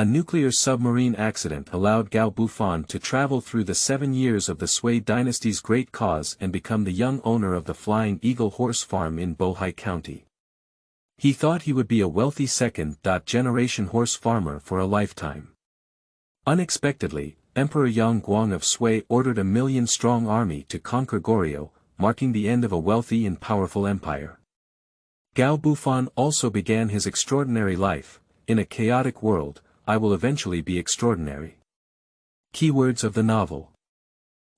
A nuclear submarine accident allowed Gao Bufan to travel through the 7 years of the Sui Dynasty's great cause and become the young owner of the Flying Eagle horse farm in Bohai County. He thought he would be a wealthy second-generation horse farmer for a lifetime. Unexpectedly, Emperor Yang Guang of Sui ordered a 1,000,000-strong army to conquer Goryeo, marking the end of a wealthy and powerful empire. Gao Bufan also began his extraordinary life. In a chaotic world, I will eventually be extraordinary. Keywords of the novel.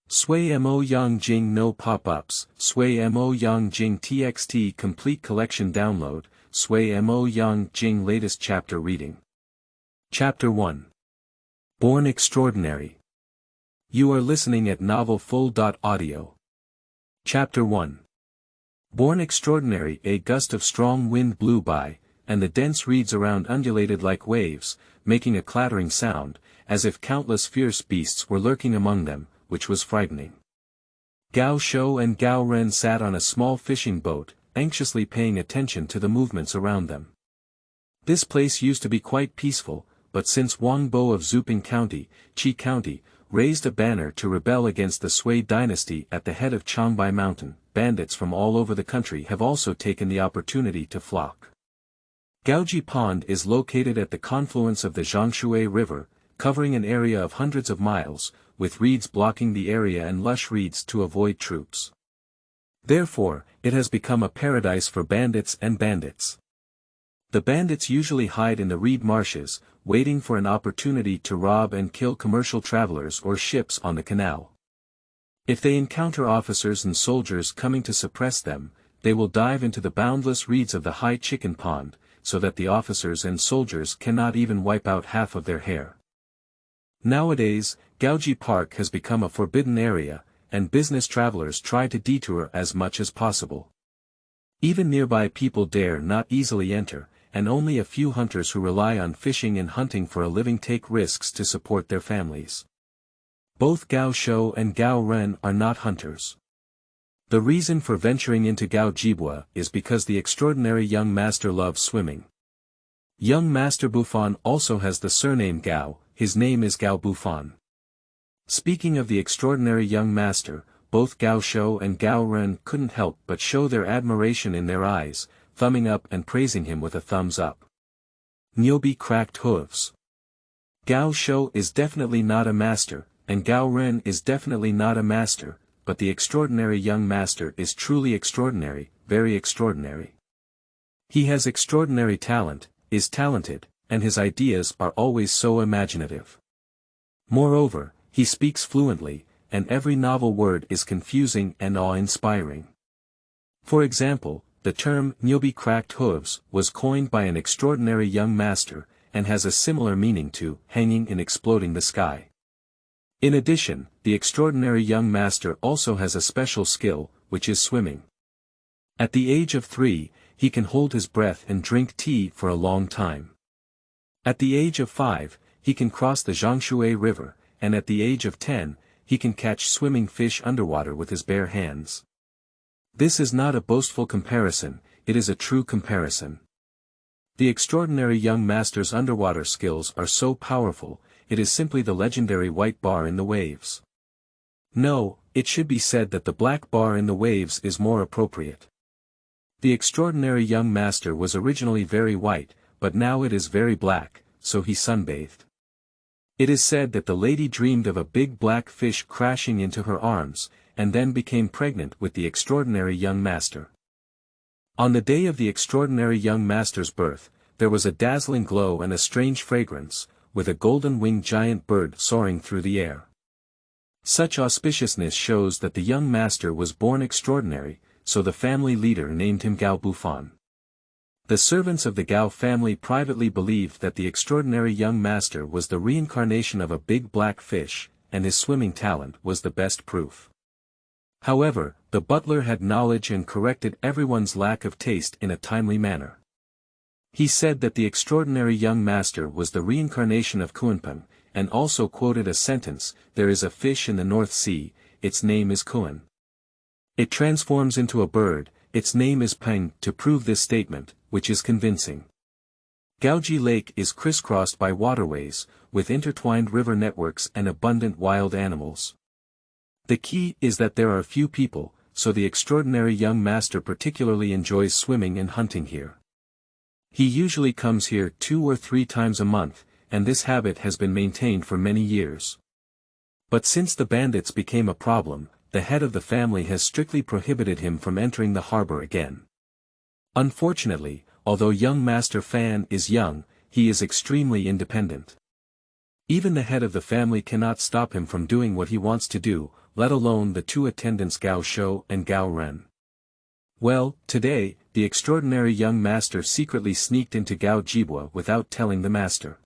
Sui mo yang jing no pop-ups, Sui mo yang jing txt complete collection download, Sui mo yang jing latest chapter reading. Chapter 1. Born Extraordinary. You are listening at novelfull.audio. Chapter 1. Born Extraordinary. A gust of strong wind blew by, and the dense reeds around undulated like waves, making a clattering sound, as if countless fierce beasts were lurking among them, which was frightening. Gao Shou and Gao Ren sat on a small fishing boat, anxiously paying attention to the movements around them. This place used to be quite peaceful, but since Wang Bo of Zuping County, Qi County, raised a banner to rebel against the Sui Dynasty at the head of Changbai Mountain, bandits from all over the country have also taken the opportunity to flock. Gaoji Pond is located at the confluence of the Zhongshui River, covering an area of hundreds of miles, with reeds blocking the area and lush reeds to avoid troops. Therefore, it has become a paradise for bandits and bandits. The bandits usually hide in the reed marshes, waiting for an opportunity to rob and kill commercial travelers or ships on the canal. If they encounter officers and soldiers coming to suppress them, they will dive into the boundless reeds of the high chicken pond, so that the officers and soldiers cannot even wipe out half of their hair. Nowadays, Gaoji Park has become a forbidden area, and business travelers try to detour as much as possible. Even nearby people dare not easily enter, and only a few hunters who rely on fishing and hunting for a living take risks to support their families. Both Gao Shou and Gao Ren are not hunters. The reason for venturing into Gao Jibua is because the extraordinary young master loves swimming. Young Master Bufan also has the surname Gao, his name is Gao Bufan. Speaking of the extraordinary young master, both Gao Shou and Gao Ren couldn't help but show their admiration in their eyes, thumbing up and praising him with a thumbs up. Nyobi cracked hooves. Gao Shou is definitely not a master, and Gao Ren is definitely not a master, but the extraordinary young master is truly extraordinary, very extraordinary. He has extraordinary talent, is talented, and his ideas are always so imaginative. Moreover, he speaks fluently, and every novel word is confusing and awe-inspiring. For example, the term "nyobi cracked hooves" was coined by an extraordinary young master, and has a similar meaning to hanging and exploding the sky. In addition, the extraordinary young master also has a special skill, which is swimming. At the age of 3, he can hold his breath and drink tea for a long time. At the age of 5, he can cross the Zhongshui River, and at the age of 10, he can catch swimming fish underwater with his bare hands. This is not a boastful comparison, it is a true comparison. The extraordinary young master's underwater skills are so powerful, it is simply the legendary white bar in the waves. No, it should be said that the black bar in the waves is more appropriate. The extraordinary young master was originally very white, but now it is very black, so he sunbathed. It is said that the lady dreamed of a big black fish crashing into her arms, and then became pregnant with the extraordinary young master. On the day of the extraordinary young master's birth, there was a dazzling glow and a strange fragrance, with a golden-winged giant bird soaring through the air. Such auspiciousness shows that the young master was born extraordinary, so the family leader named him Gao Bufan. The servants of the Gao family privately believed that the extraordinary young master was the reincarnation of a big black fish, and his swimming talent was the best proof. However, the butler had knowledge and corrected everyone's lack of taste in a timely manner. He said that the extraordinary young master was the reincarnation of Kuanpeng, and also quoted a sentence, "There is a fish in the North Sea, its name is Kuan. It transforms into a bird, its name is Peng," to prove this statement, which is convincing. Gaoji Lake is crisscrossed by waterways, with intertwined river networks and abundant wild animals. The key is that there are few people, so the extraordinary young master particularly enjoys swimming and hunting here. He usually comes here 2 or 3 times a month, and this habit has been maintained for many years. But since the bandits became a problem, the head of the family has strictly prohibited him from entering the harbor again. Unfortunately, although young Master Fan is young, he is extremely independent. Even the head of the family cannot stop him from doing what he wants to do, let alone the 2 attendants Gao Shou and Gao Ren. Well, today, the extraordinary young master secretly sneaked into Gao Jibwa without telling the master.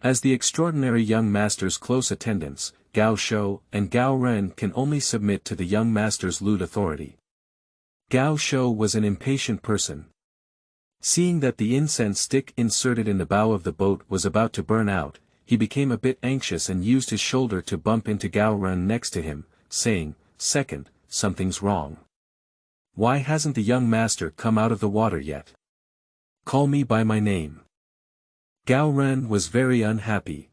As the extraordinary young master's close attendants, Gao Shou and Gao Ren can only submit to the young master's lewd authority. Gao Shou was an impatient person. Seeing that the incense stick inserted in the bow of the boat was about to burn out, he became a bit anxious and used his shoulder to bump into Gao Ren next to him, saying, "Second, something's wrong. Why hasn't the young master come out of the water yet? Call me by my name." Gao Ren was very unhappy.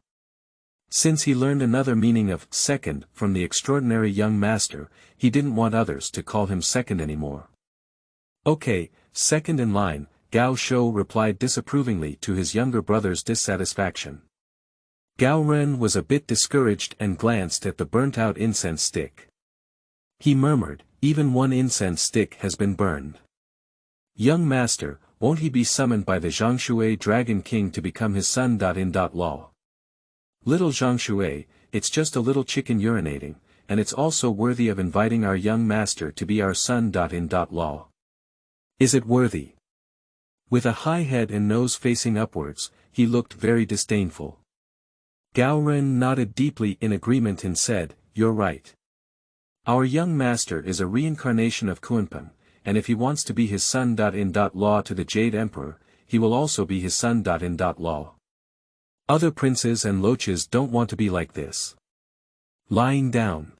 Since he learned another meaning of second from the extraordinary young master, he didn't want others to call him second anymore. "Okay, second in line," Gao Shou replied disapprovingly to his younger brother's dissatisfaction. Gao Ren was a bit discouraged and glanced at the burnt-out incense stick. He murmured, "Even one incense stick has been burned. Young master, won't he be summoned by the Zhangshui Dragon King to become his son? Law. Little Zhangshui, it's just a little chicken urinating, and it's also worthy of inviting our young master to be our son. Law. Is it worthy?" With a high head and nose facing upwards, he looked very disdainful. Gao Ren nodded deeply in agreement and said, "You're right. Our young master is a reincarnation of Kunpeng, and if he wants to be his son. Law to the Jade Emperor, he will also be his son. Law. Other princes and loches don't want to be like this." Lying down.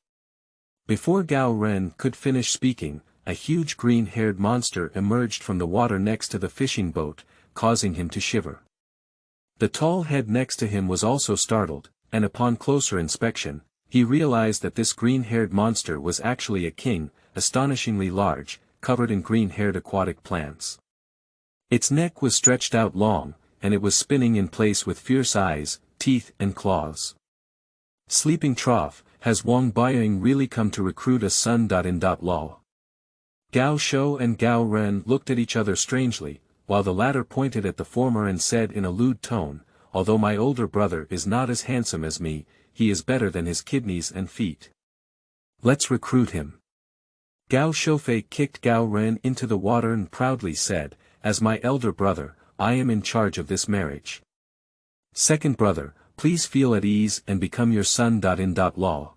Before Gao Ren could finish speaking, a huge green-haired monster emerged from the water next to the fishing boat, causing him to shiver. The tall head next to him was also startled, and upon closer inspection, he realized that this green-haired monster was actually a king, astonishingly large, covered in green-haired aquatic plants. Its neck was stretched out long, and it was spinning in place with fierce eyes, teeth and claws. Sleeping trough, has Wang Baiying really come to recruit a son? Law. Gao Shou and Gao Ren looked at each other strangely, while the latter pointed at the former and said in a lewd tone, "Although my older brother is not as handsome as me, he is better than his kidneys and feet. Let's recruit him." Gao Shoufei kicked Gao Ren into the water and proudly said, "As my elder brother, I am in charge of this marriage. Second brother, please feel at ease and become your son. Law."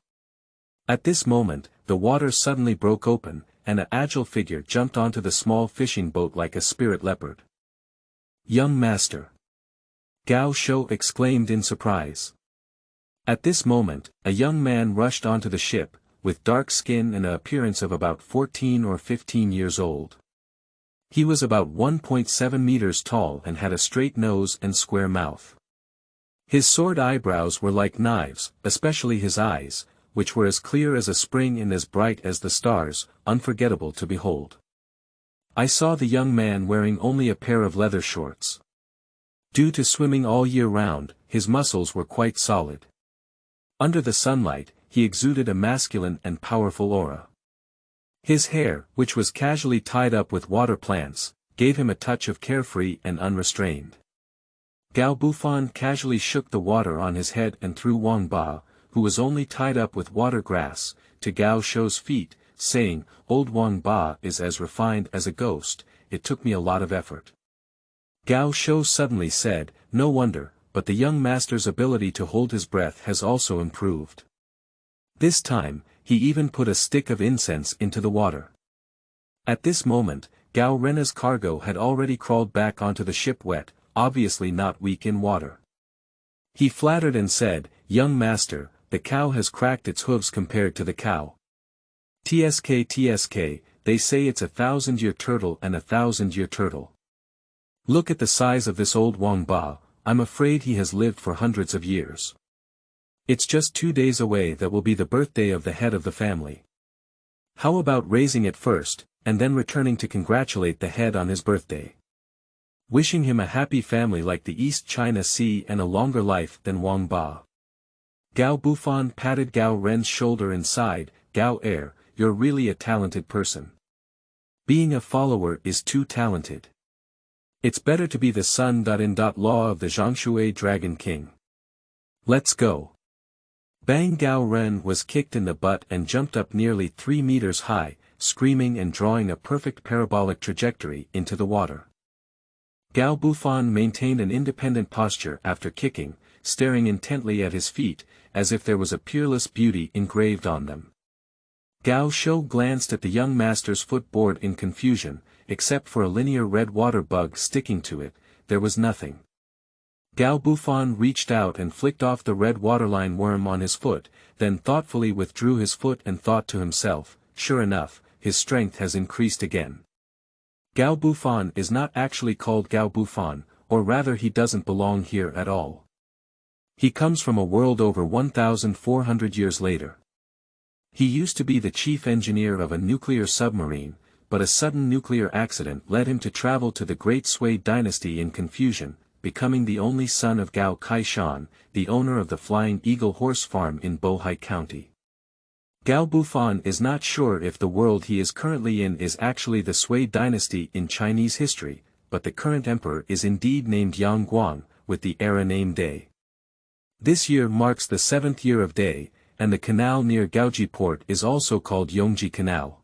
At this moment, the water suddenly broke open, and an agile figure jumped onto the small fishing boat like a spirit leopard. "Young master!" Gao Shou exclaimed in surprise. At this moment, a young man rushed onto the ship, with dark skin and an appearance of about 14 or 15 years old. He was about 1.7 meters tall and had a straight nose and square mouth. His sword eyebrows were like knives, especially his eyes, which were as clear as a spring and as bright as the stars, unforgettable to behold. I saw the young man wearing only a pair of leather shorts. Due to swimming all year round, his muscles were quite solid. Under the sunlight, he exuded a masculine and powerful aura. His hair, which was casually tied up with water plants, gave him a touch of carefree and unrestrained. Gao Bufan casually shook the water on his head and threw Wang Ba, who was only tied up with water grass, to Gao Shou's feet, saying, "Old Wang Ba is as refined as a ghost, it took me a lot of effort." Gao Shou suddenly said, "No wonder, but the young master's ability to hold his breath has also improved." This time, he even put a stick of incense into the water. At this moment, Gao Ren's cargo had already crawled back onto the ship wet, obviously not weak in water. He flattered and said, "Young master, the cow has cracked its hooves compared to the cow. TSK, they say it's 1,000-year turtle and 1,000-year turtle. Look at the size of this old Wang Ba, I'm afraid he has lived for hundreds of years. It's just 2 days away that will be the birthday of the head of the family. How about raising it first, and then returning to congratulate the head on his birthday? Wishing him a happy family like the East China Sea and a longer life than Wang Ba. Gao Bufan patted Gao Ren's shoulder and sighed, Gao you're really a talented person. Being a follower is too talented. It's better to be the son-in-law of the Zhongshui Dragon King. Let's go. Bang! Gao Ren was kicked in the butt and jumped up nearly 3 meters high, screaming and drawing a perfect parabolic trajectory into the water. Gao Bufan maintained an independent posture after kicking, staring intently at his feet, as if there was a peerless beauty engraved on them. Gao Shou glanced at the young master's footboard in confusion, except for a linear red water bug sticking to it, there was nothing. Gao Bufan reached out and flicked off the red waterline worm on his foot, then thoughtfully withdrew his foot and thought to himself, sure enough, his strength has increased again. Gao Bufan is not actually called Gao Bufan, or rather he doesn't belong here at all. He comes from a world over 1,400 years later. He used to be the chief engineer of a nuclear submarine, but a sudden nuclear accident led him to travel to the great Sui Dynasty in confusion, becoming the only son of Gao Kaishan, the owner of the Flying Eagle horse farm in Bohai County. Gao Bufan is not sure if the world he is currently in is actually the Sui Dynasty in Chinese history, but the current emperor is indeed named Yang Guang, with the era name Day. This year marks the 7th year of Day, and the canal near Gaoji port is also called Yongji Canal.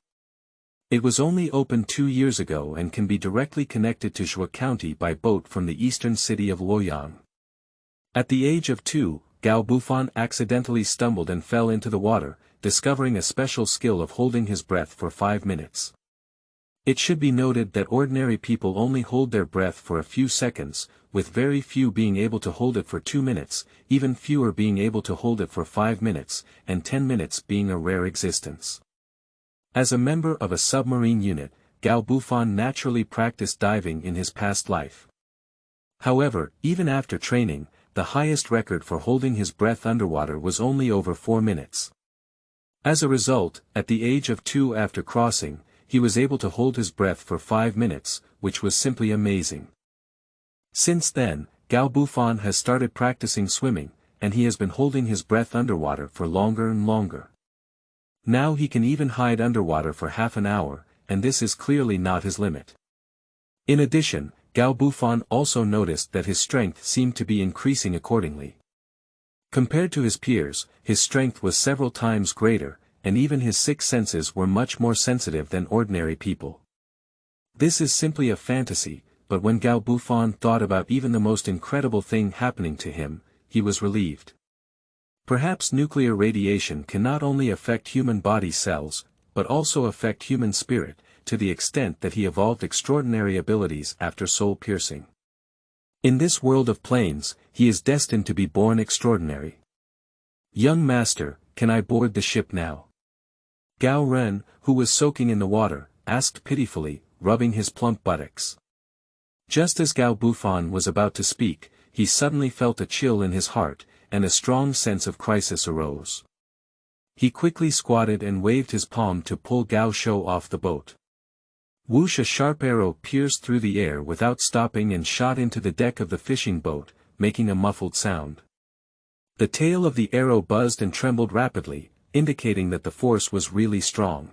It was only opened 2 years ago and can be directly connected to Shui County by boat from the eastern city of Luoyang. At the age of 2, Gao Bufan accidentally stumbled and fell into the water, discovering a special skill of holding his breath for 5 minutes. It should be noted that ordinary people only hold their breath for a few seconds, with very few being able to hold it for 2 minutes, even fewer being able to hold it for 5 minutes, and 10 minutes being a rare existence. As a member of a submarine unit, Gao Bufan naturally practiced diving in his past life. However, even after training, the highest record for holding his breath underwater was only over 4 minutes. As a result, at the age of 2 after crossing, he was able to hold his breath for 5 minutes, which was simply amazing. Since then, Gao Bufan has started practicing swimming, and he has been holding his breath underwater for longer and longer. Now he can even hide underwater for half an hour, and this is clearly not his limit. In addition, Gao Bufan also noticed that his strength seemed to be increasing accordingly. Compared to his peers, his strength was several times greater, and even his 6 senses were much more sensitive than ordinary people. This is simply a fantasy, but when Gao Bufan thought about even the most incredible thing happening to him, he was relieved. Perhaps nuclear radiation can not only affect human body cells, but also affect human spirit, to the extent that he evolved extraordinary abilities after soul piercing. In this world of planes, he is destined to be born extraordinary. Young master, can I board the ship now? Gao Ren, who was soaking in the water, asked pitifully, rubbing his plump buttocks. Just as Gao Bufan was about to speak, he suddenly felt a chill in his heart, and a strong sense of crisis arose. He quickly squatted and waved his palm to pull Gao Shou off the boat. Whoosh! A sharp arrow pierced through the air without stopping and shot into the deck of the fishing boat, making a muffled sound. The tail of the arrow buzzed and trembled rapidly, indicating that the force was really strong.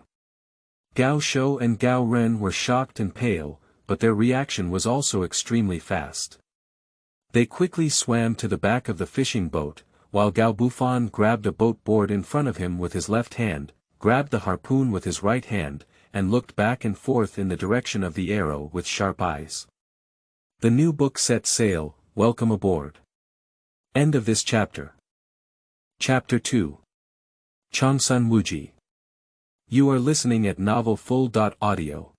Gao Shou and Gao Ren were shocked and pale, but their reaction was also extremely fast. They quickly swam to the back of the fishing boat, while Gao Bufan grabbed a boat board in front of him with his left hand, grabbed the harpoon with his right hand, and looked back and forth in the direction of the arrow with sharp eyes. The new book set sail, welcome aboard. End of this chapter. Chapter 2. Changsun Wuji. You are listening at novelfull.audio.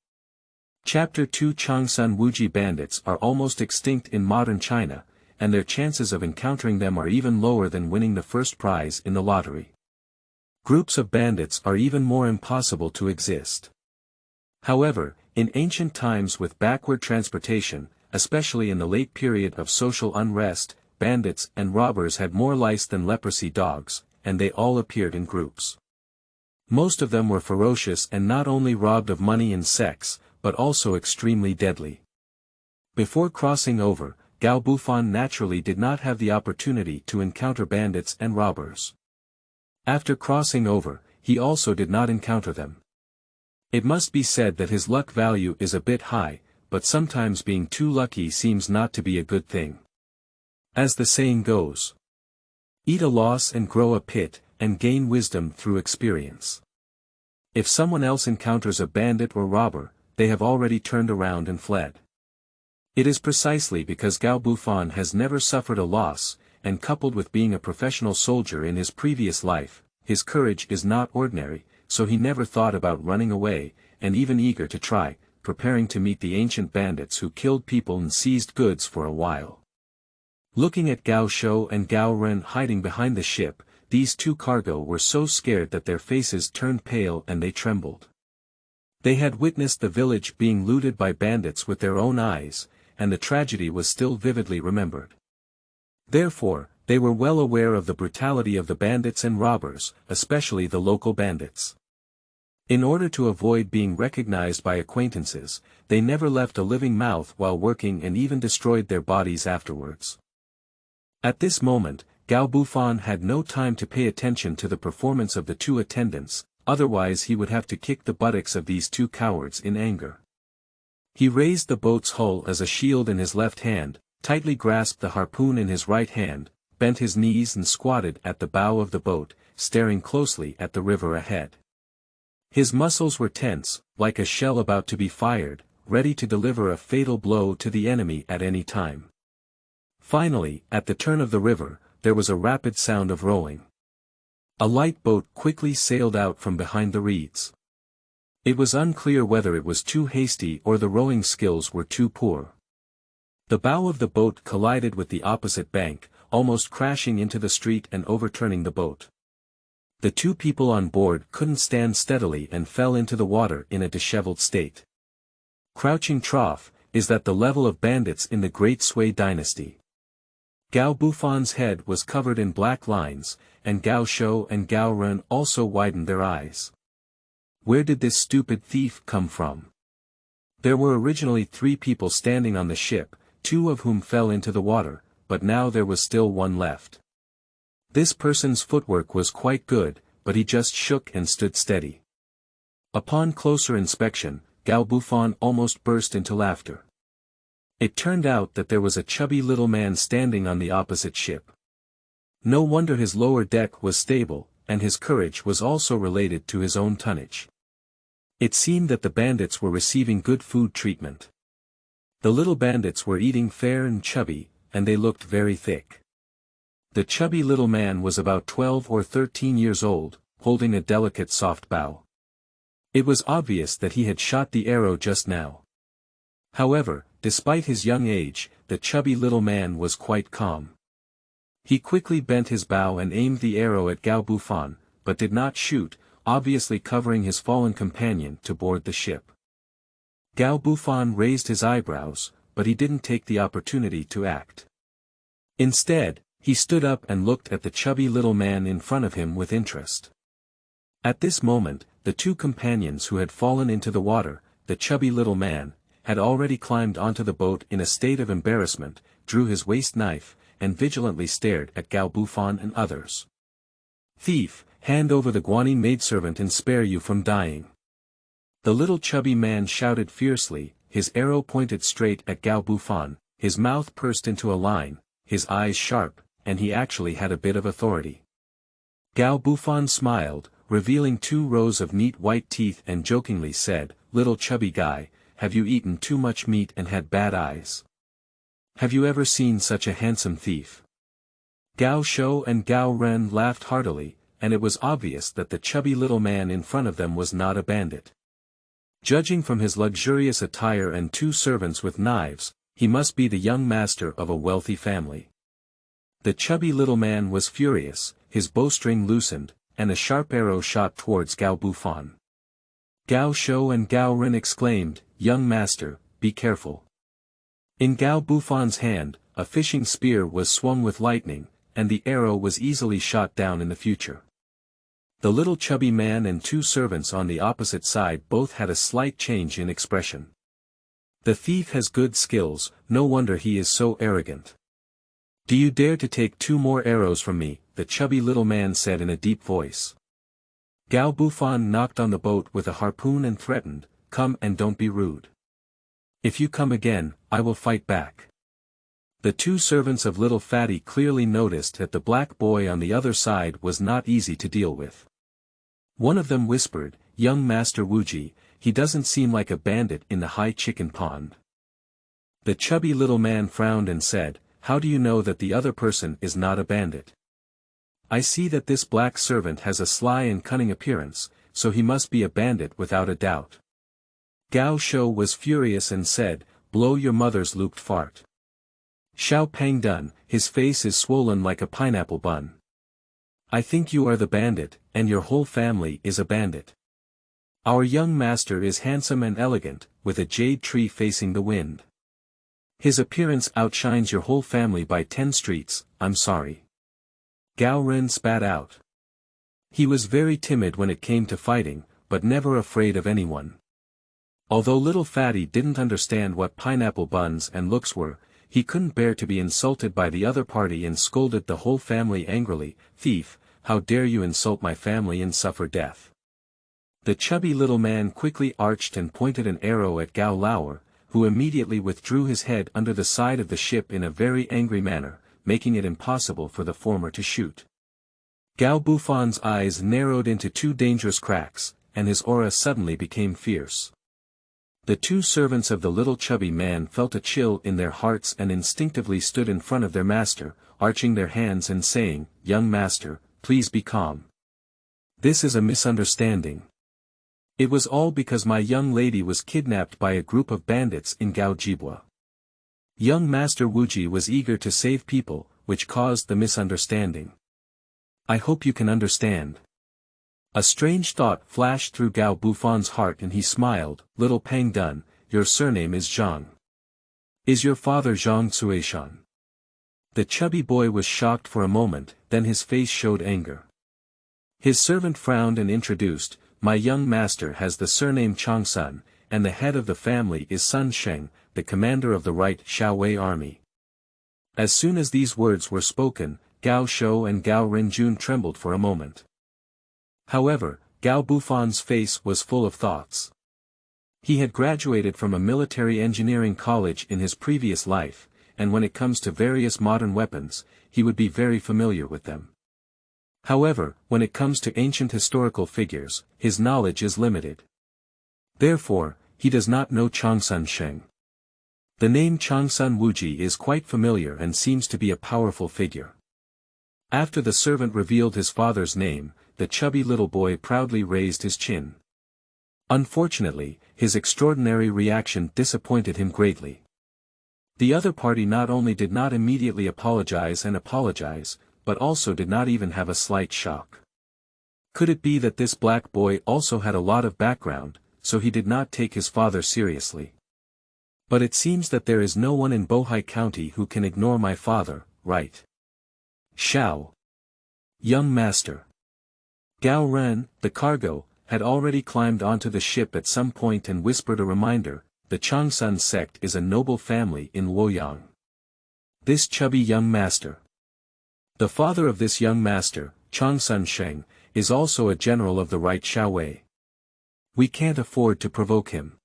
Chapter 2. Changsun Wuji bandits are almost extinct in modern China, and their chances of encountering them are even lower than winning the first prize in the lottery. Groups of bandits are even more impossible to exist. However, in ancient times with backward transportation, especially in the late period of social unrest. Bandits and robbers had more lice than leprosy dogs, and they all appeared in groups. Most of them were ferocious and not only robbed of money and sex, but also extremely deadly. Before crossing over, Gao Bufan naturally did not have the opportunity to encounter bandits and robbers. After crossing over, he also did not encounter them. It must be said that his luck value is a bit high, but sometimes being too lucky seems not to be a good thing. As the saying goes, eat a loss and grow a pit, and gain wisdom through experience. If someone else encounters a bandit or robber, they have already turned around and fled. It is precisely because Gao Bufan has never suffered a loss, and coupled with being a professional soldier in his previous life, his courage is not ordinary, so he never thought about running away, and even eager to try, preparing to meet the ancient bandits who killed people and seized goods for a while. Looking at Gao Shou and Gao Ren hiding behind the ship, these two cargo were so scared that their faces turned pale and they trembled. They had witnessed the village being looted by bandits with their own eyes, and the tragedy was still vividly remembered. Therefore, they were well aware of the brutality of the bandits and robbers, especially the local bandits. In order to avoid being recognized by acquaintances, they never left a living mouth while working and even destroyed their bodies afterwards. At this moment, Gao Bufan had no time to pay attention to the performance of the two attendants, otherwise he would have to kick the buttocks of these two cowards in anger. He raised the boat's hull as a shield in his left hand, tightly grasped the harpoon in his right hand, bent his knees and squatted at the bow of the boat, staring closely at the river ahead. His muscles were tense, like a shell about to be fired, ready to deliver a fatal blow to the enemy at any time. Finally, at the turn of the river, there was a rapid sound of rowing. A light boat quickly sailed out from behind the reeds. It was unclear whether it was too hasty or the rowing skills were too poor. The bow of the boat collided with the opposite bank, almost crashing into the street and overturning the boat. The two people on board couldn't stand steadily and fell into the water in a disheveled state. Crouching trough, is that the level of bandits in the Great Sui Dynasty? Gao Bufan's head was covered in black lines, and Gao Shou and Gao Ren also widened their eyes. Where did this stupid thief come from? There were originally 3 people standing on the ship, 2 of whom fell into the water, but now there was still one left. This person's footwork was quite good, but he just shook and stood steady. Upon closer inspection, Gao Bufan almost burst into laughter. It turned out that there was a chubby little man standing on the opposite ship. No wonder his lower deck was stable, and his courage was also related to his own tonnage. It seemed that the bandits were receiving good food treatment. The little bandits were eating fair and chubby, and they looked very thick. The chubby little man was about 12 or 13 years old, holding a delicate soft bow. It was obvious that he had shot the arrow just now. However, despite his young age, the chubby little man was quite calm. He quickly bent his bow and aimed the arrow at Gao Bufan, but did not shoot, obviously covering his fallen companion to board the ship. Gao Bufan raised his eyebrows, but he didn't take the opportunity to act. Instead, he stood up and looked at the chubby little man in front of him with interest. At this moment, the 2 companions who had fallen into the water, the chubby little man, had already climbed onto the boat in a state of embarrassment, drew his waist knife, and vigilantly stared at Gao Bufan and others. "Thief, hand over the Guanyin maidservant and spare you from dying." The little chubby man shouted fiercely, his arrow pointed straight at Gao Bufan, his mouth pursed into a line, his eyes sharp, and he actually had a bit of authority. Gao Bufan smiled, revealing 2 rows of neat white teeth and jokingly said, "Little chubby guy, have you eaten too much meat and had bad eyes? Have you ever seen such a handsome thief?" Gao Shou and Gao Ren laughed heartily, and it was obvious that the chubby little man in front of them was not a bandit. Judging from his luxurious attire and 2 servants with knives, he must be the young master of a wealthy family. The chubby little man was furious, his bowstring loosened, and a sharp arrow shot towards Gao Bufan. Gao Shou and Gao Ren exclaimed, "Young master, be careful." In Gao Bufan's hand, a fishing spear was swung with lightning, and the arrow was easily shot down in the future. The little chubby man and two servants on the opposite side both had a slight change in expression. The thief has good skills, no wonder he is so arrogant. Do you dare to take 2 more arrows from me? The chubby little man said in a deep voice. Gao Bufan knocked on the boat with a harpoon and threatened, "Come and don't be rude. If you come again, I will fight back." The 2 servants of little Fatty clearly noticed that the black boy on the other side was not easy to deal with. One of them whispered, "Young Master Wuji, he doesn't seem like a bandit in the high chicken pond." The chubby little man frowned and said, "How do you know that the other person is not a bandit?" "I see that this black servant has a sly and cunning appearance, so he must be a bandit without a doubt." Gao Shou was furious and said, "Blow your mother's looped fart." Xiao Pang done, his face is swollen like a pineapple bun. "I think you are the bandit, and your whole family is a bandit. Our young master is handsome and elegant, with a jade tree facing the wind. His appearance outshines your whole family by 10 streets, I'm sorry." Gao Ren spat out. He was very timid when it came to fighting, but never afraid of anyone. Although little Fatty didn't understand what pineapple buns and looks were, he couldn't bear to be insulted by the other party and scolded the whole family angrily, "Thief, how dare you insult my family and suffer death?" The chubby little man quickly arched and pointed an arrow at Gao Lauer, who immediately withdrew his head under the side of the ship in a very angry manner, making it impossible for the former to shoot. Gao Bufan's eyes narrowed into 2 dangerous cracks, and his aura suddenly became fierce. The 2 servants of the little chubby man felt a chill in their hearts and instinctively stood in front of their master, arching their hands and saying, "Young master, please be calm. This is a misunderstanding. It was all because my young lady was kidnapped by a group of bandits in Gaojibwa. Young Master Wuji was eager to save people, which caused the misunderstanding. I hope you can understand." A strange thought flashed through Gao Bufan's heart and he smiled, "Little Pang Dun, your surname is Zhang. Is your father Zhang Suishan?" The chubby boy was shocked for a moment, then his face showed anger. His servant frowned and introduced, "My young master has the surname Changsun, and the head of the family is Sun Sheng, the commander of the right Shaowei army." As soon as these words were spoken, Gao Shou and Gao Renjun trembled for a moment. However, Gao Bufan's face was full of thoughts. He had graduated from a military engineering college in his previous life, and when it comes to various modern weapons, he would be very familiar with them. However, when it comes to ancient historical figures, his knowledge is limited. Therefore, he does not know Changsun Sheng. The name Changsun Wuji is quite familiar and seems to be a powerful figure. After the servant revealed his father's name, the chubby little boy proudly raised his chin. Unfortunately, his extraordinary reaction disappointed him greatly. The other party not only did not immediately apologize, but also did not even have a slight shock. Could it be that this black boy also had a lot of background, so he did not take his father seriously? But it seems that there is no one in Bohai County who can ignore my father, right? Shao. Young master. Gao Ren, the cargo, had already climbed onto the ship at some point and whispered a reminder, "The Changsun sect is a noble family in Luoyang. This chubby young master. The father of this young master, Changsun Sheng, is also a general of the right Shaowei. We can't afford to provoke him."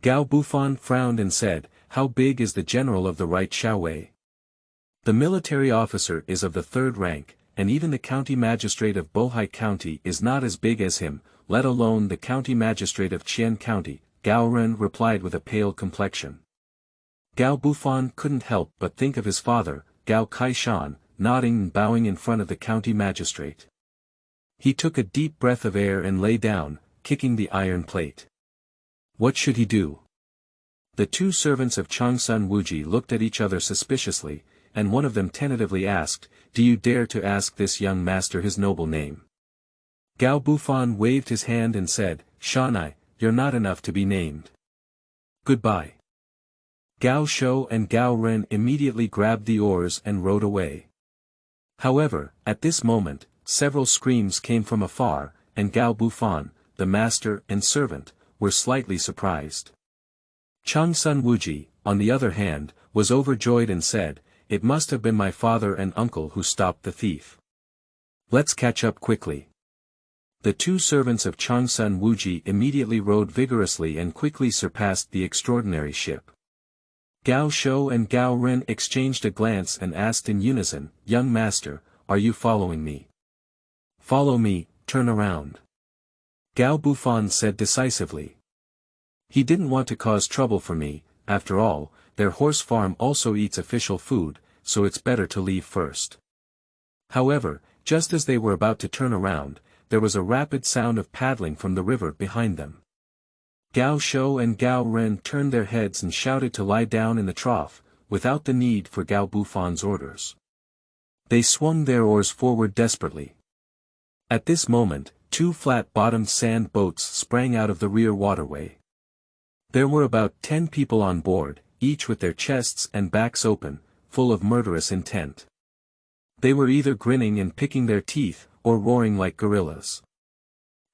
Gao Bufan frowned and said, "How big is the general of the right Shaowei?" "The military officer is of the 3rd rank, and even the county magistrate of Bohai County is not as big as him, let alone the county magistrate of Qian County," Gao Ren replied with a pale complexion. Gao Bufan couldn't help but think of his father, Gao Kaishan, nodding and bowing in front of the county magistrate. He took a deep breath of air and lay down, kicking the iron plate. What should he do? The 2 servants of Changsun Wuji looked at each other suspiciously, and one of them tentatively asked, "Do you dare to ask this young master his noble name?" Gao Bufan waved his hand and said, "Shanai, you're not enough to be named. Goodbye." Gao Shou and Gao Ren immediately grabbed the oars and rowed away. However, at this moment, several screams came from afar, and Gao Bufan, the master and servant, were slightly surprised. Changsun Wuji, on the other hand, was overjoyed and said, "It must have been my father and uncle who stopped the thief. Let's catch up quickly." The two servants of Changsun Wuji immediately rowed vigorously and quickly surpassed the extraordinary ship. Gao Shou and Gao Ren exchanged a glance and asked in unison, "Young master, are you following me?" "Follow me, turn around," Gao Bufan said decisively. He didn't want to cause trouble for me. After all, their horse farm also eats official food, so it's better to leave first. However, just as they were about to turn around, there was a rapid sound of paddling from the river behind them. Gao Shou and Gao Ren turned their heads and shouted to lie down in the trough, without the need for Gao Bufan's orders. They swung their oars forward desperately. At this moment, two flat-bottomed sand boats sprang out of the rear waterway. There were about 10 people on board, each with their chests and backs open, full of murderous intent. They were either grinning and picking their teeth, or roaring like gorillas.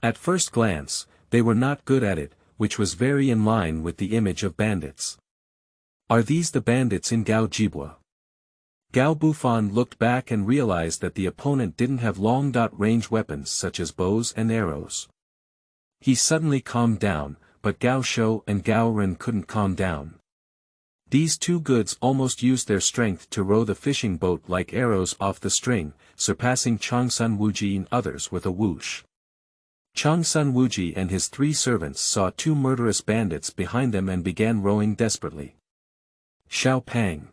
At first glance, they were not good at it, which was very in line with the image of bandits. Are these the bandits in Gao Jibwa? Gao Bufan looked back and realized that the opponent didn't have long-range weapons such as bows and arrows. He suddenly calmed down, but Gao Shou and Gao Ren couldn't calm down. These two goods almost used their strength to row the fishing boat like arrows off the string, surpassing Changsun Wuji and others with a whoosh. Changsun Wuji and his three servants saw two murderous bandits behind them and began rowing desperately. Xiao Pang.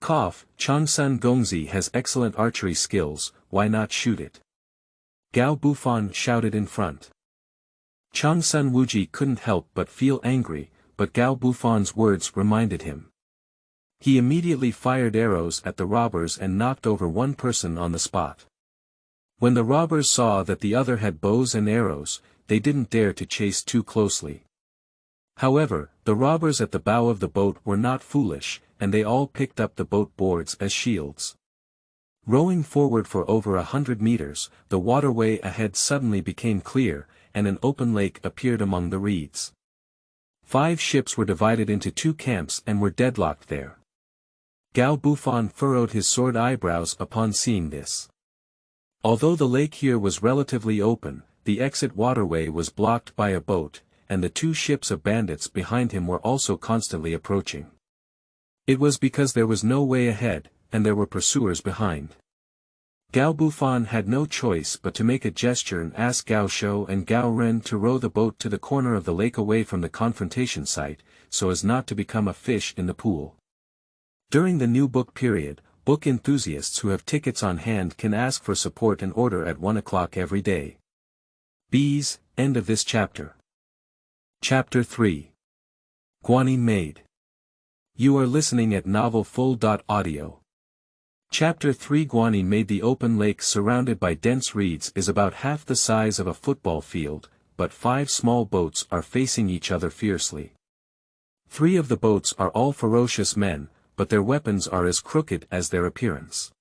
Cough, Changsun Gongzi has excellent archery skills, why not shoot it? Gao Bufan shouted in front. Changsun Wuji couldn't help but feel angry, but Gao Bufan's words reminded him. He immediately fired arrows at the robbers and knocked over one person on the spot. When the robbers saw that the other had bows and arrows, they didn't dare to chase too closely. However, the robbers at the bow of the boat were not foolish, and they all picked up the boat boards as shields. Rowing forward for over 100 meters, the waterway ahead suddenly became clear, and an open lake appeared among the reeds. 5 ships were divided into 2 camps and were deadlocked there. Gao Bufan furrowed his sword eyebrows upon seeing this. Although the lake here was relatively open, the exit waterway was blocked by a boat, and the 2 ships of bandits behind him were also constantly approaching. It was because there was no way ahead, and there were pursuers behind. Gao Bufan had no choice but to make a gesture and ask Gao Shou and Gao Ren to row the boat to the corner of the lake away from the confrontation site, so as not to become a fish in the pool. During the new book period, book enthusiasts who have tickets on hand can ask for support and order at 1 o'clock every day. B's, end of this chapter. Chapter 3. Guanyin Maid. You are listening at novelfull.audio. Chapter 3. Guanyin Maid. The open lake surrounded by dense reeds is about half the size of a football field, but 5 small boats are facing each other fiercely. 3 of the boats are all ferocious men, but their weapons are as crooked as their appearance.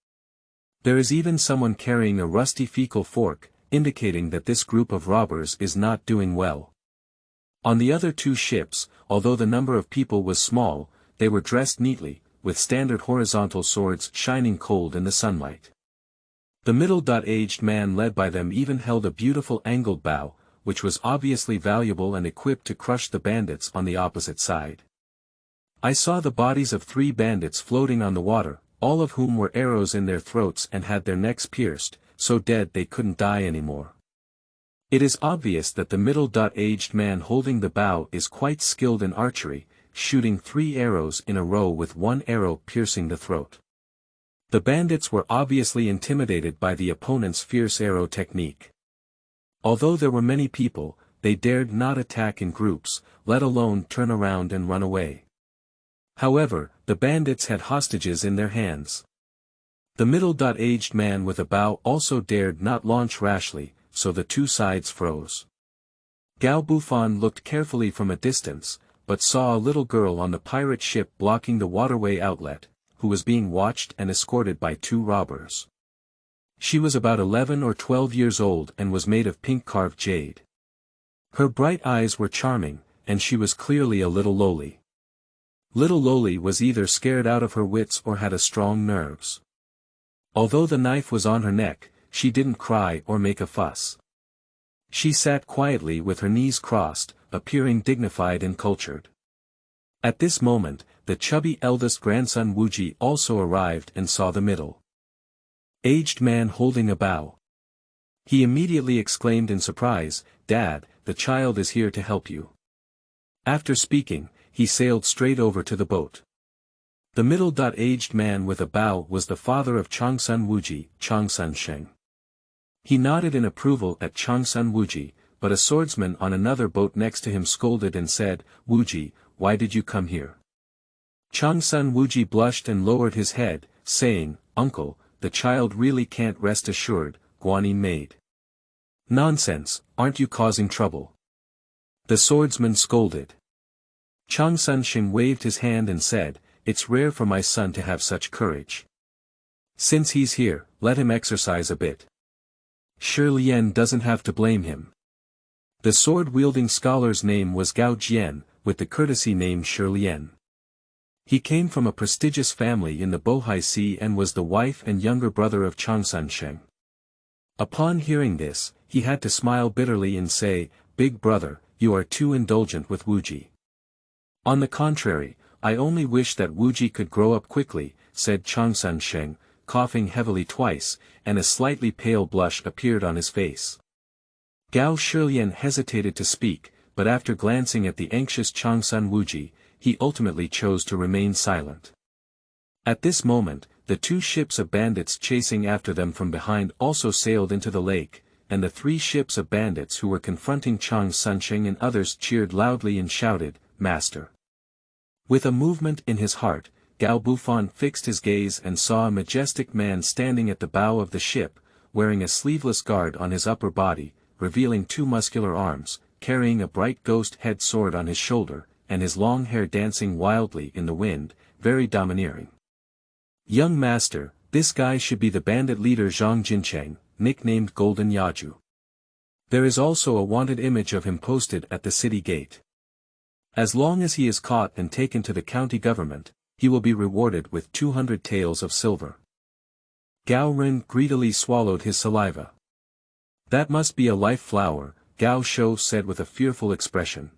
There is even someone carrying a rusty fecal fork, indicating that this group of robbers is not doing well. On the other 2 ships, although the number of people was small, they were dressed neatly, with standard horizontal swords shining cold in the sunlight. The middle-aged man led by them even held a beautiful angled bow, which was obviously valuable and equipped to crush the bandits on the opposite side. I saw the bodies of 3 bandits floating on the water, all of whom were arrows in their throats and had their necks pierced, so dead they couldn't die anymore. It is obvious that the middle-aged man holding the bow is quite skilled in archery, shooting 3 arrows in a row with 1 arrow piercing the throat. The bandits were obviously intimidated by the opponent's fierce arrow technique. Although there were many people, they dared not attack in groups, let alone turn around and run away. However, the bandits had hostages in their hands. The middle-aged man with a bow also dared not launch rashly, so the 2 sides froze. Gao Bufan looked carefully from a distance, but saw a little girl on the pirate ship blocking the waterway outlet, who was being watched and escorted by 2 robbers. She was about 11 or 12 years old and was made of pink-carved jade. Her bright eyes were charming, and she was clearly a little lowly. Little Loli was either scared out of her wits or had strong nerves. Although the knife was on her neck, she didn't cry or make a fuss. She sat quietly with her knees crossed, appearing dignified and cultured. At this moment, the chubby eldest grandson Wuji also arrived and saw the middle-aged man holding a bow. He immediately exclaimed in surprise, "Dad, the child is here to help you." After speaking, he sailed straight over to the boat. The middle-aged man with a bow was the father of Changsun Wuji, Changsun Sheng. He nodded in approval at Changsun Wuji, but a swordsman on another boat next to him scolded and said, "Wuji, why did you come here?" Changsun Wuji blushed and lowered his head, saying, "Uncle, the child really can't rest assured, Guanyin Maid." "Nonsense, aren't you causing trouble?" the swordsman scolded. Changsun Sheng waved his hand and said, "It's rare for my son to have such courage. Since he's here, let him exercise a bit. Shi Lian doesn't have to blame him." The sword-wielding scholar's name was Gao Jian, with the courtesy name Shi Lian. He came from a prestigious family in the Bohai Sea and was the wife and younger brother of Changsun Sheng. Upon hearing this, he had to smile bitterly and say, "Big brother, you are too indulgent with Wuji." "On the contrary, I only wish that Wuji could grow up quickly," said Changsun Sheng, coughing heavily twice, and a slightly pale blush appeared on his face. Gao Shilian hesitated to speak, but after glancing at the anxious Changsun Wuji, he ultimately chose to remain silent. At this moment, the 2 ships of bandits chasing after them from behind also sailed into the lake, and the 3 ships of bandits who were confronting Changsun Sheng and others cheered loudly and shouted, "Master!" With a movement in his heart, Gao Bufan fixed his gaze and saw a majestic man standing at the bow of the ship, wearing a sleeveless guard on his upper body, revealing 2 muscular arms, carrying a bright ghost-head sword on his shoulder, and his long hair dancing wildly in the wind, very domineering. "Young master, this guy should be the bandit leader Zhang Jincheng, nicknamed Golden Yaju. There is also a wanted image of him posted at the city gate. As long as he is caught and taken to the county government, he will be rewarded with 200 taels of silver." Gao Ren greedily swallowed his saliva. "That must be a life flower," Gao Shou said with a fearful expression.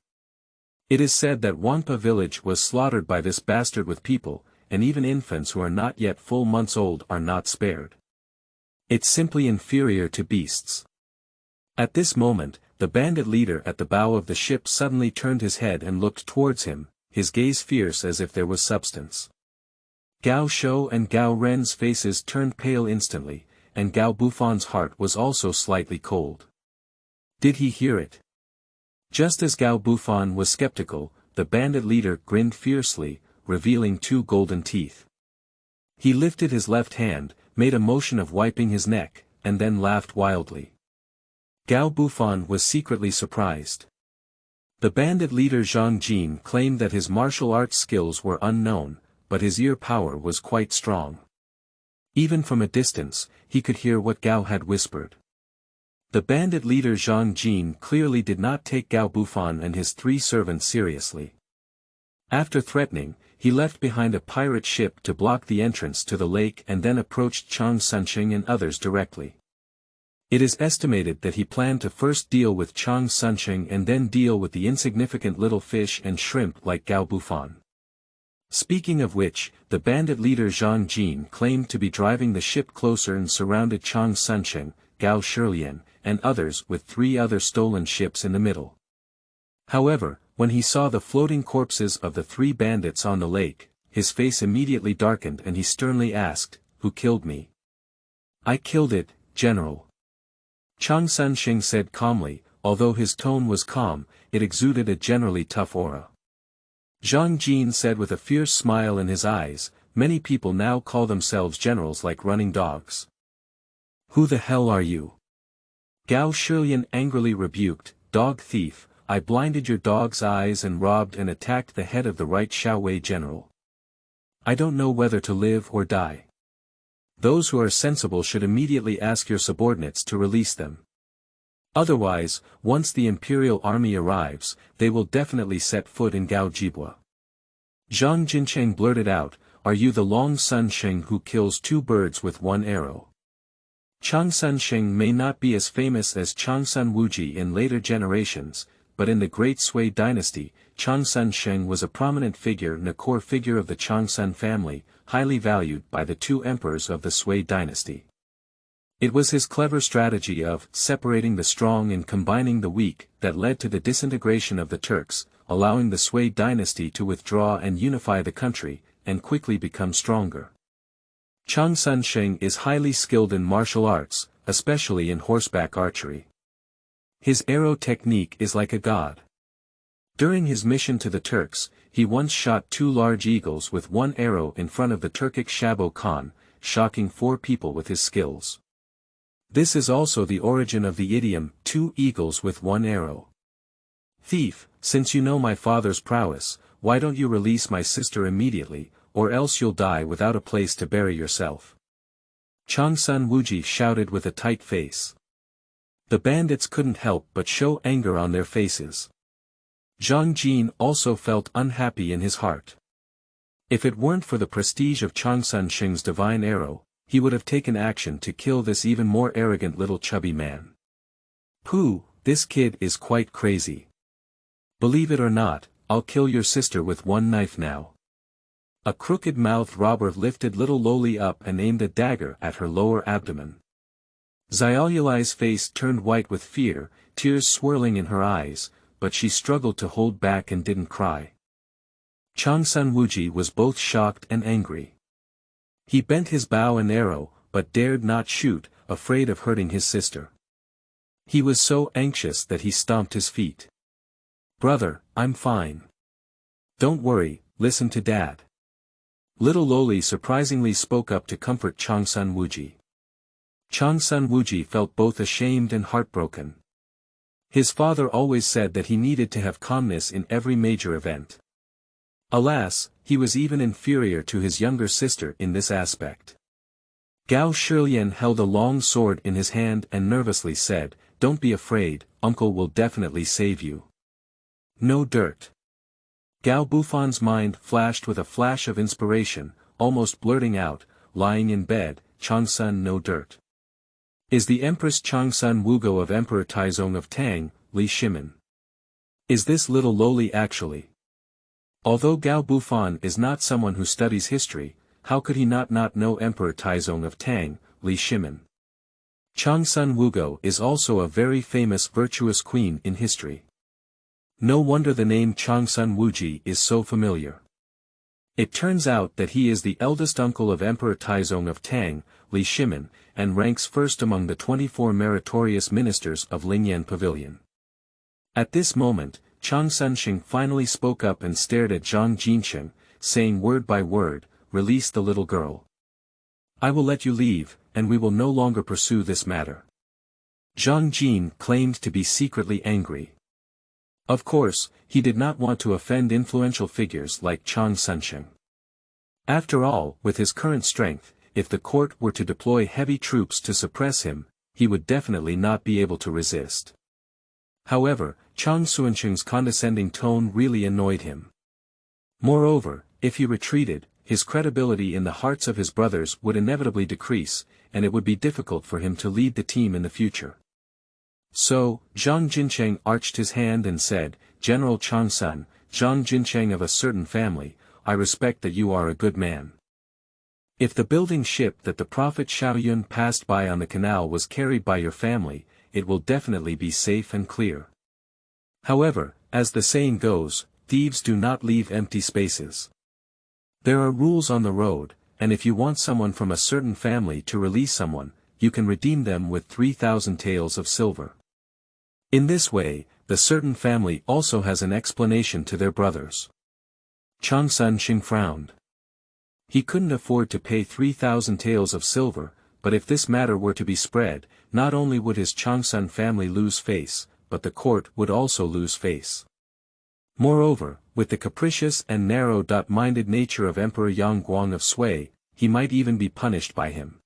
"It is said that Wangpa village was slaughtered by this bastard with people, and even infants who are not yet full months old are not spared. It's simply inferior to beasts." At this moment, the bandit leader at the bow of the ship suddenly turned his head and looked towards him, his gaze fierce as if there was substance. Gao Shou and Gao Ren's faces turned pale instantly, and Gao Bufan's heart was also slightly cold. Did he hear it? Just as Gao Bufan was skeptical, the bandit leader grinned fiercely, revealing 2 golden teeth. He lifted his left hand, made a motion of wiping his neck, and then laughed wildly. Gao Bufan was secretly surprised. The bandit leader Zhang Jin claimed that his martial arts skills were unknown, but his ear power was quite strong. Even from a distance, he could hear what Gao had whispered. The bandit leader Zhang Jin clearly did not take Gao Bufan and his 3 servants seriously. After threatening, he left behind a pirate ship to block the entrance to the lake and then approached Changsun Sheng and others directly. It is estimated that he planned to first deal with Changsun Sheng and then deal with the insignificant little fish and shrimp like Gao Bufan. Speaking of which, the bandit leader Zhang Jin claimed to be driving the ship closer and surrounded Changsun Sheng, Gao Shilian, and others with 3 other stolen ships in the middle. However, when he saw the floating corpses of the 3 bandits on the lake, his face immediately darkened and he sternly asked, "Who killed me?" "I killed it, General." Changsun Sheng said calmly, although his tone was calm, it exuded a generally tough aura. Zhang Jin said with a fierce smile in his eyes, "Many people now call themselves generals like running dogs." "Who the hell are you?" Gao Shilian angrily rebuked, "Dog thief, I blinded your dog's eyes and robbed and attacked the head of the right Shaowei general. I don't know whether to live or die. Those who are sensible should immediately ask your subordinates to release them. Otherwise, once the imperial army arrives, they will definitely set foot in Gaojibwa. Zhang Jincheng blurted out, "Are you the Long Sun Sheng who kills two birds with one arrow?" Changsun Sheng may not be as famous as Changsun Wuji in later generations, but in the Great Sui Dynasty, Changsun Sheng was a prominent figure and a core figure of the Changsun family, highly valued by the two emperors of the Sui Dynasty. It was his clever strategy of separating the strong and combining the weak that led to the disintegration of the Turks, allowing the Sui Dynasty to withdraw and unify the country, and quickly become stronger. Changsun Sheng is highly skilled in martial arts, especially in horseback archery. His arrow technique is like a god. During his mission to the Turks, he once shot two large eagles with one arrow in front of the Turkic Shabo Khan, shocking 4 people with his skills. This is also the origin of the idiom, "two eagles with one arrow." "Thief, since you know my father's prowess, why don't you release my sister immediately, or else you'll die without a place to bury yourself?" Changsun Wuji shouted with a tight face. The bandits couldn't help but show anger on their faces. Zhang Jin also felt unhappy in his heart. If it weren't for the prestige of Changsun Sheng's divine arrow, he would have taken action to kill this even more arrogant little chubby man. "Pooh, this kid is quite crazy. Believe it or not, I'll kill your sister with one knife now." A crooked-mouthed robber lifted little Loli up and aimed a dagger at her lower abdomen. Xiaoyulai's face turned white with fear, tears swirling in her eyes, but she struggled to hold back and didn't cry. Changsun Wuji was both shocked and angry. He bent his bow and arrow, but dared not shoot, afraid of hurting his sister. He was so anxious that he stomped his feet. "Brother, I'm fine. Don't worry, listen to Dad." Little Loli surprisingly spoke up to comfort Changsun Wuji. Changsun Wuji felt both ashamed and heartbroken. His father always said that he needed to have calmness in every major event. Alas, he was even inferior to his younger sister in this aspect. Gao Shilian held a long sword in his hand and nervously said, "Don't be afraid, Uncle will definitely save you." "No dirt." Gao Bufan's mind flashed with a flash of inspiration, almost blurting out, lying in bed, "Changsun no dirt. Is the Empress Changsun Wugo of Emperor Taizong of Tang, Li Shimin? Is this little Loli actually?" Although Gao Bufan is not someone who studies history, how could he not know Emperor Taizong of Tang, Li Shimin? Changsun Wugo is also a very famous virtuous queen in history. No wonder the name Changsun Wuji is so familiar. It turns out that he is the eldest uncle of Emperor Taizong of Tang, Li Shimin, and ranks first among the 24 meritorious ministers of Lingyan Pavilion. At this moment, Changsun Sheng finally spoke up and stared at Zhang Jincheng, saying word by word, "Release the little girl. I will let you leave, and we will no longer pursue this matter." Zhang Jin claimed to be secretly angry. Of course, he did not want to offend influential figures like Changsun Sheng. After all, with his current strength, if the court were to deploy heavy troops to suppress him, he would definitely not be able to resist. However, Changsun Sheng's condescending tone really annoyed him. Moreover, if he retreated, his credibility in the hearts of his brothers would inevitably decrease, and it would be difficult for him to lead the team in the future. So, Zhang Jincheng arched his hand and said, "General Changsun, Zhang Jincheng of a certain family, I respect that you are a good man. If the building ship that the prophet Shaoyun passed by on the canal was carried by your family, it will definitely be safe and clear. However, as the saying goes, thieves do not leave empty spaces. There are rules on the road, and if you want someone from a certain family to release someone, you can redeem them with 3,000 taels of silver. In this way, the certain family also has an explanation to their brothers." Changsun Sheng frowned. He couldn't afford to pay 3,000 taels of silver, but if this matter were to be spread, not only would his Changsun family lose face, but the court would also lose face. Moreover, with the capricious and narrow-minded nature of Emperor Yang Guang of Sui, he might even be punished by him.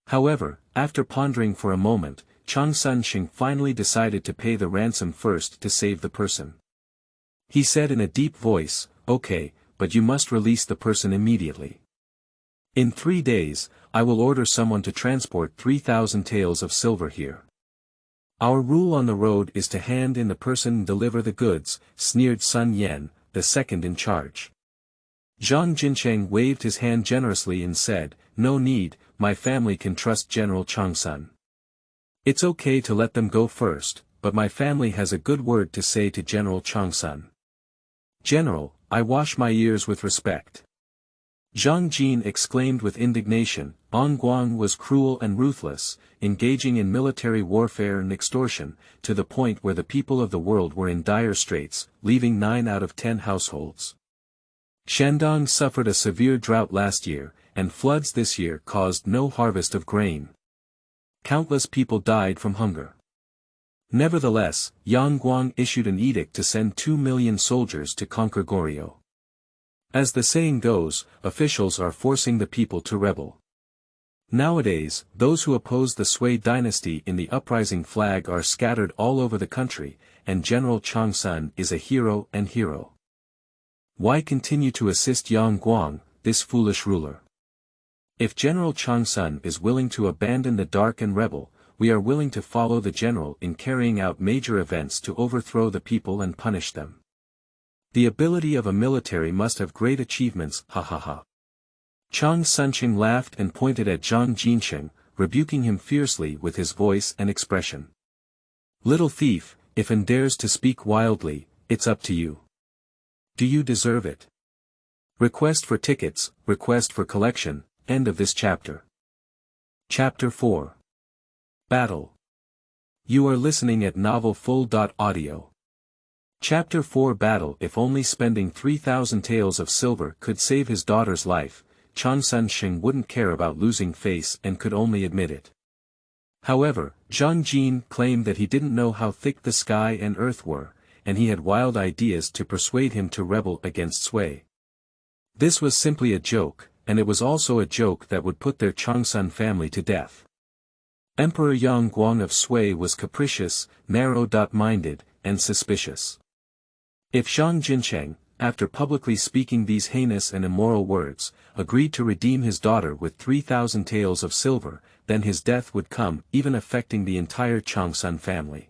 However, after pondering for a moment, Changsun finally decided to pay the ransom first to save the person. He said in a deep voice, "Okay, but you must release the person immediately. In 3 days, I will order someone to transport 3,000 taels of silver here. Our rule on the road is to hand in the person and deliver the goods," sneered Sun Yan, the second in charge. Zhang Jincheng waved his hand generously and said, "No need, my family can trust General Changsun. It's okay to let them go first, but my family has a good word to say to General Changsun. General, I wash my ears with respect." Zhang Jin exclaimed with indignation, Yang Guang was cruel and ruthless, engaging in military warfare and extortion, to the point where the people of the world were in dire straits, leaving 9 out of 10 households. Shandong suffered a severe drought last year, and floods this year caused no harvest of grain. Countless people died from hunger. Nevertheless, Yang Guang issued an edict to send 2 million soldiers to conquer Goryeo. As the saying goes, officials are forcing the people to rebel. Nowadays, those who oppose the Sui Dynasty in the uprising flag are scattered all over the country, and General Changsun is a hero and hero. Why continue to assist Yang Guang, this foolish ruler? If General Changsun is willing to abandon the dark and rebel, we are willing to follow the general in carrying out major events to overthrow the people and punish them. The ability of a military must have great achievements, ha ha ha. Chang Sunqing laughed and pointed at Zhang Jincheng, rebuking him fiercely with his voice and expression. "Little thief, if and dares to speak wildly, it's up to you. Do you deserve it?" Request for tickets, request for collection, end of this chapter. Chapter 4. Battle. You are listening at novelfull.audio. Chapter 4 Battle. If only spending 3,000 taels of silver could save his daughter's life, Changsun wouldn't care about losing face and could only admit it. However, Zhang Jin claimed that he didn't know how thick the sky and earth were, and he had wild ideas to persuade him to rebel against Sui. This was simply a joke, and it was also a joke that would put their Changsun family to death. Emperor Yang Guang of Sui was capricious, narrow-minded, and suspicious. If Zhang Jincheng, after publicly speaking these heinous and immoral words, agreed to redeem his daughter with 3,000 taels of silver, then his death would come, even affecting the entire Changsun family.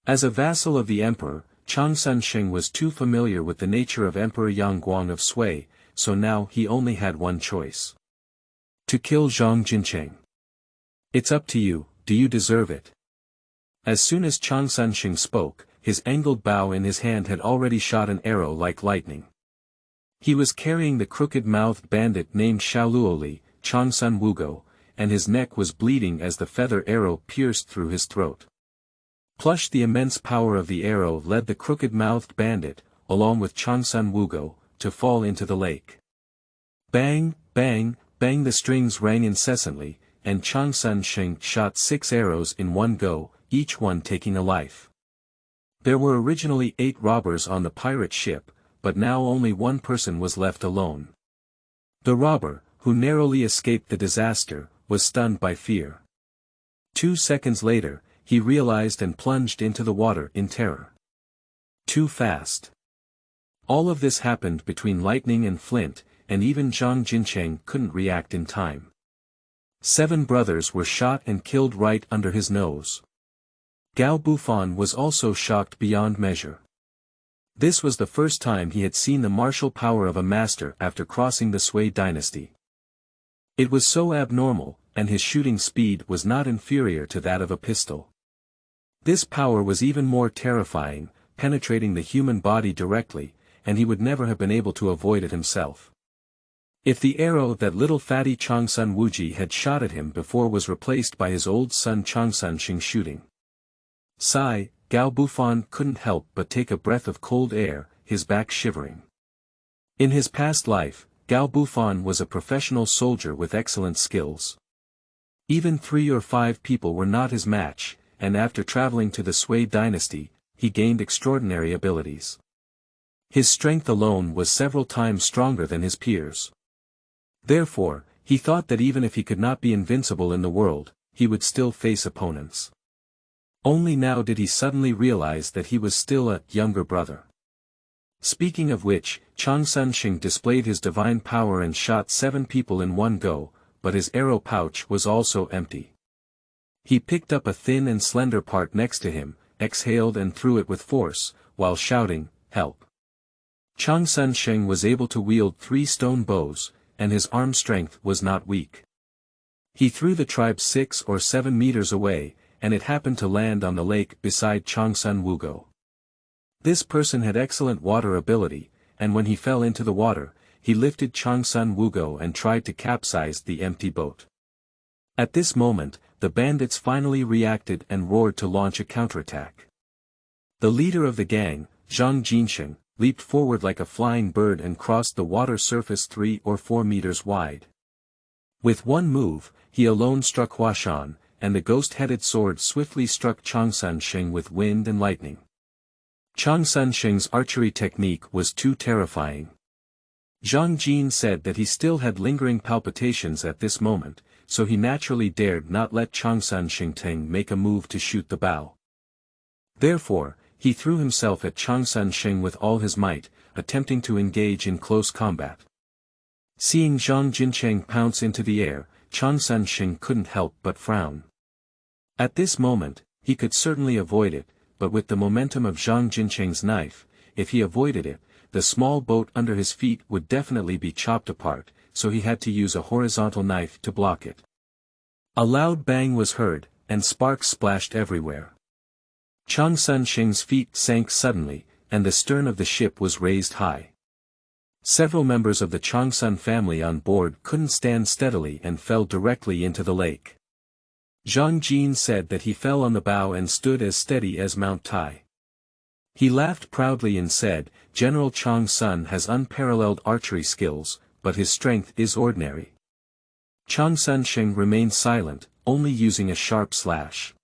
As a vassal of the emperor, Changsun was too familiar with the nature of Emperor Yang Guang of Sui, so now he only had one choice. To kill Zhang Jincheng. "It's up to you, do you deserve it?" As soon as Changsun spoke, his angled bow in his hand had already shot an arrow like lightning. He was carrying the crooked-mouthed bandit named Shaoluoli, Changsun Wugo, and his neck was bleeding as the feather arrow pierced through his throat. Plus the immense power of the arrow led the crooked-mouthed bandit, along with Changsun Wugo, to fall into the lake. Bang, bang, bang, the strings rang incessantly, and Changsun shot 6 arrows in one go, each one taking a life. There were originally 8 robbers on the pirate ship, but now only one person was left alone. The robber, who narrowly escaped the disaster, was stunned by fear. 2 seconds later, he realized and plunged into the water in terror. Too fast. All of this happened between lightning and flint, and even Zhang Jincheng couldn't react in time. 7 brothers were shot and killed right under his nose. Gao Bufan was also shocked beyond measure. This was the first time he had seen the martial power of a master after crossing the Sui Dynasty. It was so abnormal, and his shooting speed was not inferior to that of a pistol. This power was even more terrifying, penetrating the human body directly, and he would never have been able to avoid it himself. If the arrow that little fatty Changsun Wuji had shot at him before was replaced by his old son Changsun shooting. Sigh, Gao Bufan couldn't help but take a breath of cold air, his back shivering. In his past life, Gao Bufan was a professional soldier with excellent skills. Even 3 or 5 people were not his match, and after traveling to the Sui Dynasty, he gained extraordinary abilities. His strength alone was several times stronger than his peers. Therefore, he thought that even if he could not be invincible in the world, he would still face opponents. Only now did he suddenly realize that he was still a younger brother. Speaking of which, Changsun displayed his divine power and shot 7 people in one go, but his arrow pouch was also empty. He picked up a thin and slender part next to him, exhaled and threw it with force, while shouting, "Help!" Changsun was able to wield 3 stone bows, and his arm strength was not weak. He threw the tribe 6 or 7 meters away, and it happened to land on the lake beside Changsun Wugo. This person had excellent water ability, and when he fell into the water, he lifted Changsun Wugo and tried to capsize the empty boat. At this moment, the bandits finally reacted and roared to launch a counterattack. The leader of the gang, Zhang Jinsheng, leaped forward like a flying bird and crossed the water surface 3 or 4 meters wide. With one move, he alone struck Huashan, and the ghost-headed sword swiftly struck Changsun with wind and lightning. Changsun archery technique was too terrifying. Zhang Jin said that he still had lingering palpitations at this moment, so he naturally dared not let Changsun make a move to shoot the bow. Therefore, he threw himself at Changsun with all his might, attempting to engage in close combat. Seeing Zhang Jinsheng pounce into the air, Changsun couldn't help but frown. At this moment, he could certainly avoid it, but with the momentum of Zhang Jinsheng's knife, if he avoided it, the small boat under his feet would definitely be chopped apart, so he had to use a horizontal knife to block it. A loud bang was heard, and sparks splashed everywhere. Changsun feet sank suddenly, and the stern of the ship was raised high. Several members of the Changsun family on board couldn't stand steadily and fell directly into the lake. Zhang Jin said that he fell on the bow and stood as steady as Mount Tai. He laughed proudly and said, "General Changsun has unparalleled archery skills, but his strength is ordinary." Changsun remained silent, only using a sharp slash.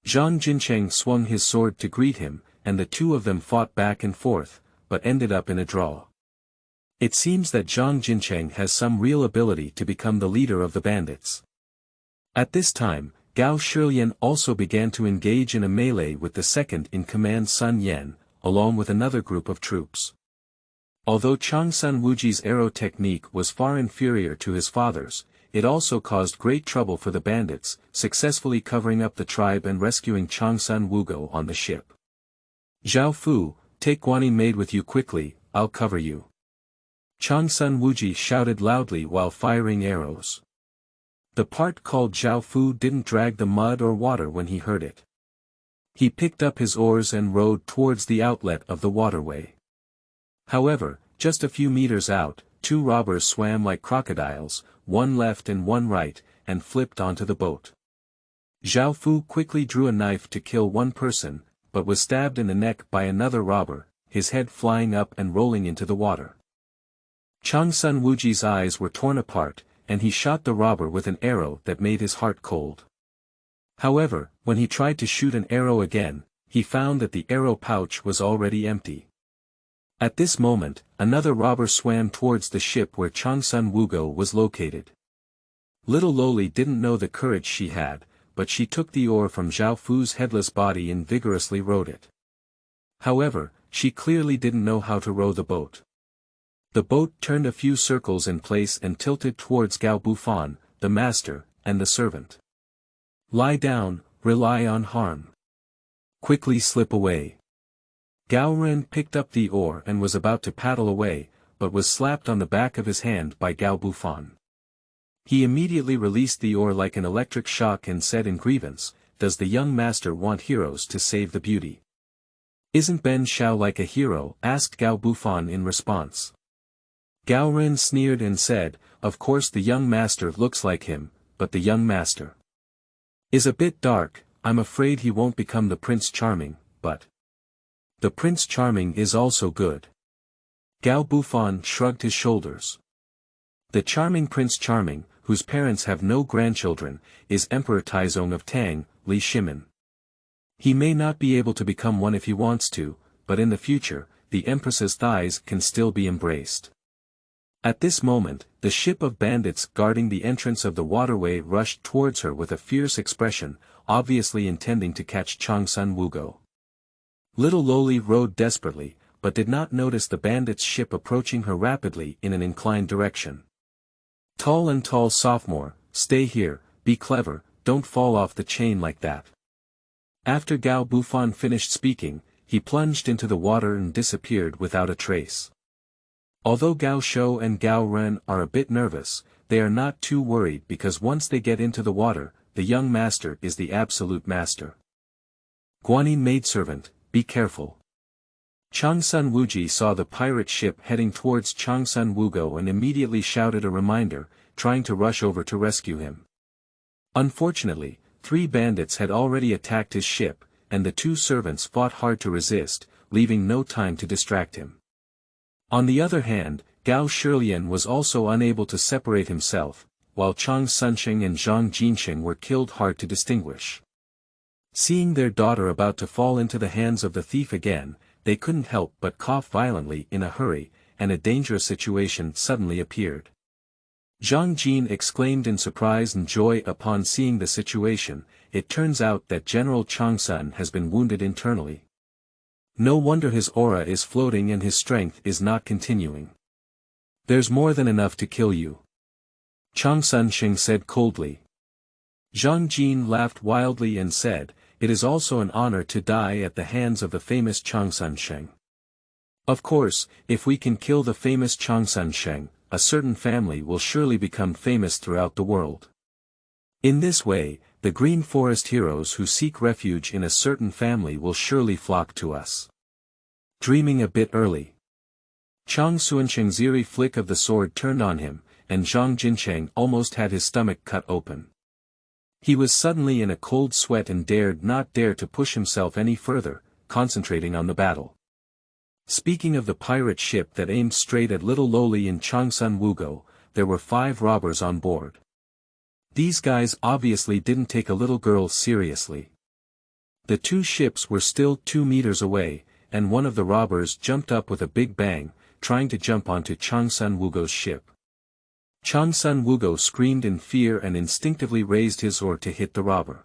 Zhang Jinsheng swung his sword to greet him, and the two of them fought back and forth, but ended up in a draw. It seems that Zhang Jinsheng has some real ability to become the leader of the bandits. At this time, Gao Shilian also began to engage in a melee with the second-in-command Sun Yan, along with another group of troops. Although Changsun Wuji's arrow technique was far inferior to his father's, it also caused great trouble for the bandits, successfully covering up the tribe and rescuing Changsun Wugo on the ship. "Zhao Fu, take Guanyin Maid with you quickly, I'll cover you." Changsun Wuji shouted loudly while firing arrows. The part called Zhao Fu didn't drag the mud or water when he heard it. He picked up his oars and rowed towards the outlet of the waterway. However, just a few meters out, 2 robbers swam like crocodiles, one left and one right, and flipped onto the boat. Zhao Fu quickly drew a knife to kill one person, but was stabbed in the neck by another robber, his head flying up and rolling into the water. Changsun Wuji's eyes were torn apart, and he shot the robber with an arrow that made his heart cold. However, when he tried to shoot an arrow again, he found that the arrow pouch was already empty. At this moment, another robber swam towards the ship where Changsun Wugo was located. Little Loli didn't know the courage she had, but she took the oar from Zhao Fu's headless body and vigorously rowed it. However, she clearly didn't know how to row the boat. The boat turned a few circles in place and tilted towards Gao Bufan, the master, and the servant. "Lie down, rely on harm. Quickly slip away." Gao Ren picked up the oar and was about to paddle away, but was slapped on the back of his hand by Gao Bufan. He immediately released the oar like an electric shock and said in grievance, "Does the young master want heroes to save the beauty?" "Isn't Ben Shao like a hero?" asked Gao Bufan in response. Gao Ren sneered and said, "Of course the young master looks like him, but the young master is a bit dark. I'm afraid he won't become the Prince Charming, but the Prince Charming is also good." Gao Bufan shrugged his shoulders. The charming Prince Charming, whose parents have no grandchildren, is Emperor Taizong of Tang, Li Shimin. He may not be able to become one if he wants to, but in the future, the Empress's thighs can still be embraced. At this moment, the ship of bandits guarding the entrance of the waterway rushed towards her with a fierce expression, obviously intending to catch Changsun Wugo. Little Loli rowed desperately, but did not notice the bandits' ship approaching her rapidly in an inclined direction. Tall sophomore, stay here, be clever, don't fall off the chain like that. After Gao Bufan finished speaking, he plunged into the water and disappeared without a trace. Although Gao Shou and Gao Ren are a bit nervous, they are not too worried because once they get into the water, the young master is the absolute master. Guanyin maidservant, be careful. Changsun Wuji saw the pirate ship heading towards Changsun Wugo and immediately shouted a reminder, trying to rush over to rescue him. Unfortunately, 3 bandits had already attacked his ship, and the 2 servants fought hard to resist, leaving no time to distract him. On the other hand, Gao Shilian was also unable to separate himself, while Chang Sunsheng and Zhang Jinsheng were killed hard to distinguish. Seeing their daughter about to fall into the hands of the thief again, they couldn't help but cough violently in a hurry, and a dangerous situation suddenly appeared. Zhang Jin exclaimed in surprise and joy upon seeing the situation. It turns out that General Changsun has been wounded internally. No wonder his aura is floating and his strength is not continuing. There's more than enough to kill you. Changsun Sheng said coldly. Zhang Jin laughed wildly and said, it is also an honor to die at the hands of the famous Changsun Sheng. Of course, if we can kill the famous Changsun Sheng, a certain family will surely become famous throughout the world. In this way, the Green Forest heroes who seek refuge in a certain family will surely flock to us. Dreaming a bit early. Chang Suansheng's eerie flick of the sword turned on him, and Zhang Jinsheng almost had his stomach cut open. He was suddenly in a cold sweat and dared not to push himself any further, concentrating on the battle. Speaking of the pirate ship that aimed straight at Little Loli in Changsun Wugo, there were 5 robbers on board. These guys obviously didn't take a little girl seriously. The 2 ships were still 2 meters away, and one of the robbers jumped up with a big bang, trying to jump onto Changsun Wugo's ship. Changsun Wugo screamed in fear and instinctively raised his oar to hit the robber.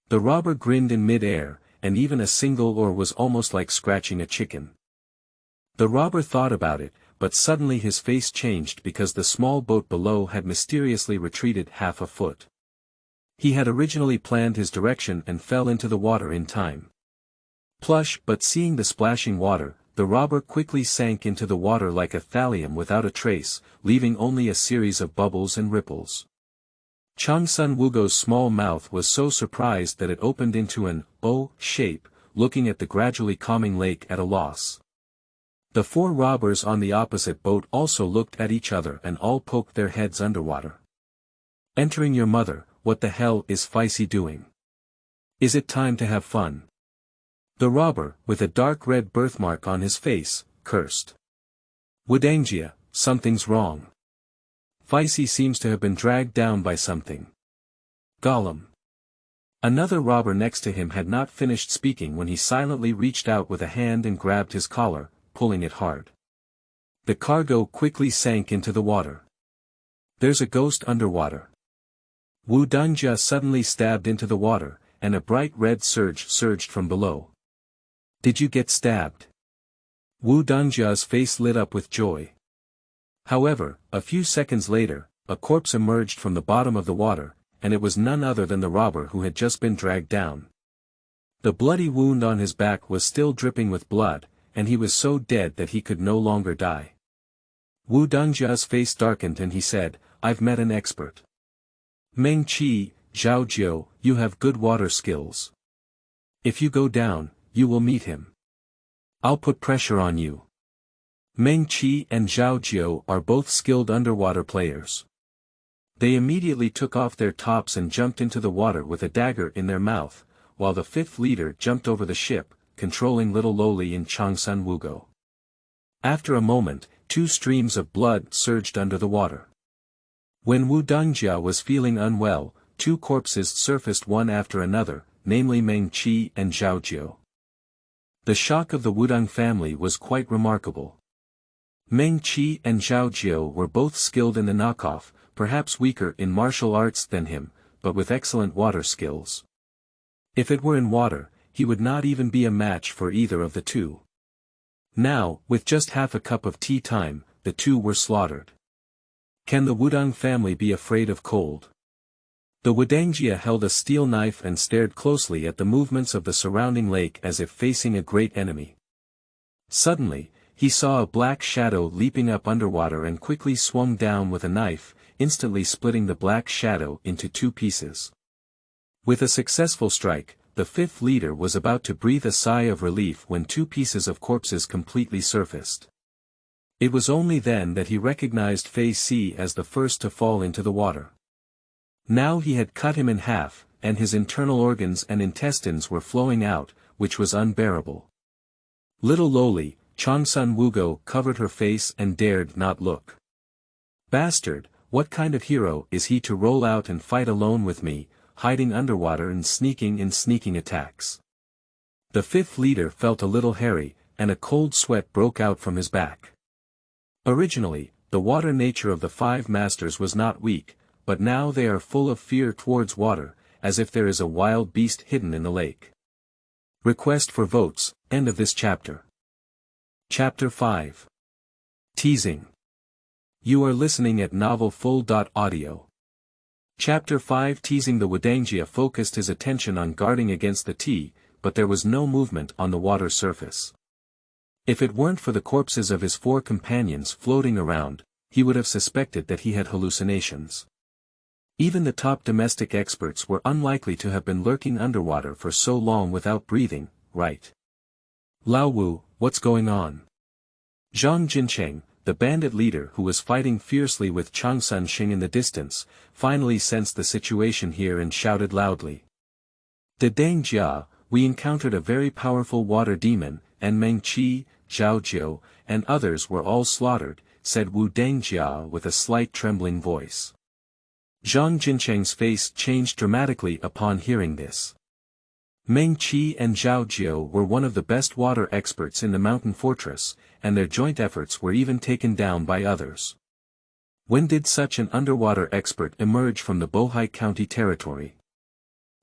The robber grinned in mid-air, and even a single oar was almost like scratching a chicken. The robber thought about it, but suddenly his face changed because the small boat below had mysteriously retreated half a foot. He had originally planned his direction and fell into the water in time. Plush, but seeing the splashing water, the robber quickly sank into the water like a thallium without a trace, leaving only a series of bubbles and ripples. Changsun Wugo's small mouth was so surprised that it opened into an O shape, looking at the gradually calming lake at a loss. The 4 robbers on the opposite boat also looked at each other and all poked their heads underwater. Entering your mother, what the hell is Feisy doing? Is it time to have fun? The robber, with a dark red birthmark on his face, cursed. Wudangjia, something's wrong. Feisy seems to have been dragged down by something. Gollum. Another robber next to him had not finished speaking when he silently reached out with a hand and grabbed his collar, pulling it hard. The cargo quickly sank into the water. There's a ghost underwater. Wu Dangjia suddenly stabbed into the water, and a bright red surge surged from below. Did you get stabbed? Wu Dangjia's face lit up with joy. However, a few seconds later, a corpse emerged from the bottom of the water, and it was none other than the robber who had just been dragged down. The bloody wound on his back was still dripping with blood, and he was so dead that he could no longer die. Wu Dangjia's face darkened and he said, I've met an expert. Meng Qi, Zhao Jiu, you have good water skills. If you go down, you will meet him. I'll put pressure on you. Meng Qi and Zhao Jiu are both skilled underwater players. They immediately took off their tops and jumped into the water with a dagger in their mouth, while the 5th leader jumped over the ship, controlling Little Loli in Changsun Wugo. After a moment, 2 streams of blood surged under the water. When Wu Dangjia was feeling unwell, 2 corpses surfaced one after another, namely Meng Qi and Zhao Jiu. The shock of the Wudang family was quite remarkable. Meng Qi and Zhao Jiu were both skilled in the knockoff, perhaps weaker in martial arts than him, but with excellent water skills. If it were in water, he would not even be a match for either of the two. Now, with just half a cup of tea time, the two were slaughtered. Can the Wudang family be afraid of cold? The Wudangjia held a steel knife and stared closely at the movements of the surrounding lake as if facing a great enemy. Suddenly, he saw a black shadow leaping up underwater and quickly swung down with a knife, instantly splitting the black shadow into two pieces. With a successful strike, the fifth leader was about to breathe a sigh of relief when two pieces of corpses completely surfaced. It was only then that he recognized Fei Si as the first to fall into the water. Now he had cut him in half, and his internal organs and intestines were flowing out, which was unbearable. Little lowly, Changsun Wugo covered her face and dared not look. Bastard, what kind of hero is he to roll out and fight alone with me, hiding underwater and sneaking attacks? The fifth leader felt a little hairy, and a cold sweat broke out from his back. Originally, the water nature of the five masters was not weak, but now they are full of fear towards water, as if there is a wild beast hidden in the lake. Request for votes, end of this chapter. Chapter 5. Teasing. You are listening at novelfull.audio. Chapter 5. Teasing. The Wudangjia focused his attention on guarding against the tea, but there was no movement on the water surface. If it weren't for the corpses of his four companions floating around, he would have suspected that he had hallucinations. Even the top domestic experts were unlikely to have been lurking underwater for so long without breathing, right? Lao Wu, what's going on? Zhang Jincheng, the bandit leader who was fighting fiercely with Changsun Xing in the distance, finally sensed the situation here and shouted loudly. "De Deng Jia, we encountered a very powerful water demon, and Meng Qi, Zhao Jiu, and others were all slaughtered," said Wu Dangjia with a slight trembling voice. Zhang Jincheng's face changed dramatically upon hearing this. Meng Qi and Zhao Jiu were one of the best water experts in the mountain fortress, and their joint efforts were even taken down by others. When did such an underwater expert emerge from the Bohai County territory?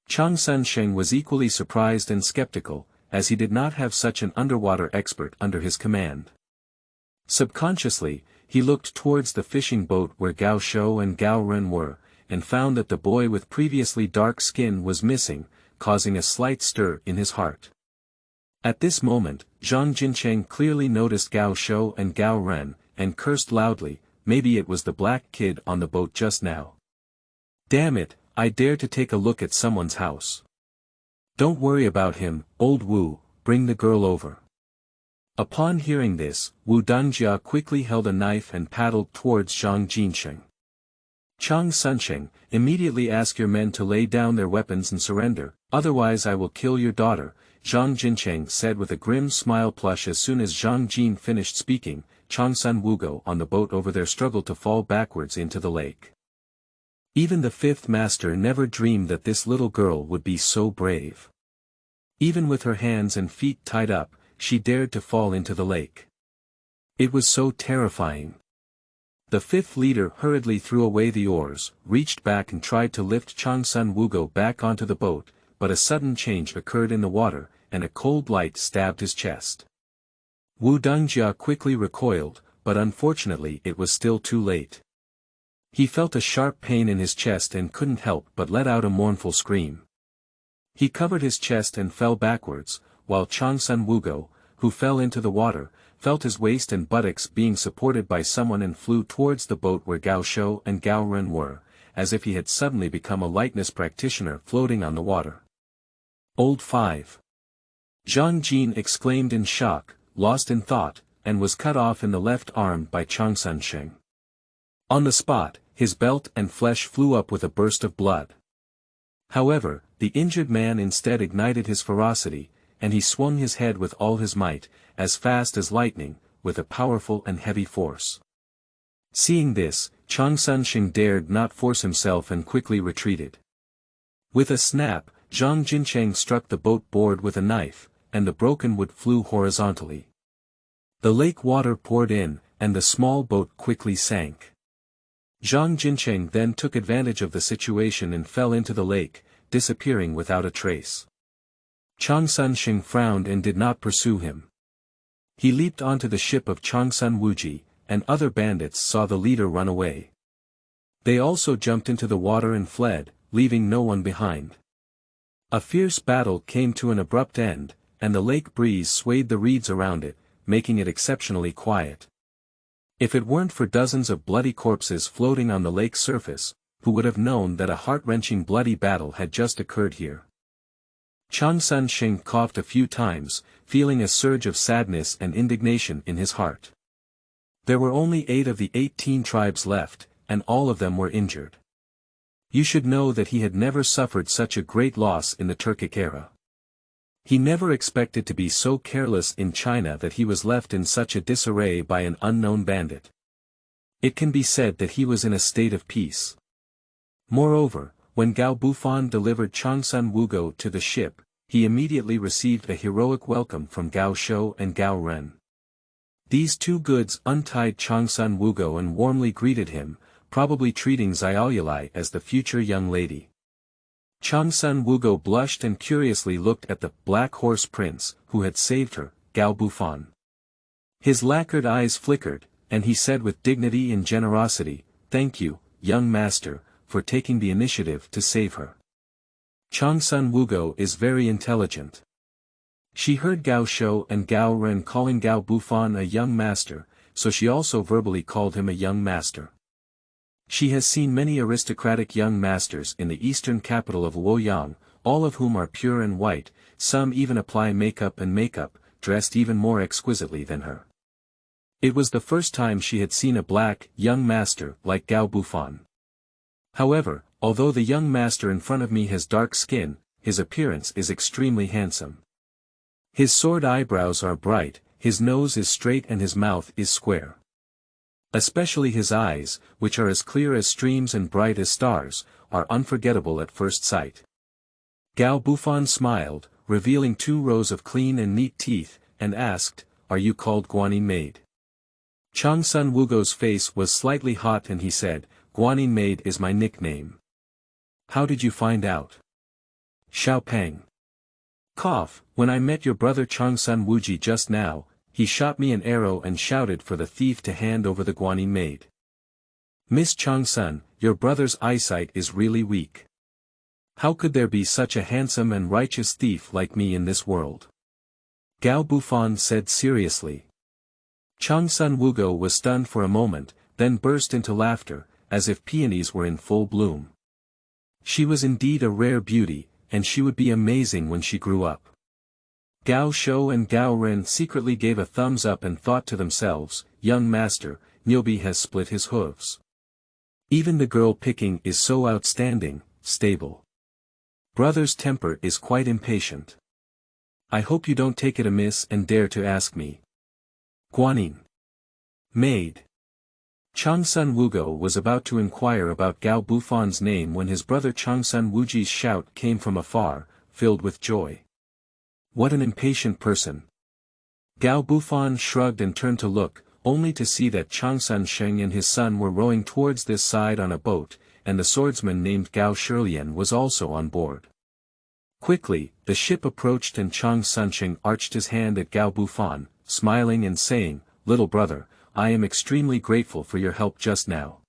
Changsun Sheng was equally surprised and skeptical, as he did not have such an underwater expert under his command. Subconsciously, he looked towards the fishing boat where Gao Shou and Gao Ren were, and found that the boy with previously dark skin was missing, causing a slight stir in his heart. At this moment, Zhang Jincheng clearly noticed Gao Shou and Gao Ren, and cursed loudly. Maybe it was the black kid on the boat just now. Damn it, I dare to take a look at someone's house. Don't worry about him, old Wu, bring the girl over. Upon hearing this, Wu Dangjia quickly held a knife and paddled towards Zhang Jincheng. Chang Sunsheng, immediately ask your men to lay down their weapons and surrender, otherwise I will kill your daughter, Zhang Jincheng said with a grim smile. Plush. As soon as Zhang Jin finished speaking, Changsun Wugo on the boat over there struggled to fall backwards into the lake. Even the fifth master never dreamed that this little girl would be so brave. Even with her hands and feet tied up, she dared to fall into the lake. It was so terrifying. The fifth leader hurriedly threw away the oars, reached back and tried to lift Changsun Wugo back onto the boat, but a sudden change occurred in the water, and a cold light stabbed his chest. Wu Dangjia quickly recoiled, but unfortunately it was still too late. He felt a sharp pain in his chest and couldn't help but let out a mournful scream. He covered his chest and fell backwards, while Changsun Wugo, who fell into the water, felt his waist and buttocks being supported by someone and flew towards the boat where Gao Shou and Gao Ren were, as if he had suddenly become a lightness practitioner floating on the water. Old 5. Zhang Jin exclaimed in shock, lost in thought, and was cut off in the left arm by Changsun Sheng. On the spot, his belt and flesh flew up with a burst of blood. However, the injured man instead ignited his ferocity, and he swung his head with all his might, as fast as lightning, with a powerful and heavy force. Seeing this, Changsun Sheng dared not force himself and quickly retreated. With a snap, Zhang Jincheng struck the boat board with a knife, and the broken wood flew horizontally. The lake water poured in, and the small boat quickly sank. Zhang Jincheng then took advantage of the situation and fell into the lake, disappearing without a trace. Changsun frowned and did not pursue him. He leaped onto the ship of Changsun Wuji, and other bandits saw the leader run away. They also jumped into the water and fled, leaving no one behind. A fierce battle came to an abrupt end, and the lake breeze swayed the reeds around it, making it exceptionally quiet. If it weren't for dozens of bloody corpses floating on the lake's surface, who would have known that a heart-wrenching bloody battle had just occurred here? Changsun coughed a few times, feeling a surge of sadness and indignation in his heart. There were only 8 of the 18 tribes left, and all of them were injured. You should know that he had never suffered such a great loss in the Turkic era. He never expected to be so careless in China that he was left in such a disarray by an unknown bandit. It can be said that he was in a state of peace. Moreover, when Gao Bufan delivered Changsun Wugo to the ship, he immediately received a heroic welcome from Gao Shou and Gao Ren. These two goods untied Changsun Wugo and warmly greeted him, probably treating Xiaoyulai as the future young lady. Changsun Wugo blushed and curiously looked at the black horse prince, who had saved her, Gao Bufan. His lacquered eyes flickered, and he said with dignity and generosity, "Thank you, young master, for taking the initiative to save her. Changsun Wugo is very intelligent." She heard Gao Shou and Gao Ren calling Gao Bufan a young master, so she also verbally called him a young master. She has seen many aristocratic young masters in the eastern capital of Luoyang, all of whom are pure and white, some even apply makeup, dressed even more exquisitely than her. It was the first time she had seen a black, young master like Gao Bufan. However, although the young master in front of me has dark skin, his appearance is extremely handsome. His sword eyebrows are bright, his nose is straight and his mouth is square. Especially his eyes, which are as clear as streams and bright as stars, are unforgettable at first sight. Gao Bufan smiled, revealing 2 rows of clean and neat teeth, and asked, "Are you called Guanyin Maid?" Changsun Wugo's face was slightly hot and he said, "Guanyin Maid is my nickname." "How did you find out?" "Xiao Peng. Cough, when I met your brother Changsun Wuji just now, he shot me an arrow and shouted for the thief to hand over the Guanyin Maid. Miss Changsun, your brother's eyesight is really weak. How could there be such a handsome and righteous thief like me in this world?" Gao Bufan said seriously. Changsun Wugo was stunned for a moment, then burst into laughter, as if peonies were in full bloom. She was indeed a rare beauty, and she would be amazing when she grew up. Gao Shou and Gao Ren secretly gave a thumbs up and thought to themselves, "Young master, Niobe has split his hooves. Even the girl picking is so outstanding, stable. Brother's temper is quite impatient. I hope you don't take it amiss and dare to ask me." Guanyin Maid. Changsun Wugo was about to inquire about Gao Bufan's name when his brother Changsun Wuji's shout came from afar, filled with joy. What an impatient person. Gao Bufan shrugged and turned to look, only to see that Changsun Sheng and his son were rowing towards this side on a boat, and the swordsman named Gao Shilian was also on board. Quickly, the ship approached and Changsun Sheng arched his hand at Gao Bufan, smiling and saying, "Little brother, I am extremely grateful for your help just now."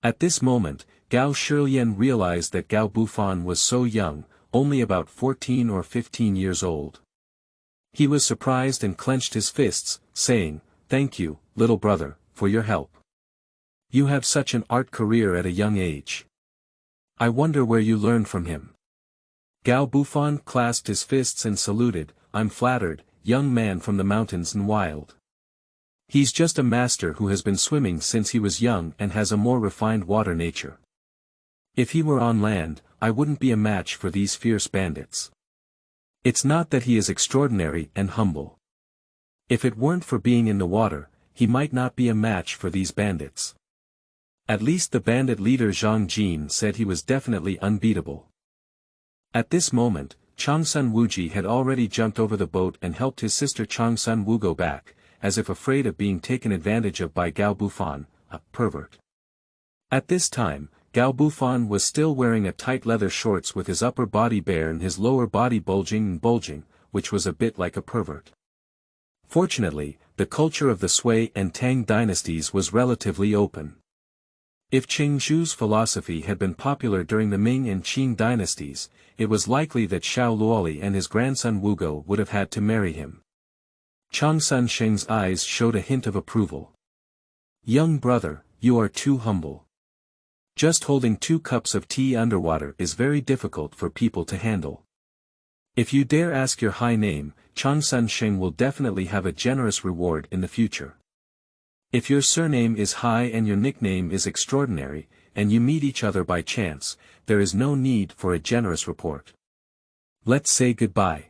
At this moment, Gao Shilian realized that Gao Bufan was so young, only about 14 or 15 years old. He was surprised and clenched his fists, saying, "Thank you, little brother, for your help. You have such an art career at a young age. I wonder where you learned from him." Gao Bufan clasped his fists and saluted, "I'm flattered, young man from the mountains and wild. He's just a master who has been swimming since he was young and has a more refined water nature. If he were on land, I wouldn't be a match for these fierce bandits. It's not that he is extraordinary and humble. If it weren't for being in the water, he might not be a match for these bandits. At least the bandit leader Zhang Jin said he was definitely unbeatable." At this moment, Changsun Wuji had already jumped over the boat and helped his sister Changsun Wu go back, as if afraid of being taken advantage of by Gao Bufan, a pervert. At this time, Gao Bufan was still wearing a tight leather shorts with his upper body bare and his lower body bulging, which was a bit like a pervert. Fortunately, the culture of the Sui and Tang dynasties was relatively open. If Qingzhu's philosophy had been popular during the Ming and Qing dynasties, it was likely that Xiao Luoli and his grandson Wugo would have had to marry him. Changsun Sheng's eyes showed a hint of approval. Young brother, you are too humble. Just holding 2 cups of tea underwater is very difficult for people to handle. If you dare ask your high name, Changsun Sheng will definitely have a generous reward in the future. If your surname is High and your nickname is Extraordinary, and you meet each other by chance, there is no need for a generous report. Let's say goodbye.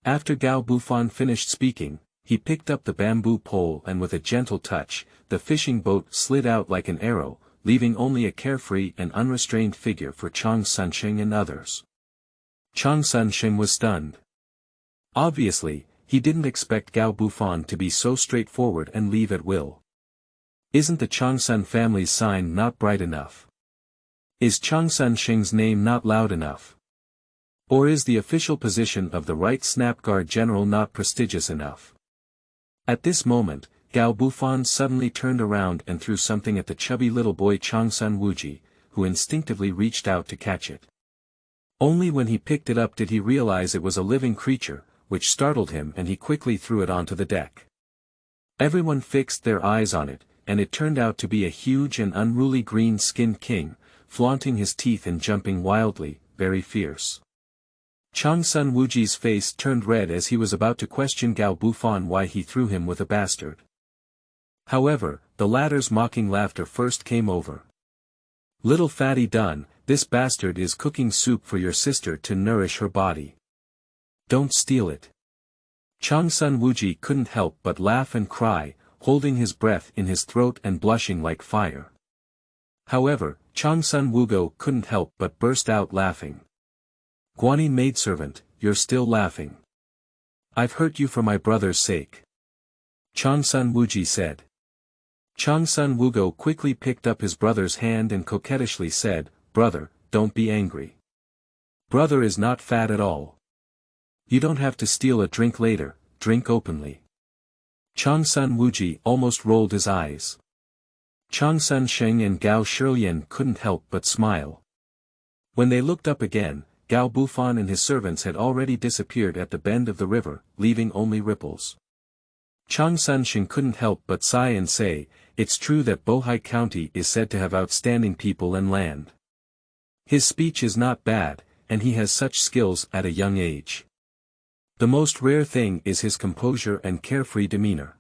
After Gao Bufan finished speaking, he picked up the bamboo pole and with a gentle touch, the fishing boat slid out like an arrow, leaving only a carefree and unrestrained figure for Changsun Sheng and others. Changsun Sheng was stunned. Obviously, he didn't expect Gao Bufan to be so straightforward and leave at will. Isn't the Changsun family's sign not bright enough? Is Changsun Sheng's name not loud enough? Or is the official position of the right snapguard general not prestigious enough? At this moment, Gao Bufan suddenly turned around and threw something at the chubby little boy Changsun Wuji, who instinctively reached out to catch it. Only when he picked it up did he realize it was a living creature, which startled him and he quickly threw it onto the deck. Everyone fixed their eyes on it, and it turned out to be a huge and unruly green-skinned king, flaunting his teeth and jumping wildly, very fierce. Changsun Wuji's face turned red as he was about to question Gao Bufan why he threw him with a bastard. However, the latter's mocking laughter first came over. Little fatty dun, this bastard is cooking soup for your sister to nourish her body. Don't steal it. Changsun Wuji couldn't help but laugh and cry, holding his breath in his throat and blushing like fire. However, Changsun Wugo couldn't help but burst out laughing. Guanyin maidservant, you're still laughing. I've hurt you for my brother's sake. Changsun Wuji said. Changsun Wugo quickly picked up his brother's hand and coquettishly said, Brother, don't be angry. Brother is not fat at all. You don't have to steal a drink later, drink openly. Changsun Wuji almost rolled his eyes. Changsun Sheng and Gao Shilian couldn't help but smile. When they looked up again, Gao Bufan and his servants had already disappeared at the bend of the river, leaving only ripples. Changsun Sheng couldn't help but sigh and say, it's true that Bohai County is said to have outstanding people and land. His speech is not bad, and he has such skills at a young age. The most rare thing is his composure and carefree demeanor.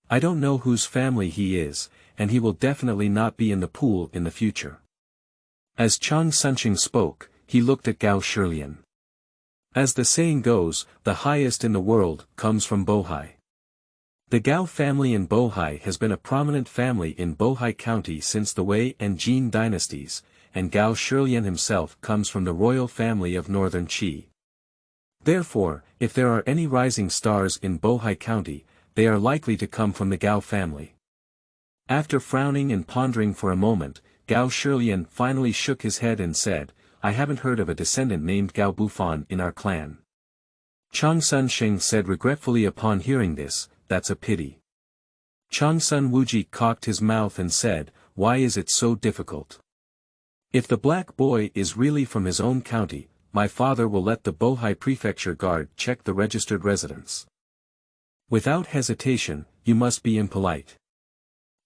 I don't know whose family he is, and he will definitely not be in the pool in the future. As Changsun Sheng spoke, he looked at Gao Shilian. As the saying goes, the highest in the world comes from Bohai. The Gao family in Bohai has been a prominent family in Bohai County since the Wei and Jing dynasties, and Gao Shilian himself comes from the royal family of northern Qi. Therefore, if there are any rising stars in Bohai County, they are likely to come from the Gao family. After frowning and pondering for a moment, Gao Shilian finally shook his head and said, I haven't heard of a descendant named Gao Bufan in our clan. Changsun Sheng said regretfully upon hearing this, that's a pity. Changsun Wuji cocked his mouth and said, why is it so difficult? If the black boy is really from his own county, my father will let the Bohai Prefecture guard check the registered residence. Without hesitation, you must be impolite.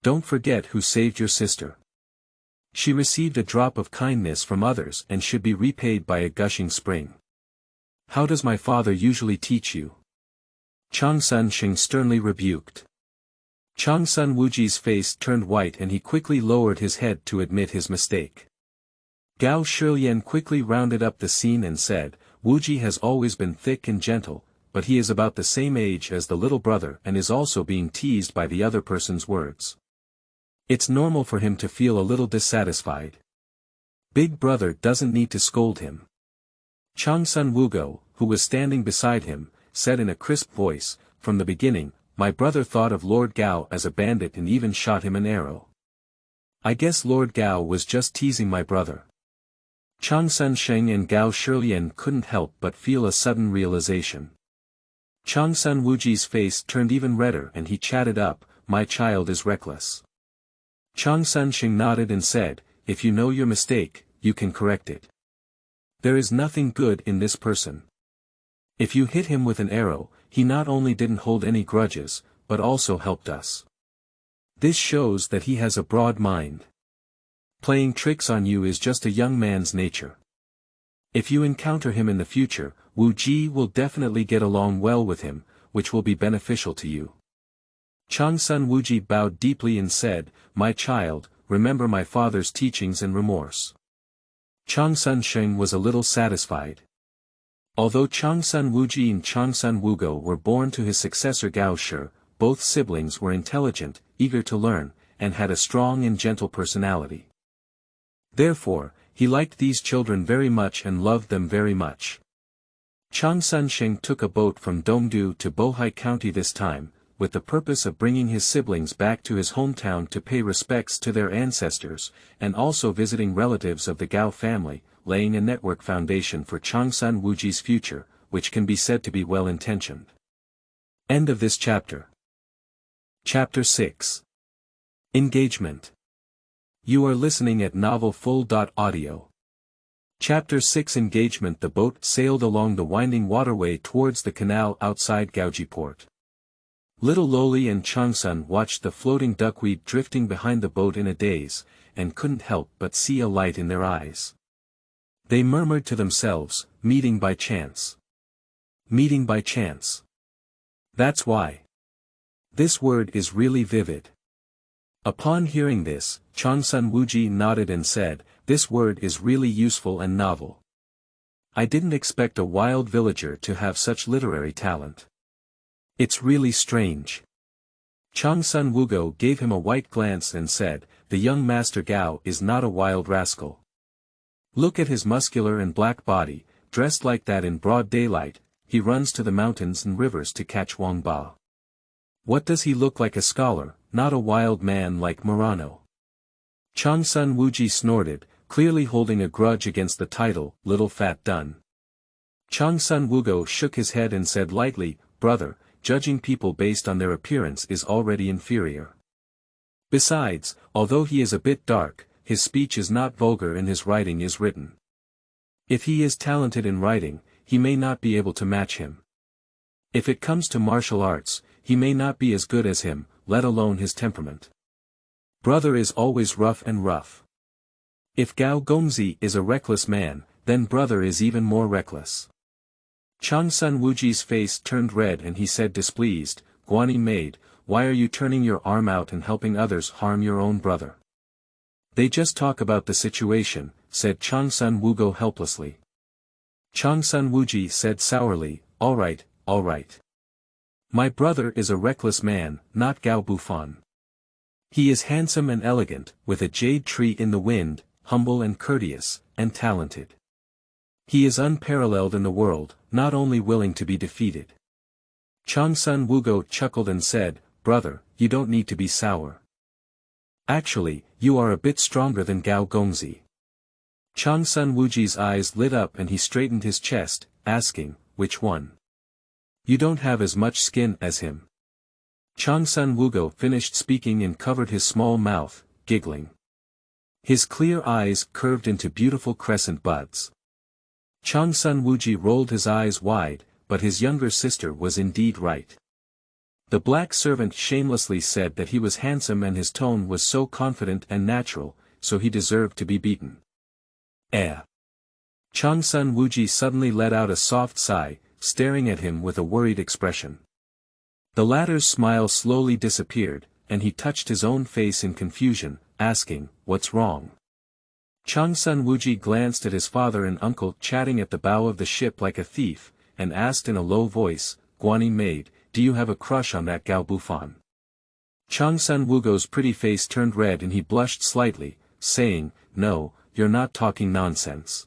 Don't forget who saved your sister. She received a drop of kindness from others and should be repaid by a gushing spring. How does my father usually teach you? Changsun Sheng sternly rebuked. Changsun Wuji's face turned white and he quickly lowered his head to admit his mistake. Gao Shilian quickly rounded up the scene and said, Wuji has always been thick and gentle, but he is about the same age as the little brother and is also being teased by the other person's words. It's normal for him to feel a little dissatisfied. Big brother doesn't need to scold him. Changsun Wugo, who was standing beside him, said in a crisp voice, "From the beginning, my brother thought of Lord Gao as a bandit and even shot him an arrow. I guess Lord Gao was just teasing my brother." Changsun Sheng and Gao Shilian couldn't help but feel a sudden realization. Changsun Wuji's face turned even redder and he chatted up, "My child is reckless." Changsun Sheng nodded and said, "If you know your mistake, you can correct it. There is nothing good in this person. If you hit him with an arrow, he not only didn't hold any grudges, but also helped us. This shows that he has a broad mind. Playing tricks on you is just a young man's nature. If you encounter him in the future, Wuji will definitely get along well with him, which will be beneficial to you." Changsun Wuji bowed deeply and said, "My child, remember my father's teachings and remorse." Changsun Sheng was a little satisfied. Although Changsun Wuji and Changsun Wugo were born to his successor Gao Shi, both siblings were intelligent, eager to learn, and had a strong and gentle personality. Therefore, he liked these children very much and loved them very much. Changsun Sheng took a boat from Dongdu to Bohai County this time, with the purpose of bringing his siblings back to his hometown to pay respects to their ancestors, and also visiting relatives of the Gao family, laying a network foundation for Changsun Wuji's future, which can be said to be well-intentioned. End of this chapter. Chapter 6. Engagement. You are listening at novelfull.audio. Chapter 6 Engagement. The boat sailed along the winding waterway towards the canal outside Gaoji port. Little Loli and Changsun watched the floating duckweed drifting behind the boat in a daze, and couldn't help but see a light in their eyes. They murmured to themselves, "Meeting by chance. Meeting by chance. That's why. This word is really vivid." Upon hearing this, Changsun Wuji nodded and said, "This word is really useful and novel. I didn't expect a wild villager to have such literary talent. It's really strange." Changsun Wugo gave him a white glance and said, "The young Master Gao is not a wild rascal. Look at his muscular and black body, dressed like that in broad daylight, he runs to the mountains and rivers to catch Wangba. What does he look like? A scholar, not a wild man like Murano." Changsun Wuji snorted, clearly holding a grudge against the title, "Little Fat Dun." Changsun Wugo shook his head and said lightly, "Brother, judging people based on their appearance is already inferior. Besides, although he is a bit dark, his speech is not vulgar and his writing is written. If he is talented in writing, he may not be able to match him. If it comes to martial arts, he may not be as good as him, let alone his temperament. Brother is always rough and rough. If Gao Gongzi is a reckless man, then brother is even more reckless." Changsun Wuji's face turned red and he said displeased, "Guanyin Maid, why are you turning your arm out and helping others harm your own brother?" "They just talk about the situation," said Changsun Wugo helplessly. Changsun Wuji said sourly, all right. My brother is a reckless man, not Gao Bufan. He is handsome and elegant, with a jade tree in the wind, humble and courteous, and talented. He is unparalleled in the world, not only willing to be defeated." Changsun Wugo chuckled and said, "Brother, you don't need to be sour. Actually, you are a bit stronger than Gao Gongzi." Changsun Wuji's eyes lit up and he straightened his chest, asking, "Which one? You don't have as much skin as him." Changsun Wugo finished speaking and covered his small mouth, giggling. His clear eyes curved into beautiful crescent buds. Changsun Wuji rolled his eyes wide, but his younger sister was indeed right. The black servant shamelessly said that he was handsome and his tone was so confident and natural, so he deserved to be beaten. Changsun Wuji suddenly let out a soft sigh, staring at him with a worried expression. The latter's smile slowly disappeared, and he touched his own face in confusion, asking, "What's wrong?" Changsun Wuji glanced at his father and uncle chatting at the bow of the ship like a thief, and asked in a low voice, "Guanyin Maid, do you have a crush on that Gao Bufan?" Changsun Wugo's pretty face turned red and he blushed slightly, saying, "No, you're not talking nonsense.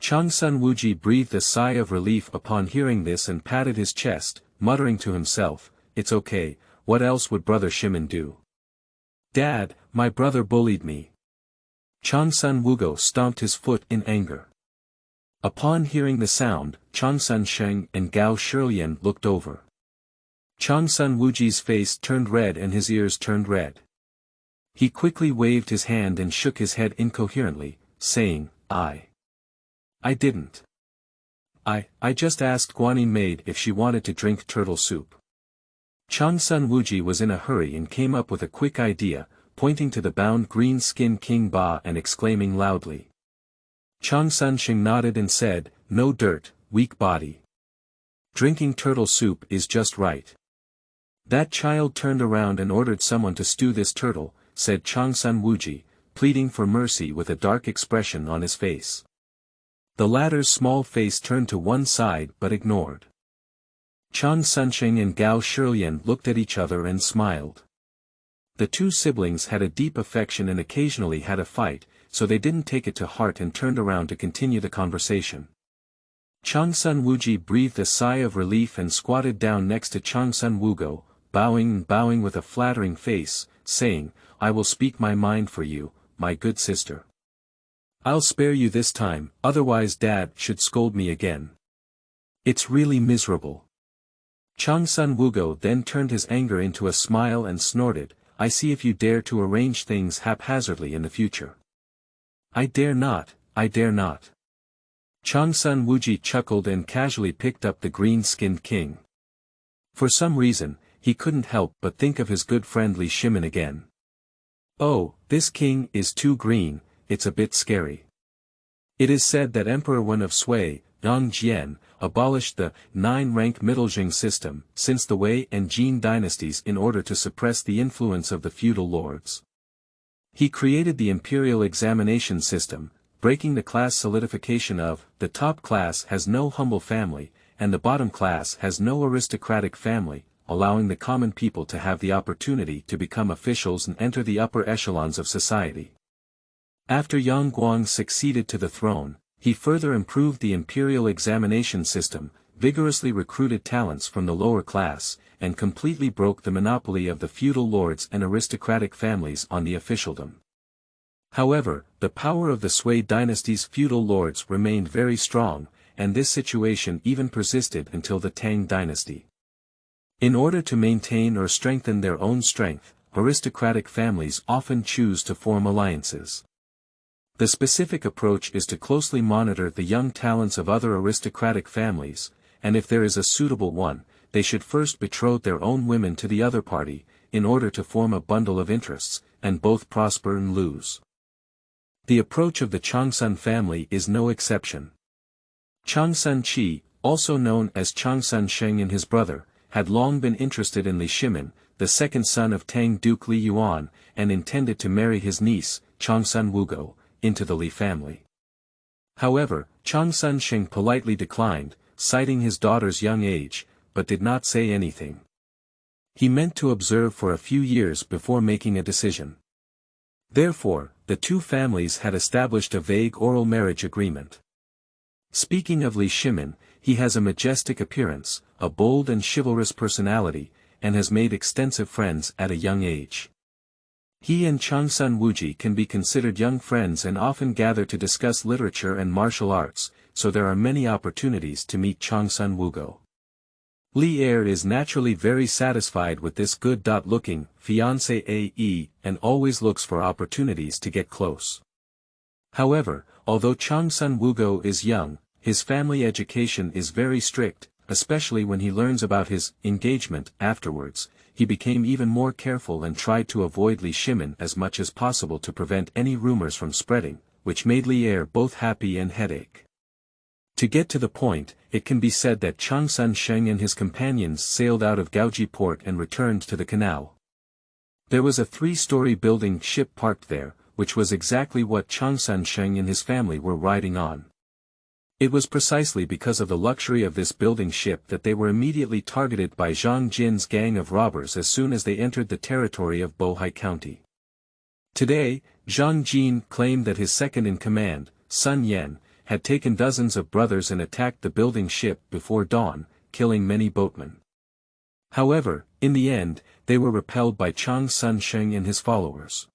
Changsun Wuji breathed a sigh of relief upon hearing this and patted his chest, muttering to himself, "It's okay, what else would brother Shimin do?" "Dad, my brother bullied me." Changsun Wugo stomped his foot in anger. Upon hearing the sound, Changsun Sheng and Gao Shilian looked over. Changsun Wuji's face turned red and his ears turned red. He quickly waved his hand and shook his head incoherently, saying, I didn't. I just asked Guanyin Maid if she wanted to drink turtle soup." Changsun Wuji was in a hurry and came up with a quick idea, pointing to the bound green-skinned King Ba and exclaiming loudly. Changsun Sheng nodded and said, "No dirt, weak body. Drinking turtle soup is just right." "That child turned around and ordered someone to stew this turtle," said Changsun Wuji, pleading for mercy with a dark expression on his face. The latter's small face turned to one side but ignored. Changsun Sheng and Gao Shilian looked at each other and smiled. The two siblings had a deep affection and occasionally had a fight, so they didn't take it to heart and turned around to continue the conversation. Changsun Wuji breathed a sigh of relief and squatted down next to Changsun Wugo, bowing with a flattering face, saying, "I will speak my mind for you, my good sister. I'll spare you this time, otherwise Dad should scold me again. It's really miserable." Changsun Wugo then turned his anger into a smile and snorted, "I see if you dare to arrange things haphazardly in the future." I dare not. Changsun Wuji chuckled and casually picked up the green-skinned king. For some reason, he couldn't help but think of his good friend Li Shimin again. "Oh, this king is too green, it's a bit scary." It is said that Emperor Wen of Sui, Yang Jian, abolished the 9-rank middle Jing system since the Wei and Jing dynasties in order to suppress the influence of the feudal lords. He created the imperial examination system, breaking the class solidification of, the top class has no humble family, and the bottom class has no aristocratic family, allowing the common people to have the opportunity to become officials and enter the upper echelons of society. After Yang Guang succeeded to the throne, he further improved the imperial examination system, vigorously recruited talents from the lower class, and completely broke the monopoly of the feudal lords and aristocratic families on the officialdom. However, the power of the Sui dynasty's feudal lords remained very strong, and this situation even persisted until the Tang dynasty. In order to maintain or strengthen their own strength, aristocratic families often choose to form alliances. The specific approach is to closely monitor the young talents of other aristocratic families, and if there is a suitable one, they should first betroth their own women to the other party, in order to form a bundle of interests, and both prosper and lose. The approach of the Changsun family is no exception. Changsun Qi, also known as Changsun Sheng and his brother, had long been interested in Li Shimin, the second son of Tang Duke Li Yuan, and intended to marry his niece, Changsun Wugo, into the Li family. However, Changsun Sheng politely declined, citing his daughter's young age, but did not say anything. He meant to observe for a few years before making a decision. Therefore, the two families had established a vague oral marriage agreement. Speaking of Li Shimin, he has a majestic appearance, a bold and chivalrous personality, and has made extensive friends at a young age. He and Changsun Wuji can be considered young friends and often gather to discuss literature and martial arts, so there are many opportunities to meet Changsun Wugo. Li Er is naturally very satisfied with this good-looking fiancé AE and always looks for opportunities to get close. However, although Changsun Wugo is young, his family education is very strict, especially when he learns about his engagement afterwards. He became even more careful and tried to avoid Li Shimin as much as possible to prevent any rumors from spreading, which made Li Er both happy and headache. To get to the point, it can be said that Changsun Sheng and his companions sailed out of Gaoji port and returned to the canal. There was a 3-story building ship parked there, which was exactly what Changsun Sheng and his family were riding on. It was precisely because of the luxury of this building ship that they were immediately targeted by Zhang Jin's gang of robbers as soon as they entered the territory of Bohai County. Today, Zhang Jin claimed that his second-in-command, Sun Yan, had taken dozens of brothers and attacked the building ship before dawn, killing many boatmen. However, in the end, they were repelled by Changsun and his followers.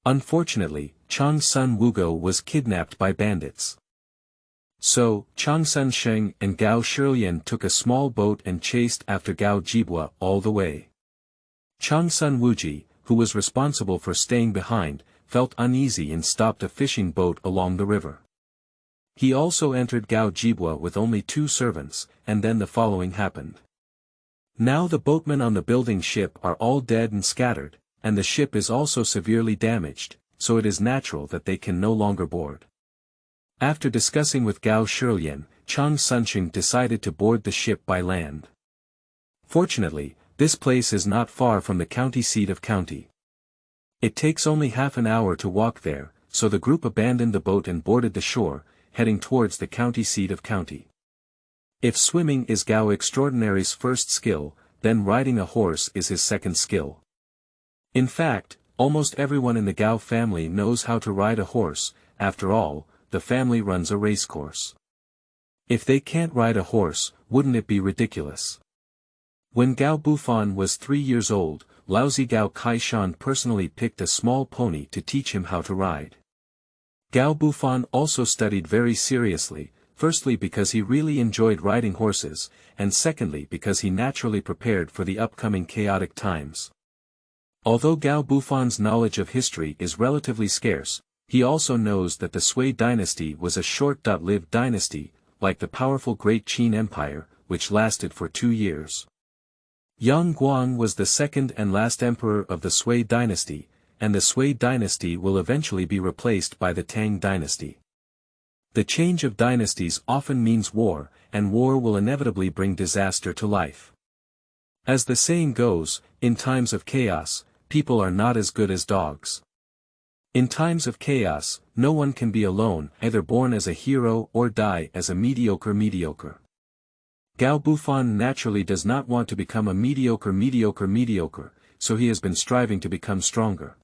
Unfortunately, Changsun Wugo was kidnapped by bandits. So, Changsun and Gao Shilian took a small boat and chased after Gao Jibwa all the way. Changsun Wuji, who was responsible for staying behind, felt uneasy and stopped a fishing boat along the river. He also entered Gao Jibwa with only 2 servants, and then the following happened. Now the boatmen on the building ship are all dead and scattered, and the ship is also severely damaged, so it is natural that they can no longer board. After discussing with Gao Shilian, Changsun decided to board the ship by land. Fortunately, this place is not far from the county seat of county. It takes only half an hour to walk there, so the group abandoned the boat and boarded the shore, heading towards the county seat of county. If swimming is Gao Extraordinary's first skill, then riding a horse is his second skill. In fact, almost everyone in the Gao family knows how to ride a horse. After all, the family runs a racecourse. If they can't ride a horse, wouldn't it be ridiculous? When Gao Bufan was 3 years old, Laozi Gao Kaishan personally picked a small pony to teach him how to ride. Gao Bufan also studied very seriously, firstly because he really enjoyed riding horses, and secondly because he naturally prepared for the upcoming chaotic times. Although Gao Bufan's knowledge of history is relatively scarce, he also knows that the Sui Dynasty was a short-lived dynasty, like the powerful Great Qin Empire, which lasted for 2 years. Yang Guang was the second and last emperor of the Sui Dynasty, and the Sui Dynasty will eventually be replaced by the Tang Dynasty. The change of dynasties often means war, and war will inevitably bring disaster to life. As the saying goes, in times of chaos, people are not as good as dogs. In times of chaos, no one can be alone, either born as a hero or die as a mediocre. Gao Bufan naturally does not want to become a mediocre, so he has been striving to become stronger.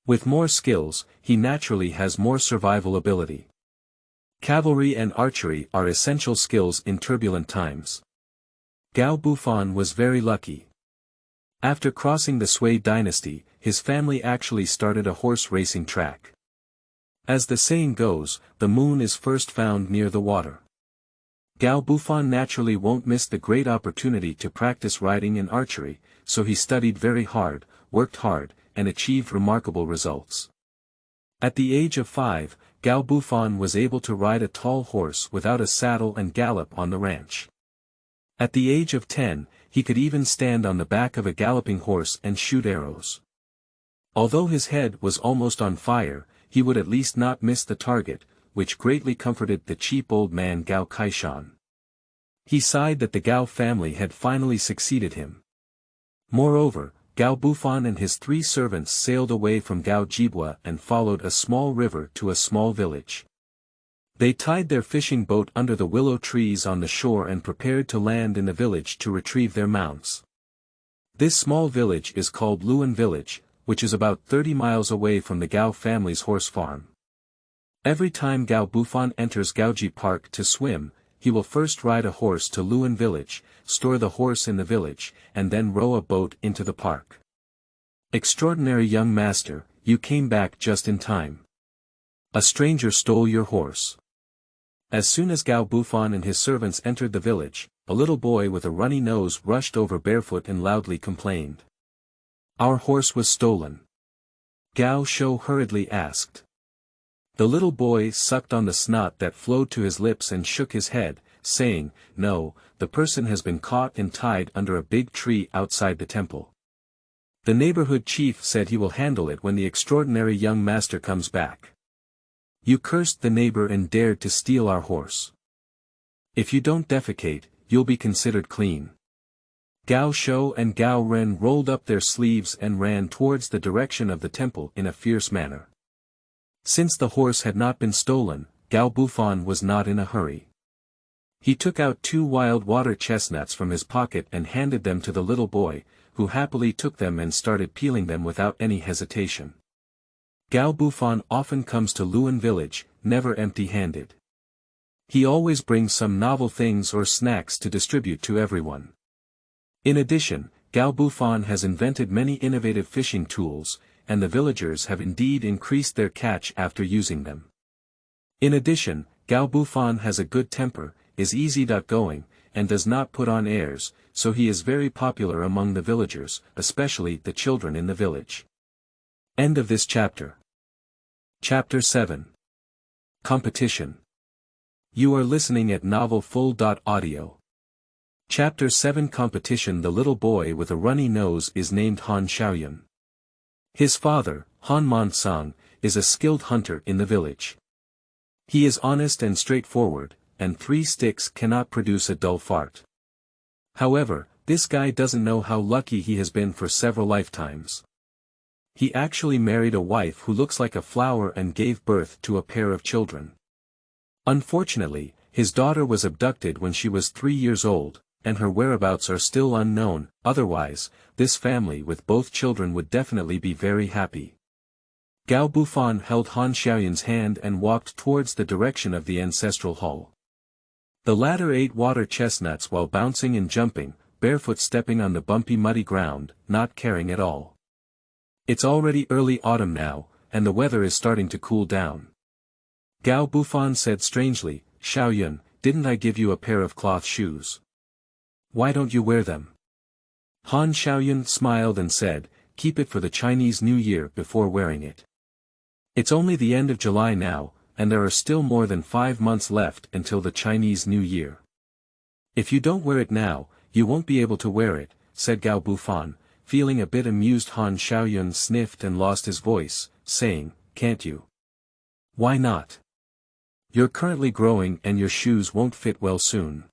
With more skills, he naturally has more survival ability. Cavalry and archery are essential skills in turbulent times. Gao Bufan was very lucky. After crossing the Sui Dynasty, his family actually started a horse racing track. As the saying goes, the moon is first found near the water. Gao Bufan naturally won't miss the great opportunity to practice riding and archery, so he studied very hard, worked hard, and achieved remarkable results. At the age of 5, Gao Bufan was able to ride a tall horse without a saddle and gallop on the ranch. At the age of 10, he could even stand on the back of a galloping horse and shoot arrows. Although his head was almost on fire, he would at least not miss the target, which greatly comforted the cheap old man Gao Kaishan. He sighed that the Gao family had finally succeeded him. Moreover, Gao Bufan and his 3 servants sailed away from Gao Jibwa and followed a small river to a small village. They tied their fishing boat under the willow trees on the shore and prepared to land in the village to retrieve their mounts. This small village is called Luan Village, which is about 30 miles away from the Gao family's horse farm. Every time Gao Bufan enters Gaoji Park to swim, he will first ride a horse to Luan Village, store the horse in the village, and then row a boat into the park. Extraordinary young master, you came back just in time. A stranger stole your horse. As soon as Gao Bufan and his servants entered the village, a little boy with a runny nose rushed over barefoot and loudly complained. Our horse was stolen. Gao Shou hurriedly asked. The little boy sucked on the snot that flowed to his lips and shook his head, saying, No, the person has been caught and tied under a big tree outside the temple. The neighborhood chief said he will handle it when the extraordinary young master comes back. You cursed the neighbor and dared to steal our horse. If you don't defecate, you'll be considered clean. Gao Shou and Gao Ren rolled up their sleeves and ran towards the direction of the temple in a fierce manner. Since the horse had not been stolen, Gao Bufan was not in a hurry. He took out 2 wild water chestnuts from his pocket and handed them to the little boy, who happily took them and started peeling them without any hesitation. Gao Bufan often comes to Luan Village, never empty-handed. He always brings some novel things or snacks to distribute to everyone. In addition, Gao Bufan has invented many innovative fishing tools, and the villagers have indeed increased their catch after using them. In addition, Gao Bufan has a good temper, is easygoing, and does not put on airs, so he is very popular among the villagers, especially the children in the village. End of this chapter. Chapter 7. Competition. You are listening at novelfull.audio. Chapter 7 Competition. The little boy with a runny nose is named Han Xiaoyun. His father, Han Mansang, is a skilled hunter in the village. He is honest and straightforward, and 3 sticks cannot produce a dull fart. However, this guy doesn't know how lucky he has been for several lifetimes. He actually married a wife who looks like a flower and gave birth to a pair of children. Unfortunately, his daughter was abducted when she was 3 years old, and her whereabouts are still unknown. Otherwise, this family with both children would definitely be very happy. Gao Bufan held Han Xiaoyun's hand and walked towards the direction of the ancestral hall. The latter ate water chestnuts while bouncing and jumping, barefoot stepping on the bumpy muddy ground, not caring at all. It's already early autumn now, and the weather is starting to cool down. Gao Bufan said strangely, "Xiaoyun, didn't I give you a pair of cloth shoes? Why don't you wear them?" Han Xiaoyun smiled and said, "Keep it for the Chinese New Year before wearing it. It's only the end of July now, and there are still more than 5 months left until the Chinese New Year. If you don't wear it now, you won't be able to wear it," said Gao Bufan, feeling a bit amused. Han Xiaoyun sniffed and lost his voice, saying, "Can't you? Why not? You're currently growing and your shoes won't fit well soon.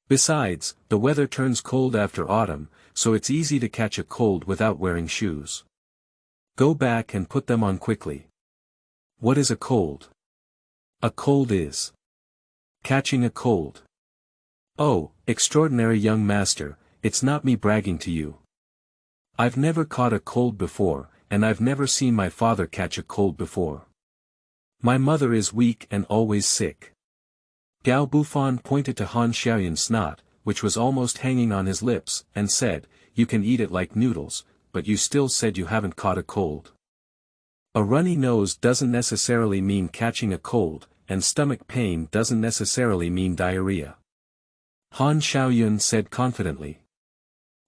Besides, the weather turns cold after autumn, so it's easy to catch a cold without wearing shoes. Go back and put them on quickly." What is a cold? A cold is catching a cold. Oh, extraordinary young master, it's not me bragging to you. I've never caught a cold before, and I've never seen my father catch a cold before. My mother is weak and always sick. Gao Bufan pointed to Han Xiaoyun's snot, which was almost hanging on his lips, and said, "You can eat it like noodles, but you still said you haven't caught a cold." A runny nose doesn't necessarily mean catching a cold, and stomach pain doesn't necessarily mean diarrhea. Han Xiaoyun said confidently.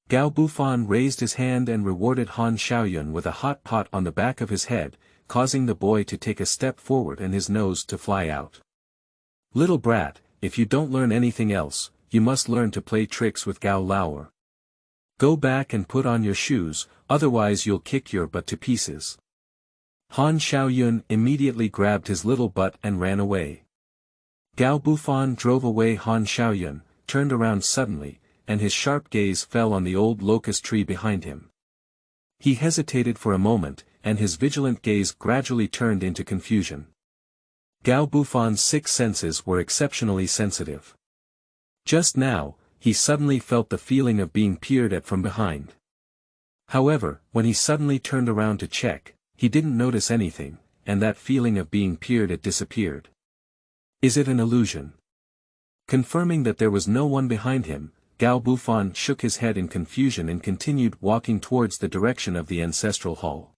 Gao Bufan raised his hand and rewarded Han Xiaoyun with a hot pot on the back of his head, causing the boy to take a step forward and his nose to fly out. "Little brat, if you don't learn anything else, you must learn to play tricks with Gao Lauer. Go back and put on your shoes, otherwise you'll kick your butt to pieces." Han Xiaoyun immediately grabbed his little butt and ran away. Gao Bufan drove away. Han Xiaoyun turned around suddenly, and his sharp gaze fell on the old locust tree behind him. He hesitated for a moment, and his vigilant gaze gradually turned into confusion. Gao Bufan's 6 senses were exceptionally sensitive. Just now, he suddenly felt the feeling of being peered at from behind. However, when he suddenly turned around to check, he didn't notice anything, and that feeling of being peered at disappeared. Is it an illusion? Confirming that there was no one behind him, Gao Bufan shook his head in confusion and continued walking towards the direction of the ancestral hall.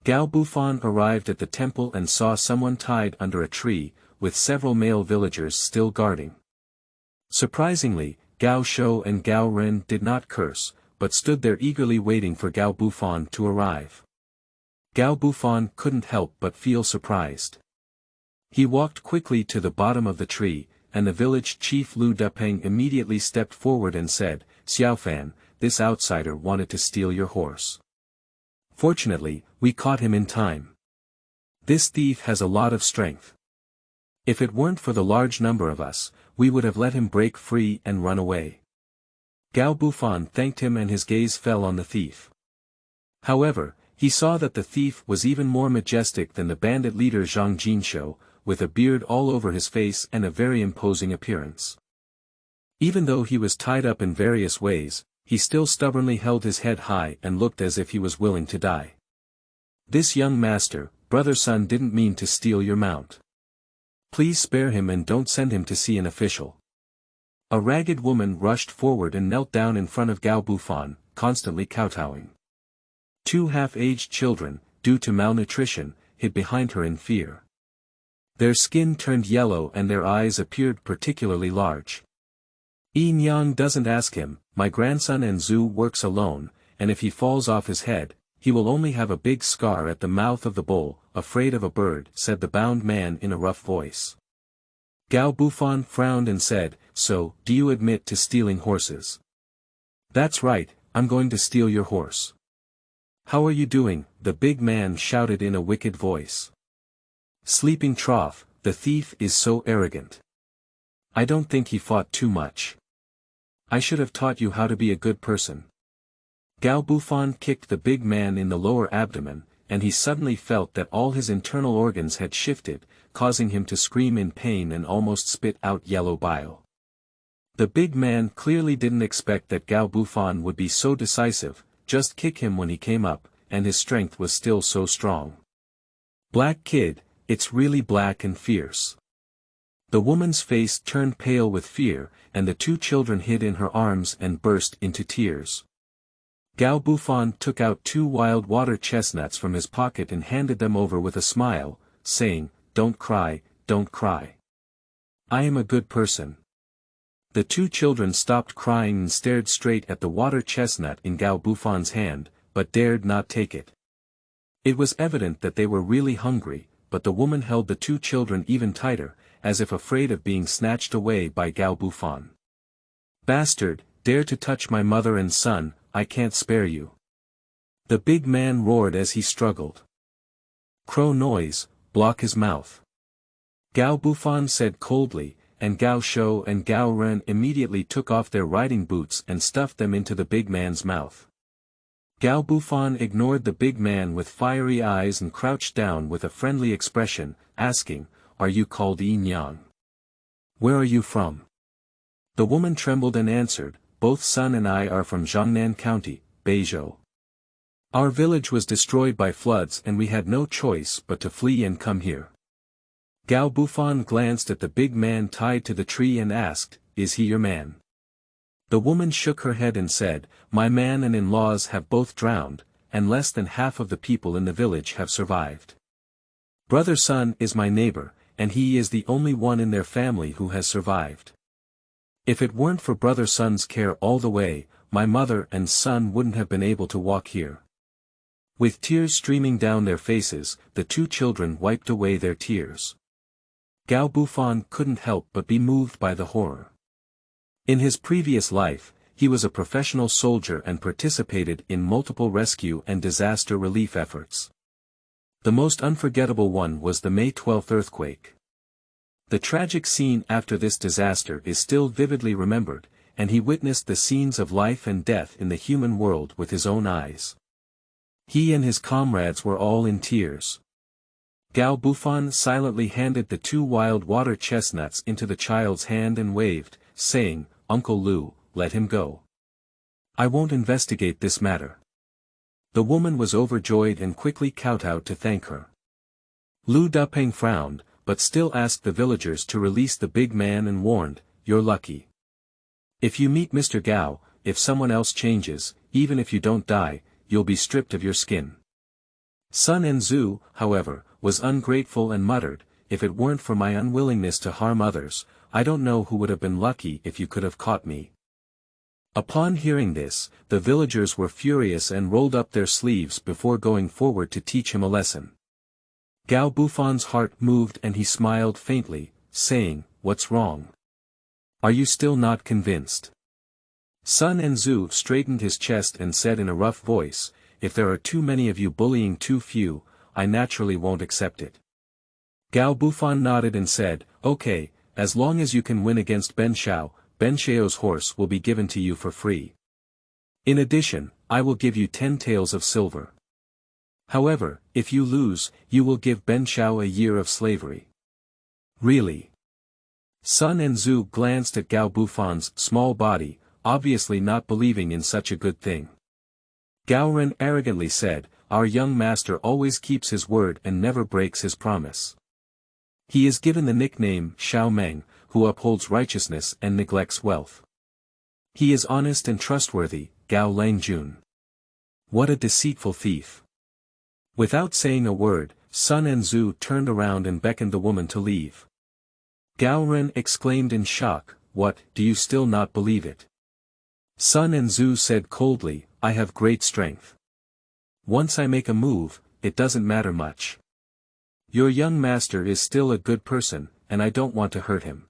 Gao Bufan arrived at the temple and saw someone tied under a tree, with several male villagers still guarding. Surprisingly, Gao Shou and Gao Ren did not curse, but stood there eagerly waiting for Gao Bufan to arrive. Gao Bufan couldn't help but feel surprised. He walked quickly to the bottom of the tree, and the village chief Lu Depeng immediately stepped forward and said, "Xiaofan, this outsider wanted to steal your horse. Fortunately, we caught him in time. This thief has a lot of strength. If it weren't for the large number of us, we would have let him break free and run away." Gao Bufan thanked him and his gaze fell on the thief. However, he saw that the thief was even more majestic than the bandit leader Zhang Jinsho, with a beard all over his face and a very imposing appearance. Even though he was tied up in various ways, he still stubbornly held his head high and looked as if he was willing to die. "This young master, brother son didn't mean to steal your mount. Please spare him and don't send him to see an official. A ragged woman rushed forward and knelt down in front of Gao Bufan, constantly kowtowing. Two half-aged children, due to malnutrition, hid behind her in fear. Their skin turned yellow and their eyes appeared particularly large. Yang doesn't ask him, my grandson Enzu works alone, and if he falls off his head, he will only have a big scar at the mouth of the bowl, afraid of a bird, said the bound man in a rough voice. Gao Bufan frowned and said, so, do you admit to stealing horses? That's right, I'm going to steal your horse. How are you doing? The big man shouted in a wicked voice. Sleeping trough, the thief is so arrogant. I don't think he fought too much. I should have taught you how to be a good person. Gao Bufan kicked the big man in the lower abdomen, and he suddenly felt that all his internal organs had shifted, causing him to scream in pain and almost spit out yellow bile. The big man clearly didn't expect that Gao Bufan would be so decisive, just kick him when he came up, and his strength was still so strong. Black kid, it's really black and fierce. The woman's face turned pale with fear, and the two children hid in her arms and burst into tears. Gao Bufan took out 2 wild water chestnuts from his pocket and handed them over with a smile, saying, don't cry, don't cry. I am a good person. The two children stopped crying and stared straight at the water chestnut in Gao Bufan's hand, but dared not take it. It was evident that they were really hungry, but the woman held the two children even tighter, as if afraid of being snatched away by Gao Bufan. Bastard, dare to touch my mother and son, I can't spare you. The big man roared as he struggled. Crow noise, block his mouth. Gao Bufan said coldly, and Gao Shou and Gao Ren immediately took off their riding boots and stuffed them into the big man's mouth. Gao Bufan ignored the big man with fiery eyes and crouched down with a friendly expression, asking, are you called Yin Yang? Where are you from? The woman trembled and answered, both son and I are from Jiangnan County, Beizhou. Our village was destroyed by floods and we had no choice but to flee and come here. Gao Bufan glanced at the big man tied to the tree and asked, is he your man? The woman shook her head and said, my man and in-laws have both drowned, and less than half of the people in the village have survived. Brother Sun is my neighbor, and he is the only one in their family who has survived. If it weren't for Brother Sun's care all the way, my mother and son wouldn't have been able to walk here. With tears streaming down their faces, the two children wiped away their tears. Gao Bufan couldn't help but be moved by the horror. In his previous life, he was a professional soldier and participated in multiple rescue and disaster relief efforts. The most unforgettable one was the May 12 earthquake. The tragic scene after this disaster is still vividly remembered, and he witnessed the scenes of life and death in the human world with his own eyes. He and his comrades were all in tears. Gao Bufan silently handed the 2 wild water chestnuts into the child's hand and waved, saying, Uncle Lu, let him go. I won't investigate this matter. The woman was overjoyed and quickly kowtowed to thank her. Lu Dupeng frowned, but still asked the villagers to release the big man and warned, you're lucky. If you meet Mr. Gao, if someone else changes, even if you don't die, you'll be stripped of your skin. Sun Enzu, however, was ungrateful and muttered, if it weren't for my unwillingness to harm others, I don't know who would have been lucky if you could have caught me. Upon hearing this, the villagers were furious and rolled up their sleeves before going forward to teach him a lesson. Gao Bufan's heart moved and he smiled faintly, saying, what's wrong? Are you still not convinced? Sun Enzu straightened his chest and said in a rough voice, if there are too many of you bullying too few, I naturally won't accept it. Gao Bufan nodded and said, okay, as long as you can win against Ben Xiao's horse will be given to you for free. In addition, I will give you 10 taels of silver. However, if you lose, you will give Ben Xiao a year of slavery. Really? Sun Enzu glanced at Gao Bufan's small body, obviously not believing in such a good thing. Gao Ren arrogantly said, our young master always keeps his word and never breaks his promise. He is given the nickname Xiao Meng, who upholds righteousness and neglects wealth. He is honest and trustworthy, Gao Langjun. What a deceitful thief. Without saying a word, Sun Enzu turned around and beckoned the woman to leave. Gao Ren exclaimed in shock, "What, do you still not believe it?" Sun Enzu said coldly, "I have great strength. Once I make a move, it doesn't matter much. Your young master is still a good person, and I don't want to hurt him."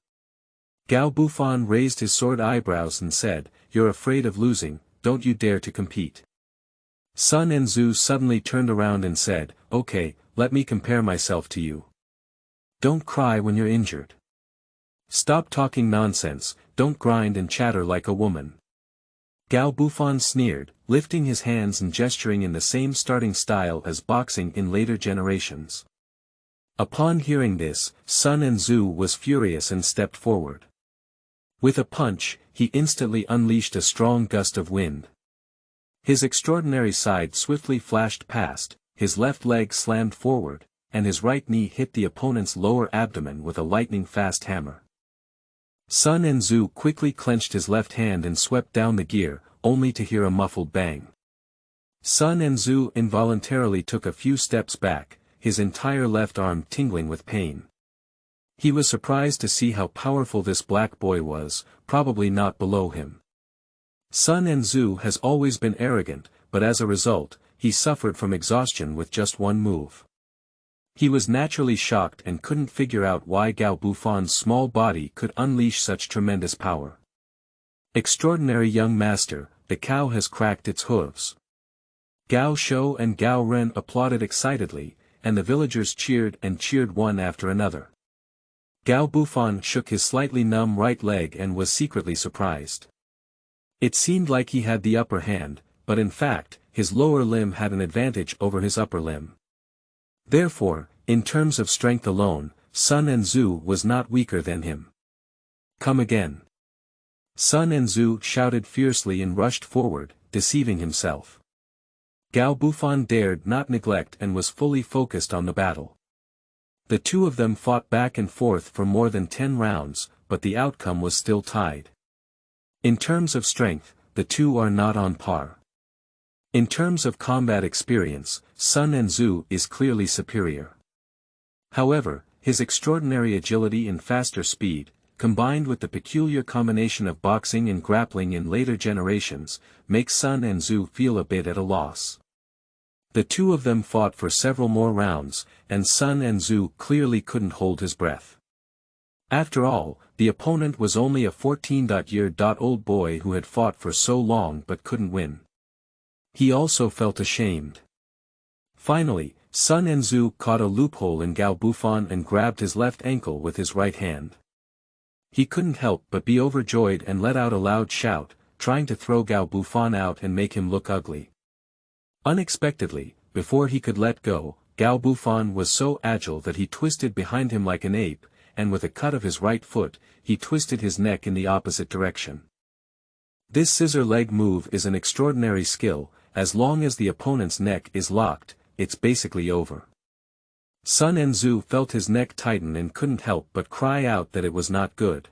Gao Bufan raised his sword eyebrows and said, "You're afraid of losing, don't you dare to compete." Sun Enzu suddenly turned around and said, "Okay, let me compare myself to you. Don't cry when you're injured. Stop talking nonsense, don't grind and chatter like a woman." Gao Bufan sneered, lifting his hands and gesturing in the same starting style as boxing in later generations. Upon hearing this, Sun Enzu was furious and stepped forward. With a punch, he instantly unleashed a strong gust of wind. His extraordinary side swiftly flashed past, his left leg slammed forward, and his right knee hit the opponent's lower abdomen with a lightning-fast hammer. Sun Enzu quickly clenched his left hand and swept down the gear, only to hear a muffled bang. Sun Enzu involuntarily took a few steps back, his entire left arm tingling with pain. He was surprised to see how powerful this black boy was, probably not below him. Sun Enzu has always been arrogant, but as a result, he suffered from exhaustion with just one move. He was naturally shocked and couldn't figure out why Gao Bufan's small body could unleash such tremendous power. Extraordinary young master, the cow has cracked its hooves. Gao Shou and Gao Ren applauded excitedly, and the villagers cheered and cheered one after another. Gao Bufan shook his slightly numb right leg and was secretly surprised. It seemed like he had the upper hand, but in fact, his lower limb had an advantage over his upper limb. Therefore, in terms of strength alone, Sun Enzu was not weaker than him. "Come again." Sun Enzu shouted fiercely and rushed forward, deceiving himself. Gao Bufan dared not neglect and was fully focused on the battle. The two of them fought back and forth for more than 10 rounds, but the outcome was still tied. In terms of strength, the two are not on par. In terms of combat experience, Sun Enzu is clearly superior. However, his extraordinary agility and faster speed, combined with the peculiar combination of boxing and grappling in later generations, makes Sun Enzu feel a bit at a loss. The two of them fought for several more rounds, and Sun Enzu clearly couldn't hold his breath. After all, the opponent was only a 14-year-old boy who had fought for so long but couldn't win. He also felt ashamed. Finally, Sun Enzu caught a loophole in Gao Bufan and grabbed his left ankle with his right hand. He couldn't help but be overjoyed and let out a loud shout, trying to throw Gao Bufan out and make him look ugly. Unexpectedly, before he could let go, Gao Bufan was so agile that he twisted behind him like an ape, and with a cut of his right foot, he twisted his neck in the opposite direction. This scissor leg move is an extraordinary skill. As long as the opponent's neck is locked, it's basically over. Sun Enzu felt his neck tighten and couldn't help but cry out that it was not good.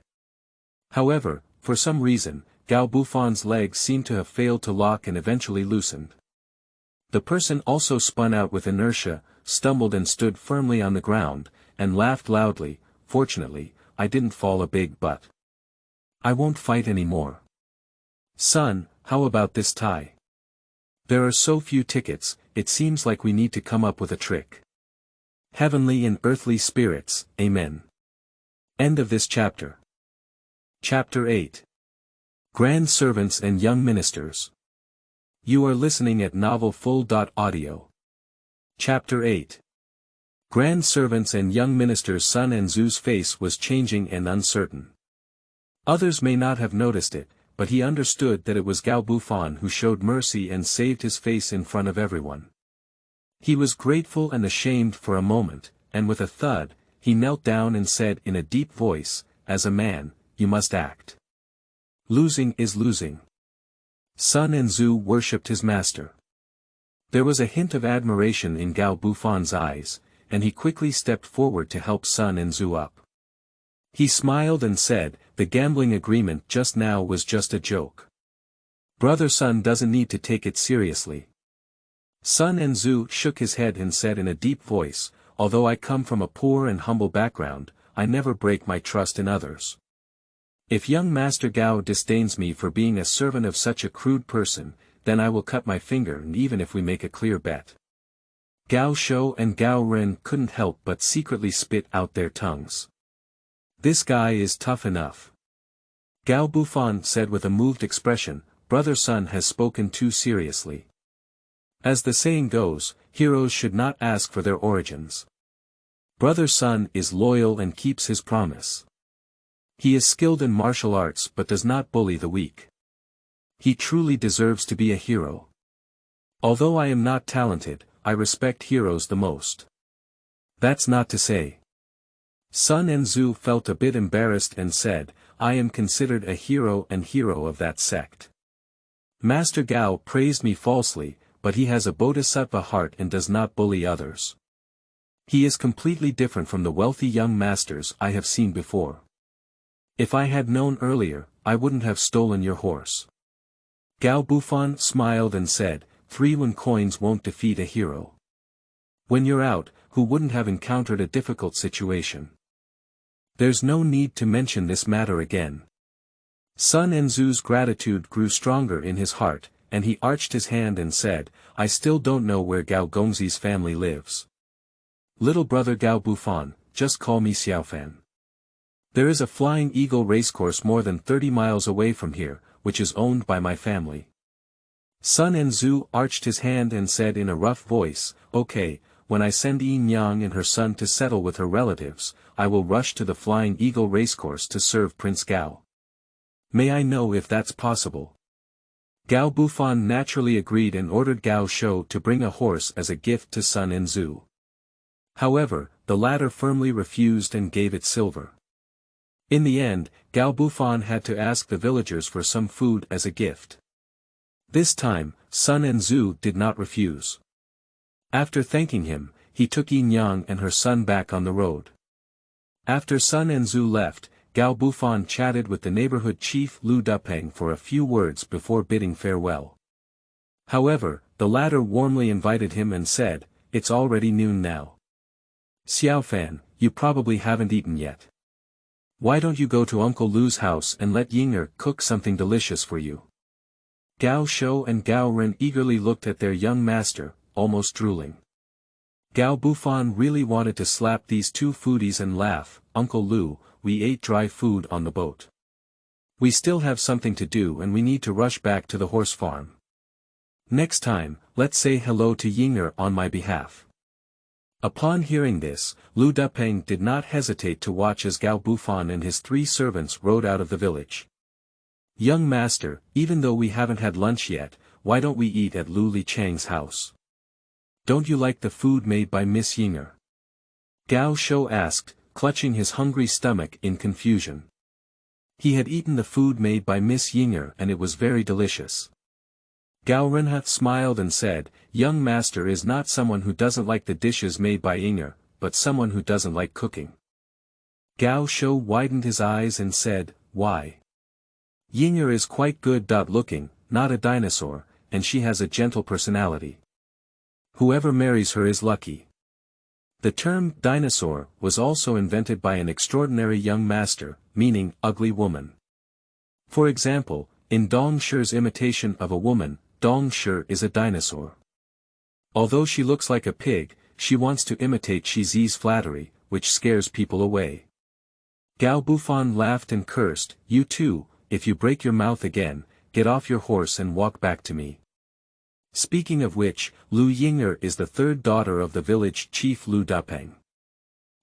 However, for some reason, Gao Bufan's legs seemed to have failed to lock and eventually loosened. The person also spun out with inertia, stumbled and stood firmly on the ground, and laughed loudly. "Fortunately, I didn't fall a big butt. I won't fight anymore. Son, how about this tie? There are so few tickets, it seems like we need to come up with a trick. Heavenly and earthly spirits, amen." End of this chapter. Chapter 8. Grand Servants and Young Ministers. You are listening at novelfull.audio. Chapter 8. Grand Servants and Young Ministers. Sun Enzu's face was changing and uncertain. Others may not have noticed it, but he understood that it was Gao Bufan who showed mercy and saved his face in front of everyone. He was grateful and ashamed for a moment, and with a thud, he knelt down and said in a deep voice, "As a man, you must act. Losing is losing." Sun Enzu worshipped his master. There was a hint of admiration in Gao Bufan's eyes. and he quickly stepped forward to help Sun and Zhu up. He smiled and said, "The gambling agreement just now was just a joke. Brother Sun doesn't need to take it seriously." Sun and Zhu shook his head and said in a deep voice, "Although I come from a poor and humble background, I never break my trust in others. If young Master Gao disdains me for being a servant of such a crude person, then I will cut my finger, and even if we make a clear bet." Gao Shou and Gao Ren couldn't help but secretly spit out their tongues. "This guy is tough enough." Gao Bufan said with a moved expression, "Brother Sun has spoken too seriously. As the saying goes, heroes should not ask for their origins. Brother Sun is loyal and keeps his promise. He is skilled in martial arts but does not bully the weak. He truly deserves to be a hero. Although I am not talented, I respect heroes the most." "That's not to say." Sun and Zhu felt a bit embarrassed and said, "I am considered a hero and hero of that sect. Master Gao praised me falsely, but he has a bodhisattva heart and does not bully others. He is completely different from the wealthy young masters I have seen before. If I had known earlier, I wouldn't have stolen your horse." Gao Bufan smiled and said, 3 coins won't defeat a hero. When you're out, who wouldn't have encountered a difficult situation? There's no need to mention this matter again." Sun and Zhu's gratitude grew stronger in his heart, and he arched his hand and said, "I still don't know where Gao Gongzi's family lives. Little brother Gao Bufan, just call me Xiaofan. There is a Flying Eagle racecourse more than 30 miles away from here, which is owned by my family." Sun and Zhu arched his hand and said in a rough voice, "Okay, when I send Yin Yang and her son to settle with her relatives, I will rush to the Flying Eagle racecourse to serve Prince Gao. May I know if that's possible?" Gao Bufan naturally agreed and ordered Gao Shou to bring a horse as a gift to Sun and Zhu. However, the latter firmly refused and gave it silver. In the end, Gao Bufan had to ask the villagers for some food as a gift. This time, Sun and Zhu did not refuse. After thanking him, he took Yin Yang and her son back on the road. After Sun and Zhu left, Gao Bufan chatted with the neighborhood chief Lu Dupeng for a few words before bidding farewell. However, the latter warmly invited him and said, "It's already noon now. Xiaofan, you probably haven't eaten yet. Why don't you go to Uncle Lu's house and let Yinger cook something delicious for you?" Gao Shou and Gao Ren eagerly looked at their young master, almost drooling. Gao Bufan really wanted to slap these two foodies and laugh, "Uncle Lu, we ate dry food on the boat. We still have something to do and we need to rush back to the horse farm. Next time, let's say hello to Yinger on my behalf." Upon hearing this, Lu Dupeng did not hesitate to watch as Gao Bufan and his 3 servants rode out of the village. "Young master, even though we haven't had lunch yet, why don't we eat at Lu Li Chang's house? Don't you like the food made by Miss Yinger?" Gao Shou asked, clutching his hungry stomach in confusion. He had eaten the food made by Miss Yinger and it was very delicious. Gao Renha smiled and said, "Young master is not someone who doesn't like the dishes made by Yinger, but someone who doesn't like cooking." Gao Shou widened his eyes and said, "Why? Yinger is quite good looking, not a dinosaur, and she has a gentle personality. Whoever marries her is lucky." The term dinosaur was also invented by an extraordinary young master, meaning ugly woman. For example, in Dong Shi's imitation of a woman, Dong Shi is a dinosaur. Although she looks like a pig, she wants to imitate Shi Zi's flattery, which scares people away. Gao Bufan laughed and cursed, "You too, if you break your mouth again, get off your horse and walk back to me." Speaking of which, Lu Yinger is the 3rd daughter of the village chief Lu Dupeng.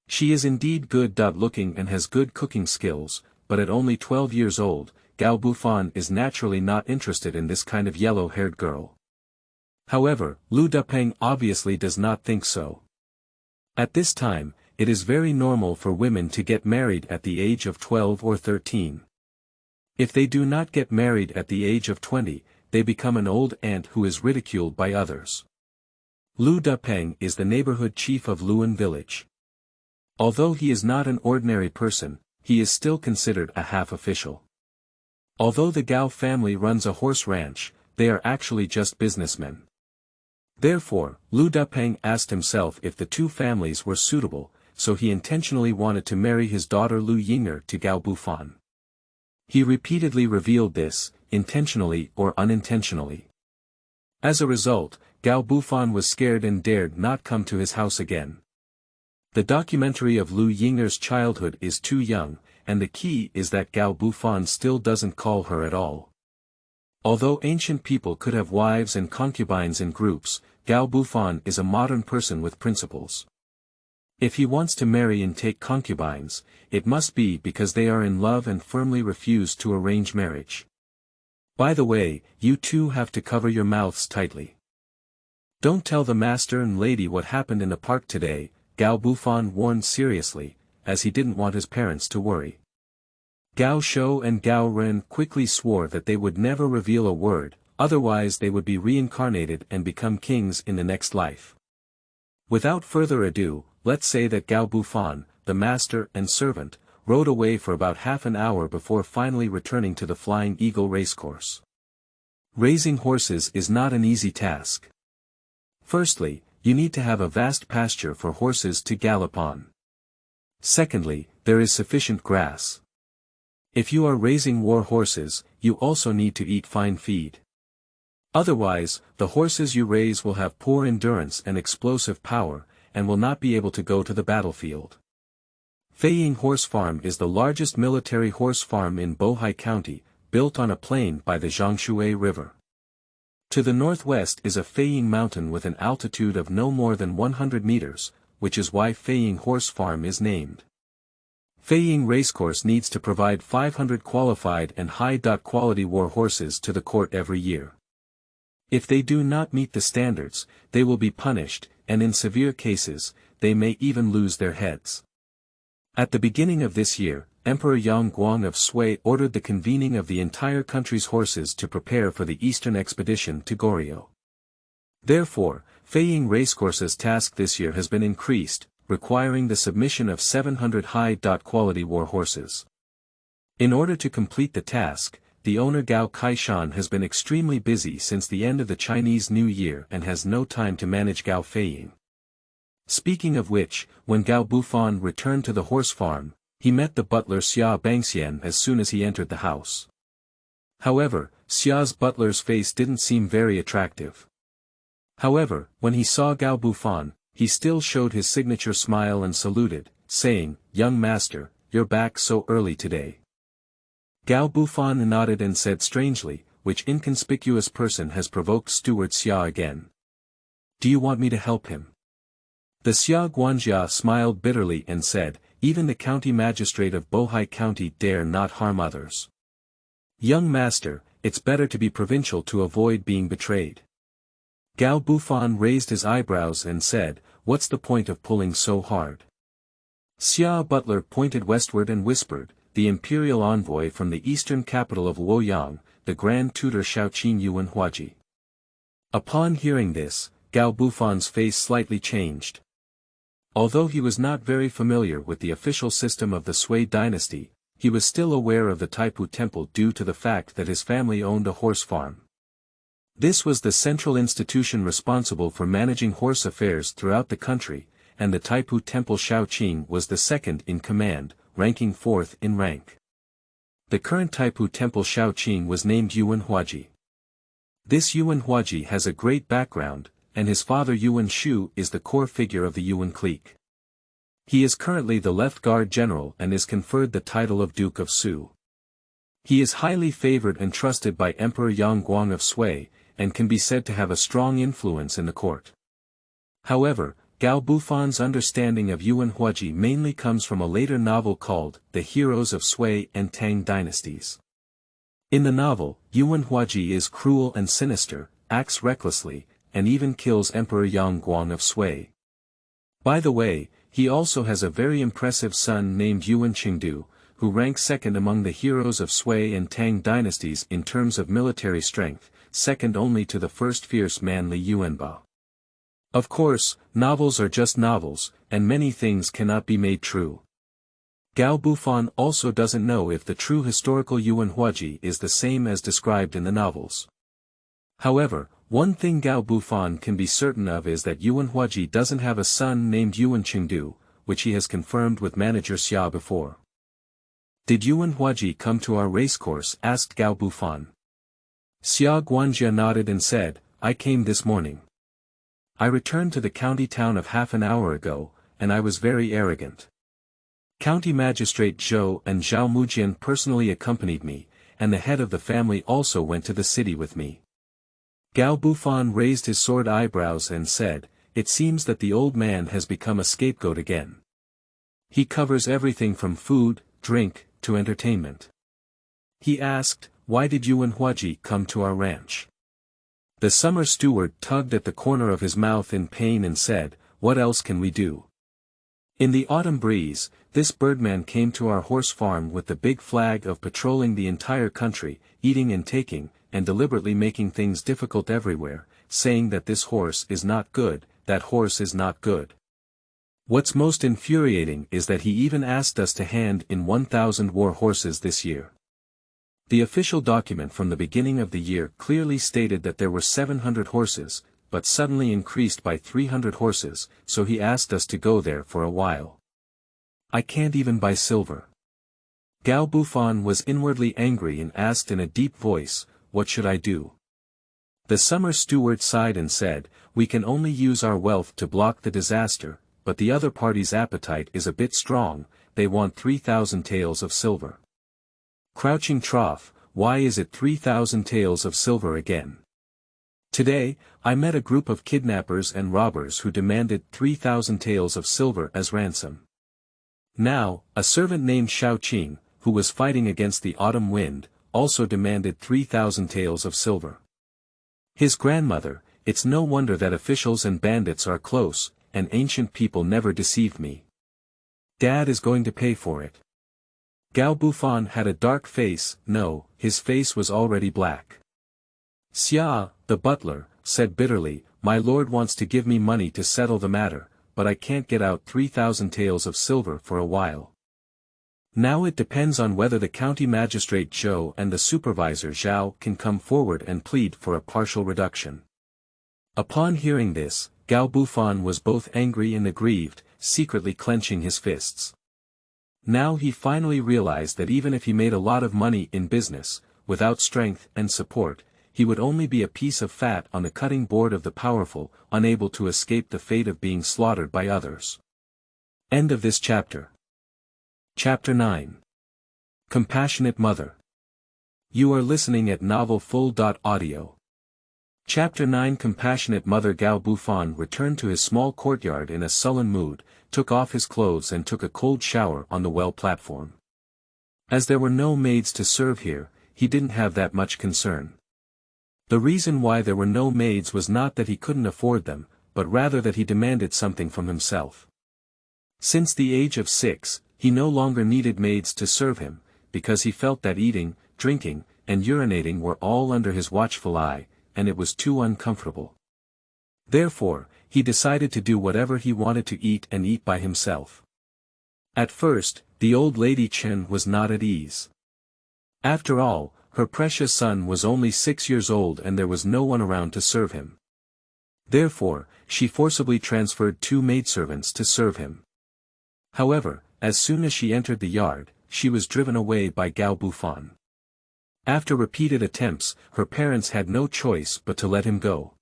She is indeed good looking and has good cooking skills, but at only 12 years old, Gao Bufan is naturally not interested in this kind of yellow-haired girl. However, Lu Dupeng obviously does not think so. At this time, it is very normal for women to get married at the age of 12 or 13. If they do not get married at the age of 20, they become an old aunt who is ridiculed by others. Lu Dupeng is the neighborhood chief of Luan village. Although he is not an ordinary person, he is still considered a half-official. Although the Gao family runs a horse ranch, they are actually just businessmen. Therefore, Lu Dupeng asked himself if the two families were suitable, so he intentionally wanted to marry his daughter Lu Ying'er to Gao Bufan. He repeatedly revealed this, intentionally or unintentionally. As a result, Gao Bufan was scared and dared not come to his house again. The documentary of Lu Ying'er's childhood is too young, and the key is that Gao Bufan still doesn't call her at all. Although ancient people could have wives and concubines in groups, Gao Bufan is a modern person with principles. If he wants to marry and take concubines, it must be because they are in love and firmly refuse to arrange marriage. By the way, you two have to cover your mouths tightly. Don't tell the master and lady what happened in the park today, Gao Bufan warned seriously, as he didn't want his parents to worry. Gao Shou and Gao Ren quickly swore that they would never reveal a word, otherwise they would be reincarnated and become kings in the next life. Without further ado, let's say that Gao Bufan, the master and servant, rode away for about half an hour before finally returning to the Flying Eagle racecourse. Raising horses is not an easy task. Firstly, you need to have a vast pasture for horses to gallop on. Secondly, there is sufficient grass. If you are raising war horses, you also need to eat fine feed. Otherwise, the horses you raise will have poor endurance and explosive power, and will not be able to go to the battlefield. Feiying Horse Farm is the largest military horse farm in Bohai County, built on a plain by the Zhongshui River. To the northwest is a Feiying mountain with an altitude of no more than 100 meters, which is why Feiying Horse Farm is named. Feiying Racecourse needs to provide 500 qualified and high-quality war horses to the court every year. If they do not meet the standards, they will be punished, and in severe cases, they may even lose their heads. At the beginning of this year, Emperor Yang Guang of Sui ordered the convening of the entire country's horses to prepare for the eastern expedition to Goryeo. Therefore, Feiying Racecourse's task this year has been increased, requiring the submission of 700 high-quality war horses. In order to complete the task, the owner Gao Kaishan has been extremely busy since the end of the Chinese New Year and has no time to manage Gao Feiying. Speaking of which, when Gao Bufan returned to the horse farm, he met the butler Xia Bangxian as soon as he entered the house. However, Xia's butler's face didn't seem very attractive. However, when he saw Gao Bufan, he still showed his signature smile and saluted, saying, "Young master, you're back so early today." Gao Bufan nodded and said strangely, "Which inconspicuous person has provoked Steward Xia again? Do you want me to help him?" The Xia Guanjia smiled bitterly and said, "Even the county magistrate of Bohai County dare not harm others. Young master, it's better to be provincial to avoid being betrayed." Gao Bufan raised his eyebrows and said, "What's the point of pulling so hard?" Xia Butler pointed westward and whispered, "The imperial envoy from the eastern capital of Luoyang, the Grand Tutor Shaoqin Yuan Huaji." Upon hearing this, Gao Bufan's face slightly changed. Although he was not very familiar with the official system of the Sui Dynasty, he was still aware of the Taipu Temple due to the fact that his family owned a horse farm. This was the central institution responsible for managing horse affairs throughout the country, and the Taipu Temple Shaoqing was the second in command, ranking fourth in rank. The current Taipu Temple Shaoqing was named Yuan Huaji. This Yuan Huaji has a great background, and his father Yuan Shu is the core figure of the Yuan clique. He is currently the left guard general and is conferred the title of Duke of Su. He is highly favored and trusted by Emperor Yang Guang of Sui, and can be said to have a strong influence in the court. However, Gao Bufan's understanding of Yuan Huaji mainly comes from a later novel called The Heroes of Sui and Tang Dynasties. In the novel, Yuan Huaji is cruel and sinister, acts recklessly, and even kills Emperor Yang Guang of Sui. By the way, he also has a very impressive son named Yuan Qingdu, who ranks second among the heroes of Sui and Tang dynasties in terms of military strength, second only to the first fierce manly Yuanba. Of course, novels are just novels, and many things cannot be made true. Gao Bufan also doesn't know if the true historical Yuan Huaji is the same as described in the novels. However, one thing Gao Bufan can be certain of is that Yuan Huaji doesn't have a son named Yuan Chengdu, which he has confirmed with manager Xia before. Did Yuan Huaji come to our racecourse? Asked Gao Bufan. Xia Guanjia nodded and said, I came this morning. I returned to the county town of half an hour ago, and I was very arrogant. County Magistrate Zhou and Zhao Mujian personally accompanied me, and the head of the family also went to the city with me. Gao Bufan raised his sword eyebrows and said, it seems that the old man has become a scapegoat again. He covers everything from food, drink, to entertainment. He asked, why did Yuan Huaji come to our ranch? The summer steward tugged at the corner of his mouth in pain and said, what else can we do? In the autumn breeze, this birdman came to our horse farm with the big flag of patrolling the entire country, eating and taking, and deliberately making things difficult everywhere, saying that this horse is not good, that horse is not good. What's most infuriating is that he even asked us to hand in 1,000 war horses this year. The official document from the beginning of the year clearly stated that there were 700 horses, but suddenly increased by 300 horses, so he asked us to go there for a while. I can't even buy silver. Gao Bufan was inwardly angry and asked in a deep voice, what should I do? The summer steward sighed and said, we can only use our wealth to block the disaster, but the other party's appetite is a bit strong, they want 3,000 taels of silver. Crouching trough, why is it 3,000 taels of silver again? Today, I met a group of kidnappers and robbers who demanded 3,000 taels of silver as ransom. Now, a servant named Shao Qing, who was fighting against the autumn wind, also demanded 3,000 taels of silver. His grandmother, it's no wonder that officials and bandits are close, and ancient people never deceived me. Dad is going to pay for it. Gao Bufan had a dark face, no, his face was already black. Xia, the butler, said bitterly, my lord wants to give me money to settle the matter, but I can't get out 3,000 taels of silver for a while. Now it depends on whether the county magistrate Zhou and the supervisor Zhao can come forward and plead for a partial reduction. Upon hearing this, Gao Bufan was both angry and aggrieved, secretly clenching his fists. Now he finally realized that even if he made a lot of money in business, without strength and support, he would only be a piece of fat on the cutting board of the powerful, unable to escape the fate of being slaughtered by others. End of this chapter. Chapter 9. Compassionate Mother. You are listening at novelfull.audio. Chapter 9. Compassionate Mother. Gao Bufan returned to his small courtyard in a sullen mood, took off his clothes and took a cold shower on the well platform. As there were no maids to serve here, he didn't have that much concern. The reason why there were no maids was not that he couldn't afford them, but rather that he demanded something from himself. Since the age of 6, he no longer needed maids to serve him, because he felt that eating, drinking, and urinating were all under his watchful eye, and it was too uncomfortable. Therefore, he decided to do whatever he wanted to eat and eat by himself. At first, the old lady Chen was not at ease. After all, her precious son was only 6 years old and there was no one around to serve him. Therefore, she forcibly transferred 2 maidservants to serve him. However, as soon as she entered the yard, she was driven away by Gao Bufan. After repeated attempts, her parents had no choice but to let him go.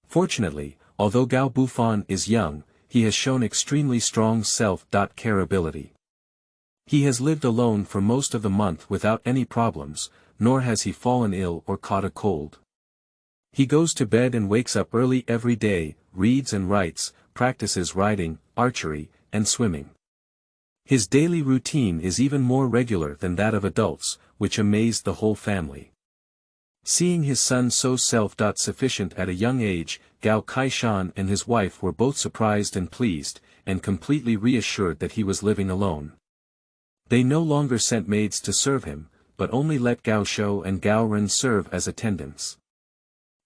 Fortunately, although Gao Bufan is young, he has shown extremely strong self-care ability. He has lived alone for most of the month without any problems, nor has he fallen ill or caught a cold. He goes to bed and wakes up early every day, reads and writes, practices riding, archery, and swimming. His daily routine is even more regular than that of adults, which amazed the whole family. Seeing his son so self-sufficient at a young age, Gao Kaishan and his wife were both surprised and pleased, and completely reassured that he was living alone. They no longer sent maids to serve him, but only let Gao Shou and Gao Ren serve as attendants.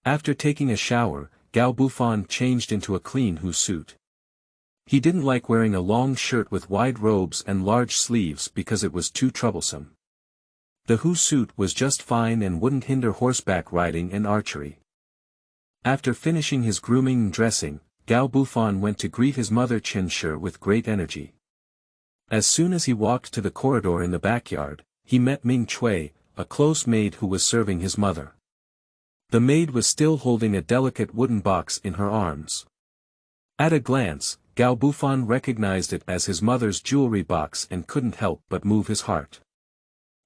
After taking a shower, Gao Bufan changed into a clean Hu suit. He didn't like wearing a long shirt with wide robes and large sleeves because it was too troublesome. The Hu suit was just fine and wouldn't hinder horseback riding and archery. After finishing his grooming and dressing, Gao Bufan went to greet his mother Chen with great energy. As soon as he walked to the corridor in the backyard, he met Ming Cui, a close maid who was serving his mother. The maid was still holding a delicate wooden box in her arms. At a glance, Gao Bufan recognized it as his mother's jewelry box and couldn't help but move his heart.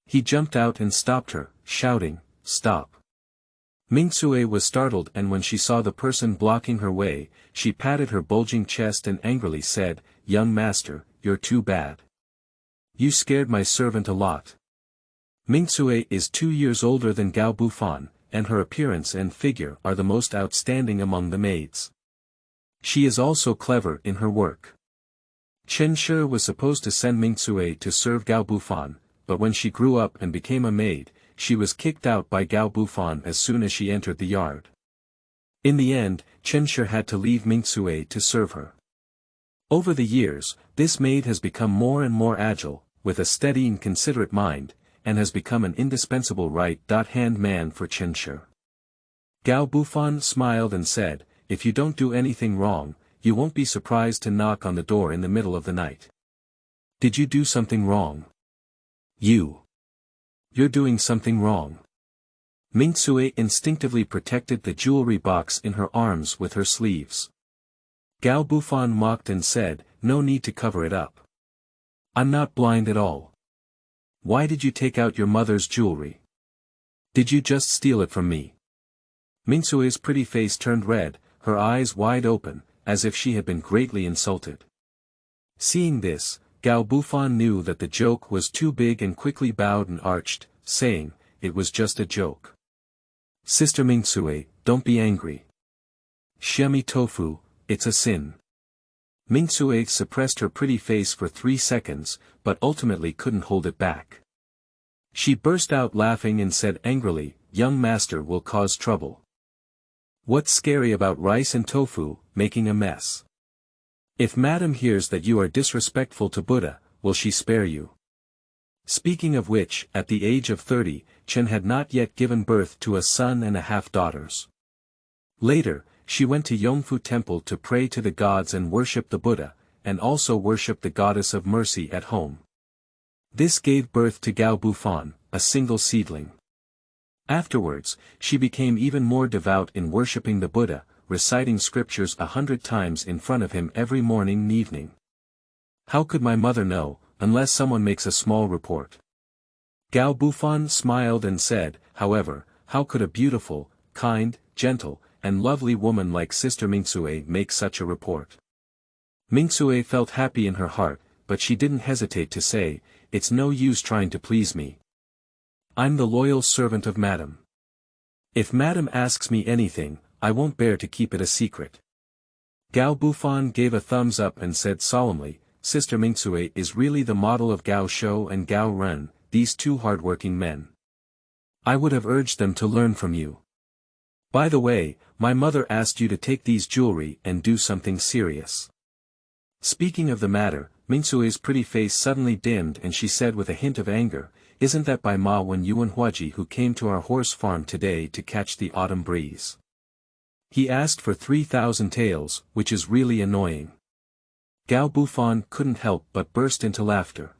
He jumped out and stopped her, shouting, "Stop!" Ming Cui was startled, and when she saw the person blocking her way, she patted her bulging chest and angrily said, "Young master, you're too bad. You scared my servant a lot." Ming Cui is 2 years older than Gao Bufan, and her appearance and figure are the most outstanding among the maids. She is also clever in her work. Chen Shi was supposed to send Ming Cui to serve Gao Bufan, but when she grew up and became a maid, she was kicked out by Gao Bufan as soon as she entered the yard. In the end, Chen Shi had to leave Ming Cui to serve her. Over the years, this maid has become more and more agile, with a steady and considerate mind, and has become an indispensable right-hand man for Chen Shi. Gao Bufan smiled and said, "If you don't do anything wrong, you won't be surprised to knock on the door in the middle of the night." "Did you do something wrong?" You're doing something wrong." Ming Cui instinctively protected the jewelry box in her arms with her sleeves. Gao Bufan mocked and said, "No need to cover it up. I'm not blind at all. Why did you take out your mother's jewelry? Did you just steal it from me?" Ming Cui's pretty face turned red, her eyes wide open, as if she had been greatly insulted. Seeing this, Gao Bufan knew that the joke was too big and quickly bowed and arched, saying, "It was just a joke. Sister Ming Cui, don't be angry. Shemi tofu, it's a sin." Ming Cui suppressed her pretty face for 3 seconds, but ultimately couldn't hold it back. She burst out laughing and said angrily, "Young master will cause trouble. What's scary about rice and tofu, making a mess? If Madam hears that you are disrespectful to Buddha, will she spare you?" Speaking of which, at the age of 30, Chen had not yet given birth to a son and a half daughters. Later, she went to Yongfu Temple to pray to the gods and worship the Buddha, and also worship the goddess of mercy at home. This gave birth to Gao Bufan, a single seedling. Afterwards, she became even more devout in worshipping the Buddha, reciting scriptures 100 times in front of him every morning and evening. "How could my mother know, unless someone makes a small report?" Gao Bufan smiled and said, "However, how could a beautiful, kind, gentle, and lovely woman like Sister Ming Cui make such a report?" Ming Cui felt happy in her heart, but she didn't hesitate to say, "It's no use trying to please me. I'm the loyal servant of Madam. If Madam asks me anything, I won't bear to keep it a secret." Gao Bufan gave a thumbs up and said solemnly, "Sister Ming Cui is really the model of Gao Shou and Gao Ren, these 2 hard-working men. I would have urged them to learn from you. By the way, my mother asked you to take these jewelry and do something serious." Speaking of the matter, Ming Cui's pretty face suddenly dimmed and she said with a hint of anger, "Isn't that by Ma Wen Yuan Huaji who came to our horse farm today to catch the autumn breeze? He asked for 3,000 taels, which is really annoying." Gao Bufan couldn't help but burst into laughter.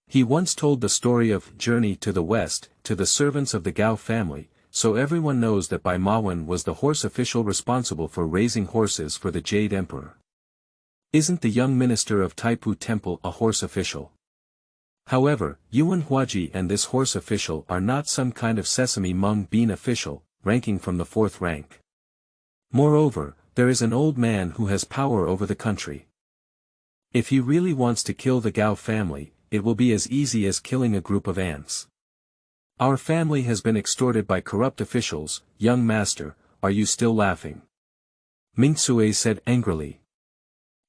He once told the story of Journey to the West to the servants of the Gao family, so everyone knows that Bai Mawen was the horse official responsible for raising horses for the Jade Emperor. Isn't the young minister of Taipu Temple a horse official? However, Yuan Huaji and this horse official are not some kind of sesame mung bean official, ranking from the 4th rank. Moreover, there is an old man who has power over the country. If he really wants to kill the Gao family, it will be as easy as killing a group of ants. Our family has been extorted by corrupt officials. Young master, are you still laughing? Ming Cui said angrily.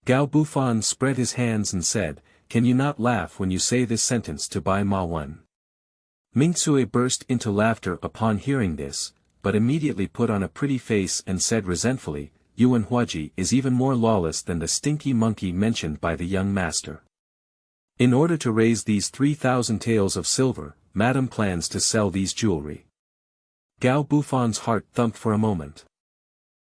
Gao Bufan spread his hands and said, "Can you not laugh when you say this sentence to Bai Ma Wen?" Ming Cui burst into laughter upon hearing this, but immediately put on a pretty face and said resentfully, Yuan Huaji is even more lawless than the stinky monkey mentioned by the young master. In order to raise these 3,000 taels of silver, Madam plans to sell these jewelry. Gao Bufan's heart thumped for a moment.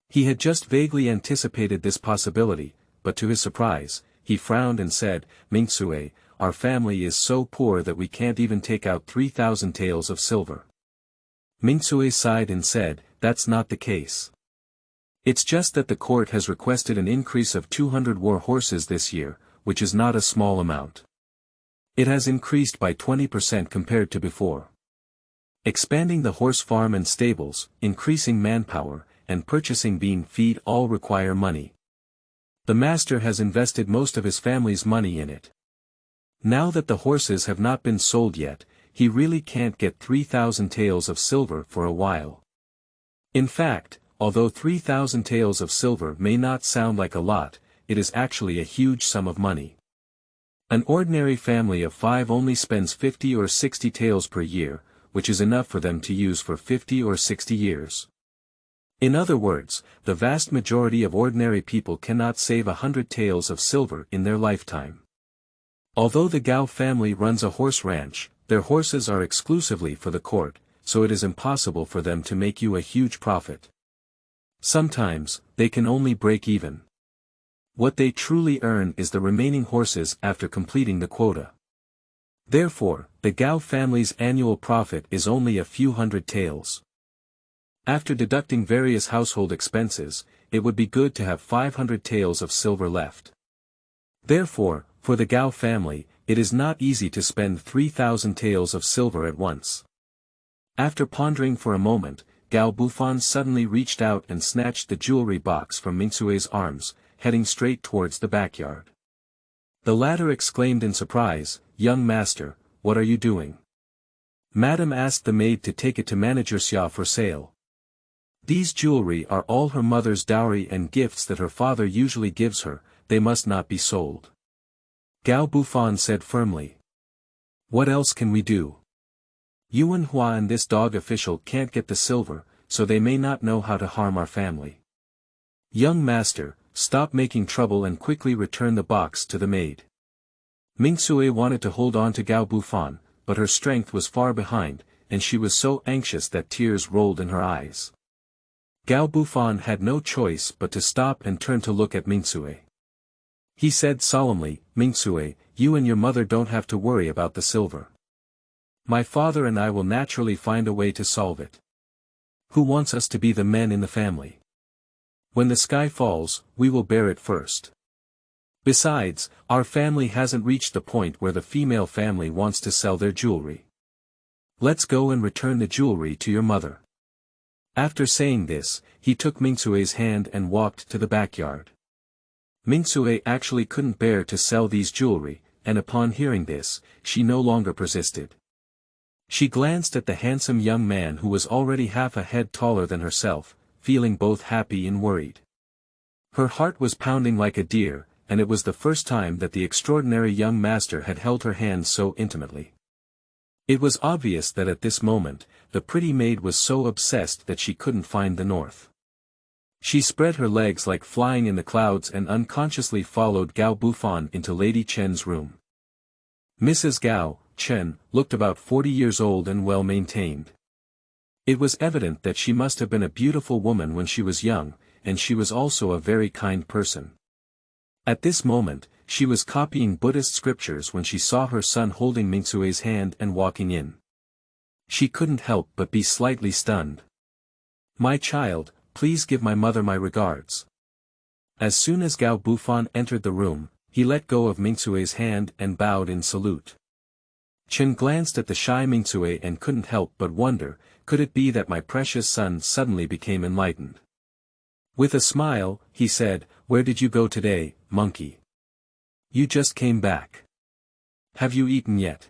He had just vaguely anticipated this possibility, but to his surprise, he frowned and said, Mingsue, our family is so poor that we can't even take out 3,000 taels of silver. Mingsue sighed and said, that's not the case. It's just that the court has requested an increase of 200 war horses this year, which is not a small amount. It has increased by 20% compared to before. Expanding the horse farm and stables, increasing manpower, and purchasing bean feed all require money. The master has invested most of his family's money in it. Now that the horses have not been sold yet, he really can't get 3,000 taels of silver for a while. In fact, although 3,000 taels of silver may not sound like a lot, it is actually a huge sum of money. An ordinary family of 5 only spends 50 or 60 taels per year, which is enough for them to use for 50 or 60 years. In other words, the vast majority of ordinary people cannot save 100 taels of silver in their lifetime. Although the Gao family runs a horse ranch, their horses are exclusively for the court, so it is impossible for them to make you a huge profit. Sometimes, they can only break even. What they truly earn is the remaining horses after completing the quota. Therefore, the Gao family's annual profit is only a few hundred taels. After deducting various household expenses, it would be good to have 500 taels of silver left. Therefore, for the Gao family, it is not easy to spend 3,000 taels of silver at once. After pondering for a moment, Gao Bufan suddenly reached out and snatched the jewelry box from Mingsue's arms, heading straight towards the backyard. The latter exclaimed in surprise, young master, what are you doing? Madam asked the maid to take it to Manager Xia for sale. These jewelry are all her mother's dowry and gifts that her father usually gives her, they must not be sold. Gao Bufan said firmly. What else can we do? Yuan Hua and this dog official can't get the silver, so they may not know how to harm our family. Young master, stop making trouble and quickly return the box to the maid. Mingsue wanted to hold on to Gao Bufan, but her strength was far behind, and she was so anxious that tears rolled in her eyes. Gao Bufan had no choice but to stop and turn to look at Mingsue. He said solemnly, Mingsue, you and your mother don't have to worry about the silver. My father and I will naturally find a way to solve it. Who wants us to be the men in the family? When the sky falls, we will bear it first. Besides, our family hasn't reached the point where the female family wants to sell their jewelry. Let's go and return the jewelry to your mother. After saying this, he took Mingsue's hand and walked to the backyard. Mingsue actually couldn't bear to sell these jewelry, and upon hearing this, she no longer persisted. She glanced at the handsome young man who was already half a head taller than herself, feeling both happy and worried. Her heart was pounding like a deer, and it was the first time that the extraordinary young master had held her hand so intimately. It was obvious that at this moment, the pretty maid was so obsessed that she couldn't find the north. She spread her legs like flying in the clouds and unconsciously followed Gao Bufan into Lady Chen's room. Mrs. Gao, Chen, looked about 40 years old and well maintained. It was evident that she must have been a beautiful woman when she was young, and she was also a very kind person. At this moment, she was copying Buddhist scriptures when she saw her son holding Mingsue's hand and walking in. She couldn't help but be slightly stunned. My child, please give my mother my regards. As soon as Gao Bufan entered the room, he let go of Mingsue's hand and bowed in salute. Chen glanced at the shy Mingsue and couldn't help but wonder, could it be that my precious son suddenly became enlightened? With a smile, he said, where did you go today, monkey? You just came back. Have you eaten yet?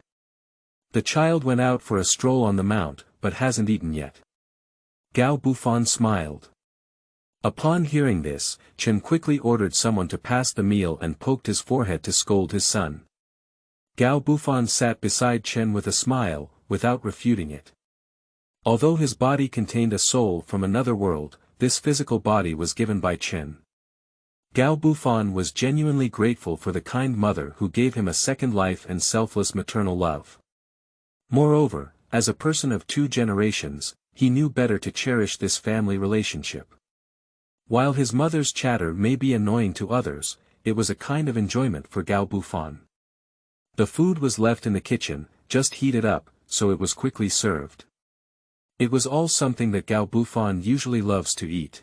The child went out for a stroll on the mount, but hasn't eaten yet. Gao Bufan smiled. Upon hearing this, Chen quickly ordered someone to pass the meal and poked his forehead to scold his son. Gao Bufan sat beside Chen with a smile, without refuting it. Although his body contained a soul from another world, this physical body was given by Chen. Gao Bufan was genuinely grateful for the kind mother who gave him a second life and selfless maternal love. Moreover, as a person of 2 generations, he knew better to cherish this family relationship. While his mother's chatter may be annoying to others, it was a kind of enjoyment for Gao Bufan. The food was left in the kitchen, just heated up, so it was quickly served. It was all something that Gao Bufan usually loves to eat.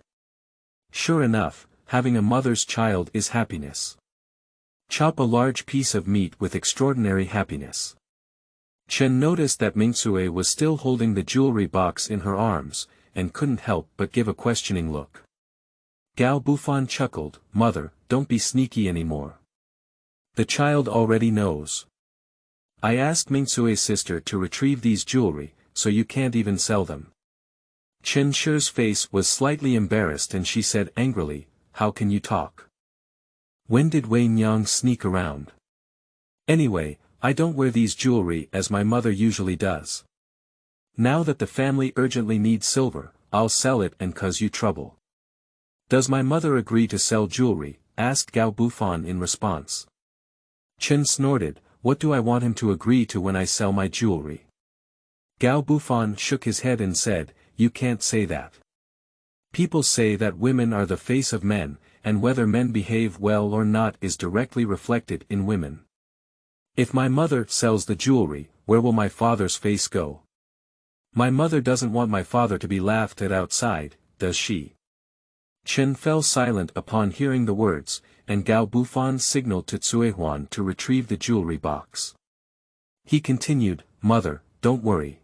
Sure enough, having a mother's child is happiness. Chop a large piece of meat with extraordinary happiness. Chen noticed that Mingsue was still holding the jewelry box in her arms, and couldn't help but give a questioning look. Gao Bufan chuckled, "Mother, don't be sneaky anymore. The child already knows. I asked Mingsue's sister to retrieve these jewelry, so you can't even sell them." Chen Shi's face was slightly embarrassed and she said angrily, "How can you talk? When did Wei Nyang sneak around? Anyway, I don't wear these jewelry as my mother usually does. Now that the family urgently needs silver, I'll sell it and cause you trouble." "Does my mother agree to sell jewelry?" asked Gao Bufan in response. Chen snorted, "What do I want him to agree to when I sell my jewelry?" Gao Bufan shook his head and said, "You can't say that. People say that women are the face of men, and whether men behave well or not is directly reflected in women. If my mother sells the jewelry, where will my father's face go? My mother doesn't want my father to be laughed at outside, does she?" Chen fell silent upon hearing the words, and Gao Bufan signaled to Cuehuan to retrieve the jewelry box. He continued, "Mother, don't worry.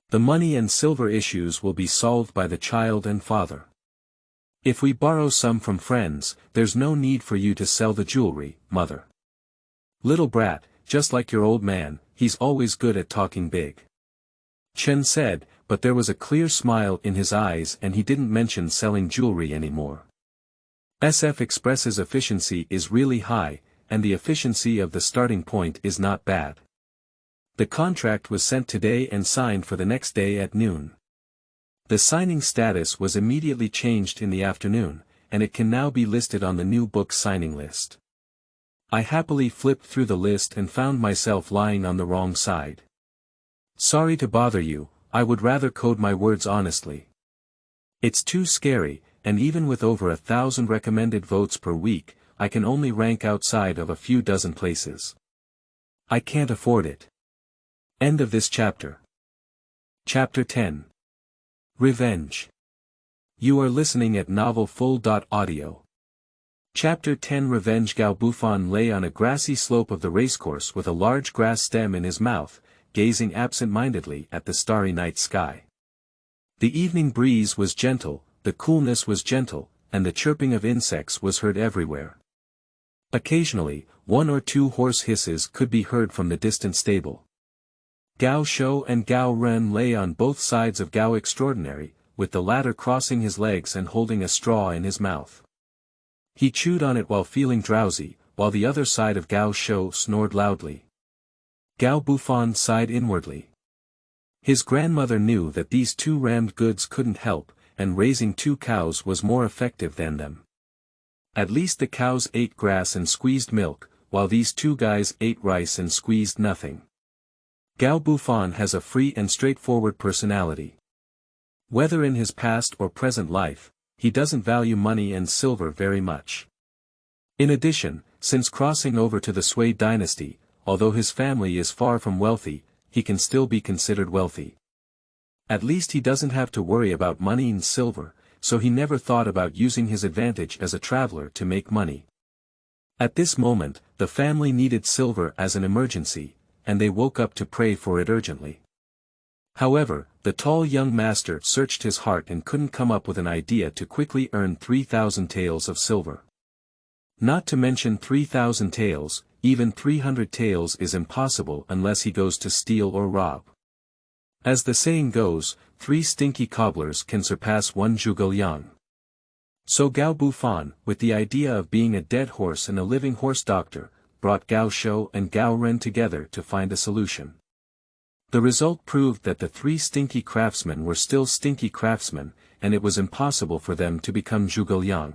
The money and silver issues will be solved by the child and father. If we borrow some from friends, there's no need for you to sell the jewelry, mother. Little brat, just like your old man, he's always good at talking big." Chen said, but there was a clear smile in his eyes and he didn't mention selling jewelry anymore. SF Express's efficiency is really high, and the efficiency of the starting point is not bad. The contract was sent today and signed for the next day at noon. The signing status was immediately changed in the afternoon, and it can now be listed on the new book signing list. I happily flipped through the list and found myself lying on the wrong side. Sorry to bother you, I would rather code my words honestly. It's too scary, and even with over 1,000 recommended votes per week, I can only rank outside of a few dozen places. I can't afford it. End of this chapter. Chapter 10. Revenge. You are listening at novelfull.audio. Chapter 10 Revenge. Gao Bufan lay on a grassy slope of the racecourse with a large grass stem in his mouth, gazing absent-mindedly at the starry night sky. The evening breeze was gentle, the coolness was gentle, and the chirping of insects was heard everywhere. Occasionally, 1 or 2 hoarse hisses could be heard from the distant stable. Gao Shou and Gao Ren lay on both sides of Gao Extraordinary, with the latter crossing his legs and holding a straw in his mouth. He chewed on it while feeling drowsy, while the other side of Gao Shou snored loudly. Gao Bufan sighed inwardly. His grandmother knew that these 2 rammed goods couldn't help, and raising 2 cows was more effective than them. At least the cows ate grass and squeezed milk, while these 2 guys ate rice and squeezed nothing. Gao Bufan has a free and straightforward personality. Whether in his past or present life, he doesn't value money and silver very much. In addition, since crossing over to the Sui Dynasty, although his family is far from wealthy, he can still be considered wealthy. At least he doesn't have to worry about money and silver, so he never thought about using his advantage as a traveler to make money. At this moment, the family needed silver as an emergency, and they woke up to pray for it urgently. However, the tall young master searched his heart and couldn't come up with an idea to quickly earn 3,000 taels of silver. Not to mention 3,000 taels, even 300 taels is impossible unless he goes to steal or rob. As the saying goes, 3 stinky cobblers can surpass 1 zhuge liang. So Gao Bufan, with the idea of being a dead horse and a living horse doctor, brought Gao Shou and Gao Ren together to find a solution. The result proved that the three stinky craftsmen were still stinky craftsmen, and it was impossible for them to become zhuge.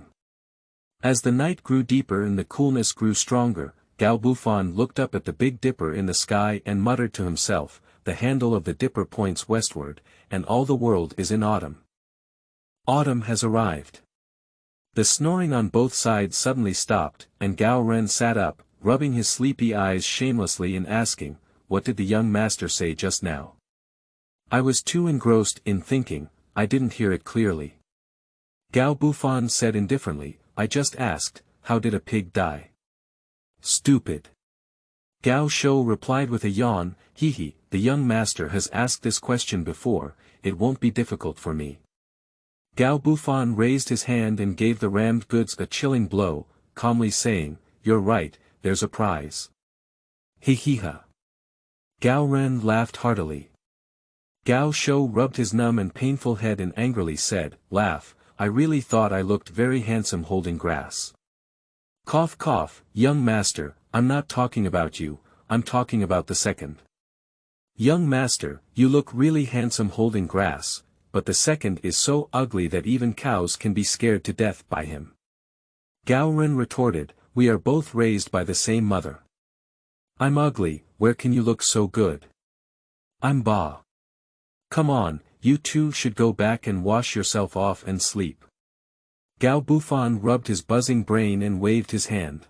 As the night grew deeper and the coolness grew stronger, Gao Bufan looked up at the Big Dipper in the sky and muttered to himself, "The handle of the dipper points westward, and all the world is in autumn. Autumn has arrived." The snoring on both sides suddenly stopped, and Gao Ren sat up, rubbing his sleepy eyes shamelessly and asking, "What did the young master say just now?" "I was too engrossed in thinking, I didn't hear it clearly." Gao Bufan said indifferently, "I just asked, how did a pig die?" "Stupid." Gao Shou replied with a yawn, "Hee, the young master has asked this question before, it won't be difficult for me." Gao Bufan raised his hand and gave the rammed goods a chilling blow, calmly saying, "You're right, there's a prize." "Hee-hee-ha." Gao Ren laughed heartily. Gao Shou rubbed his numb and painful head and angrily said, "Laugh, I really thought I looked very handsome holding grass." "Cough cough, young master, I'm not talking about you, I'm talking about the second." "Young master, you look really handsome holding grass, but the second is so ugly that even cows can be scared to death by him." Gao Ren retorted, "We are both raised by the same mother. I'm ugly, where can you look so good? I'm Ba. Come on, you two should go back and wash yourself off and sleep." Gao Bufan rubbed his buzzing brain and waved his hand.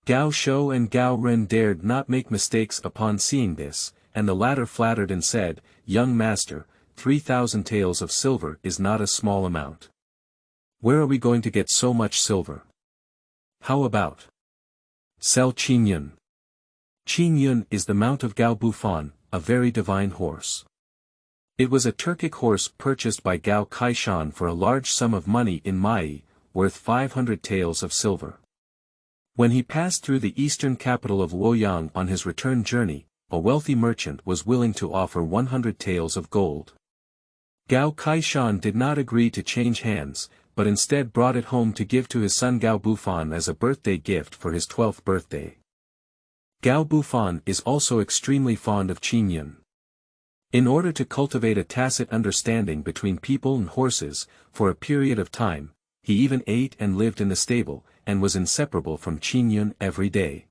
Gao Shou and Gao Ren dared not make mistakes upon seeing this, and the latter flattered and said, "Young master, 3,000 taels of silver is not a small amount. Where are we going to get so much silver? How about sell Qingyun?" Qingyun is the mount of Gao Bufan, a very divine horse. It was a Turkic horse purchased by Gao Kaishan for a large sum of money in Mai, worth 500 taels of silver. When he passed through the eastern capital of Luoyang on his return journey, a wealthy merchant was willing to offer 100 taels of gold. Gao Kaishan did not agree to change hands, but instead brought it home to give to his son Gao Bufan as a birthday gift for his 12th birthday. Gao Bufan is also extremely fond of Qingyun. In order to cultivate a tacit understanding between people and horses, for a period of time, he even ate and lived in the stable, and was inseparable from Qingyun every day.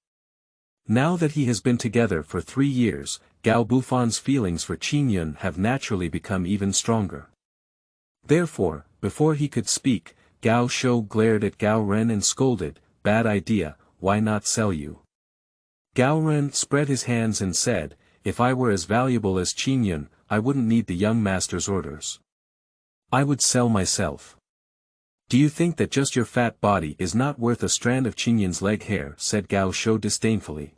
Now that he has been together for 3 years, Gao Bufan's feelings for Qingyun have naturally become even stronger. Therefore, before he could speak, Gao Shou glared at Gao Ren and scolded, "Bad idea, why not sell you?" Gao Ren spread his hands and said, "If I were as valuable as Qingyun, I wouldn't need the young master's orders. I would sell myself." "Do you think that just your fat body is not worth a strand of Qingyun's leg hair?" said Gao Shou disdainfully.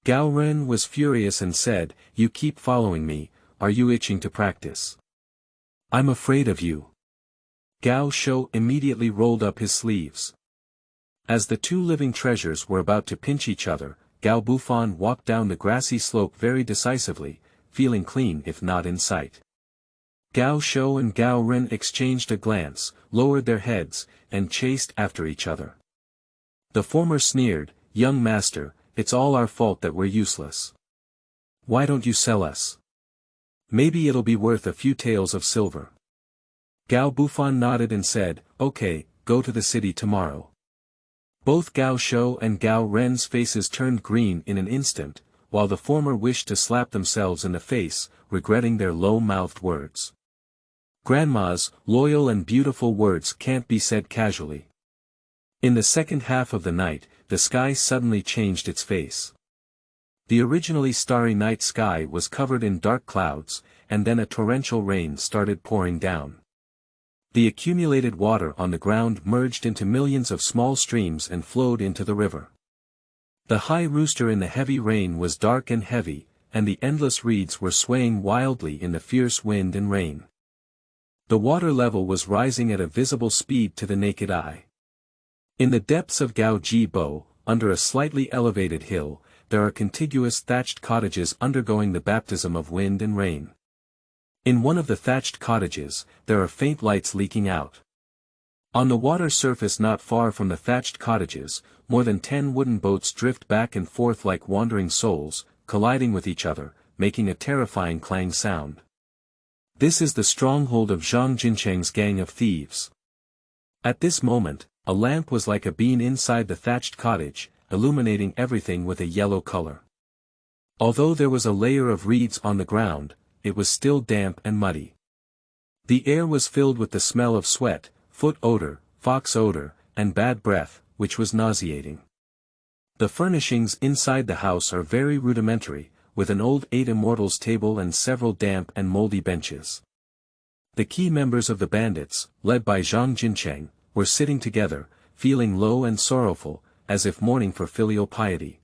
Gao Ren was furious and said, "You keep following me, are you itching to practice? I'm afraid of you." Gao Shou immediately rolled up his sleeves. As the two living treasures were about to pinch each other, Gao Bufan walked down the grassy slope very decisively, feeling clean if not in sight. Gao Shou and Gao Ren exchanged a glance, lowered their heads, and chased after each other. The former sneered, "Young master, it's all our fault that we're useless. Why don't you sell us? Maybe it'll be worth a few taels of silver." Gao Bufan nodded and said, "Okay, go to the city tomorrow." Both Gao Shou and Gao Ren's faces turned green in an instant, while the former wished to slap themselves in the face, regretting their low-mouthed words. Grandma's loyal and beautiful words can't be said casually. In the second half of the night, the sky suddenly changed its face. The originally starry night sky was covered in dark clouds, and then a torrential rain started pouring down. The accumulated water on the ground merged into millions of small streams and flowed into the river. The high rooster in the heavy rain was dark and heavy, and the endless reeds were swaying wildly in the fierce wind and rain. The water level was rising at a visible speed to the naked eye. In the depths of Gao Jibo, under a slightly elevated hill, there are contiguous thatched cottages undergoing the baptism of wind and rain. In one of the thatched cottages, there are faint lights leaking out. On the water surface not far from the thatched cottages, more than 10 wooden boats drift back and forth like wandering souls, colliding with each other, making a terrifying clang sound. This is the stronghold of Zhang Jincheng's gang of thieves. At this moment, a lamp was like a bean inside the thatched cottage, illuminating everything with a yellow color. Although there was a layer of reeds on the ground, it was still damp and muddy. The air was filled with the smell of sweat, foot odor, fox odor, and bad breath, which was nauseating. The furnishings inside the house are very rudimentary, with an old 8 immortals table and several damp and moldy benches. The key members of the bandits, led by Zhang Jincheng, were sitting together, feeling low and sorrowful, as if mourning for filial piety.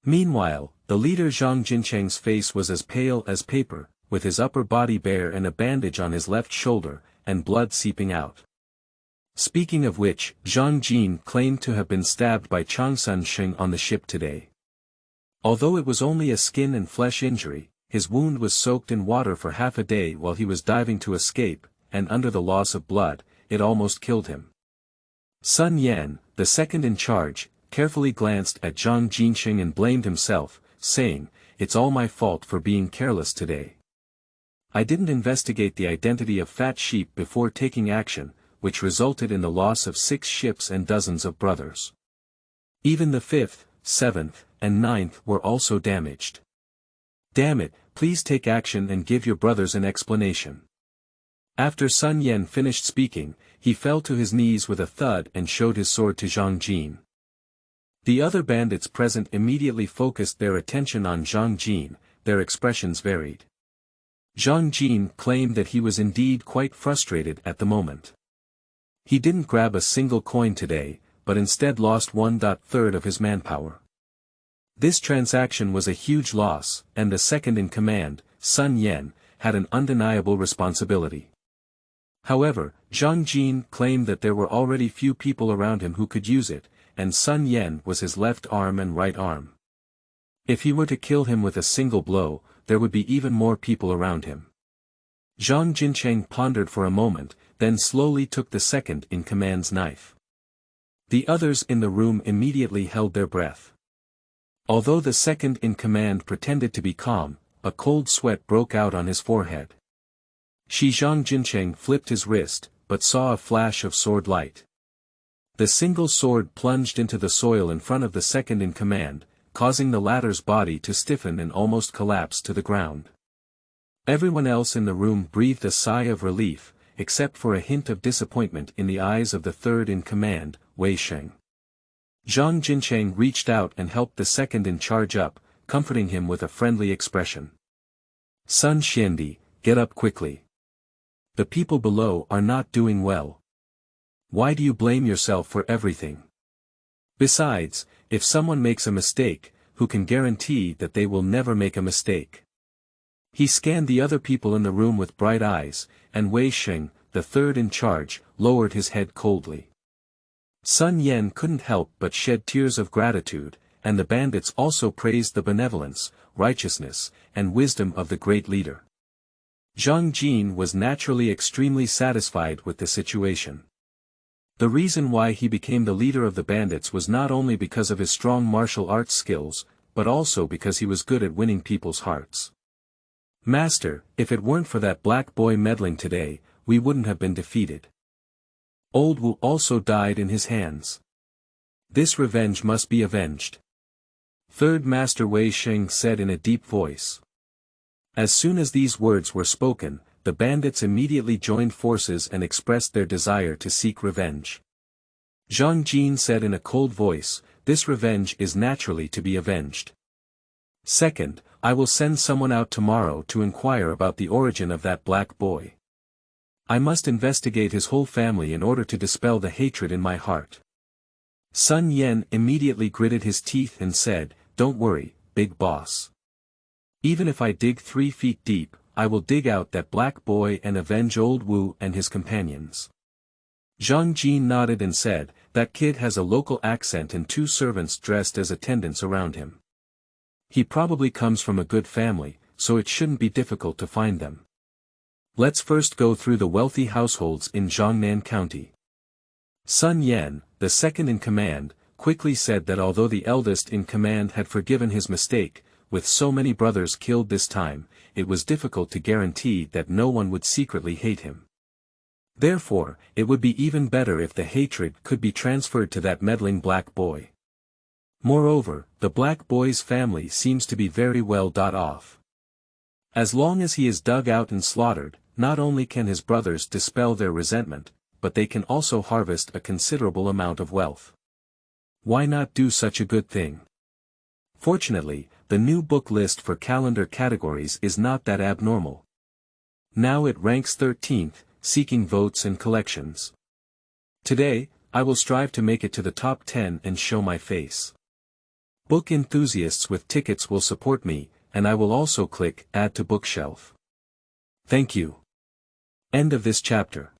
Meanwhile, the leader Zhang Jincheng's face was as pale as paper, with his upper body bare and a bandage on his left shoulder, and blood seeping out. Speaking of which, Zhang Jin claimed to have been stabbed by Changsun on the ship today. Although it was only a skin and flesh injury, his wound was soaked in water for half a day while he was diving to escape, and under the loss of blood, it almost killed him. Sun Yan, the second in charge, carefully glanced at Zhang Jincheng and blamed himself, saying, "It's all my fault for being careless today. I didn't investigate the identity of fat sheep before taking action, which resulted in the loss of 6 ships and dozens of brothers. Even the 5th, 7th, and 9th were also damaged. Damn it, please take action and give your brothers an explanation." After Sun Yan finished speaking, he fell to his knees with a thud and showed his sword to Zhang Jin. The other bandits present immediately focused their attention on Zhang Jin, their expressions varied. Zhang Jin claimed that he was indeed quite frustrated at the moment. He didn't grab a single coin today, but instead lost 1/3 of his manpower. This transaction was a huge loss, and the second in command, Sun Yan, had an undeniable responsibility. However, Zhang Jin claimed that there were already few people around him who could use it, and Sun Yan was his left arm and right arm. If he were to kill him with a single blow, there would be even more people around him. Zhang Jincheng pondered for a moment, then slowly took the second in command's knife. The others in the room immediately held their breath. Although the second in command pretended to be calm, a cold sweat broke out on his forehead. Zhang Jincheng flipped his wrist, but saw a flash of sword light. The single sword plunged into the soil in front of the second in command, causing the latter's body to stiffen and almost collapse to the ground. Everyone else in the room breathed a sigh of relief, except for a hint of disappointment in the eyes of the third in command, Wei Sheng. Zhang Jincheng reached out and helped the second in charge up, comforting him with a friendly expression. "Sun Xiandi, get up quickly. The people below are not doing well. Why do you blame yourself for everything? Besides, if someone makes a mistake, who can guarantee that they will never make a mistake?" He scanned the other people in the room with bright eyes, and Wei Sheng, the third in charge, lowered his head coldly. Sun Yan couldn't help but shed tears of gratitude, and the bandits also praised the benevolence, righteousness, and wisdom of the great leader. Zhang Jin was naturally extremely satisfied with the situation. The reason why he became the leader of the bandits was not only because of his strong martial arts skills, but also because he was good at winning people's hearts. "Master, if it weren't for that black boy meddling today, we wouldn't have been defeated. Old Wu also died in his hands. This revenge must be avenged," Third Master Wei Sheng said in a deep voice. As soon as these words were spoken, the bandits immediately joined forces and expressed their desire to seek revenge. Zhang Jin said in a cold voice, "This revenge is naturally to be avenged. Second, I will send someone out tomorrow to inquire about the origin of that black boy. I must investigate his whole family in order to dispel the hatred in my heart." Sun Yan immediately gritted his teeth and said, "Don't worry, big boss. Even if I dig 3 feet deep, I will dig out that black boy and avenge old Wu and his companions." Zhang Jin nodded and said, "That kid has a local accent and 2 servants dressed as attendants around him. He probably comes from a good family, so it shouldn't be difficult to find them. Let's first go through the wealthy households in Zhongnan County." Sun Yan, the second in command, quickly said that although the eldest in command had forgiven his mistake, with so many brothers killed this time, it was difficult to guarantee that no one would secretly hate him. Therefore, it would be even better if the hatred could be transferred to that meddling black boy. Moreover, the black boy's family seems to be very well off. As long as he is dug out and slaughtered, not only can his brothers dispel their resentment, but they can also harvest a considerable amount of wealth. Why not do such a good thing? Fortunately, the new book list for calendar categories is not that abnormal. Now it ranks 13th, seeking votes and collections. Today, I will strive to make it to the top 10 and show my face. Book enthusiasts with tickets will support me, and I will also click Add to Bookshelf. Thank you. End of this chapter.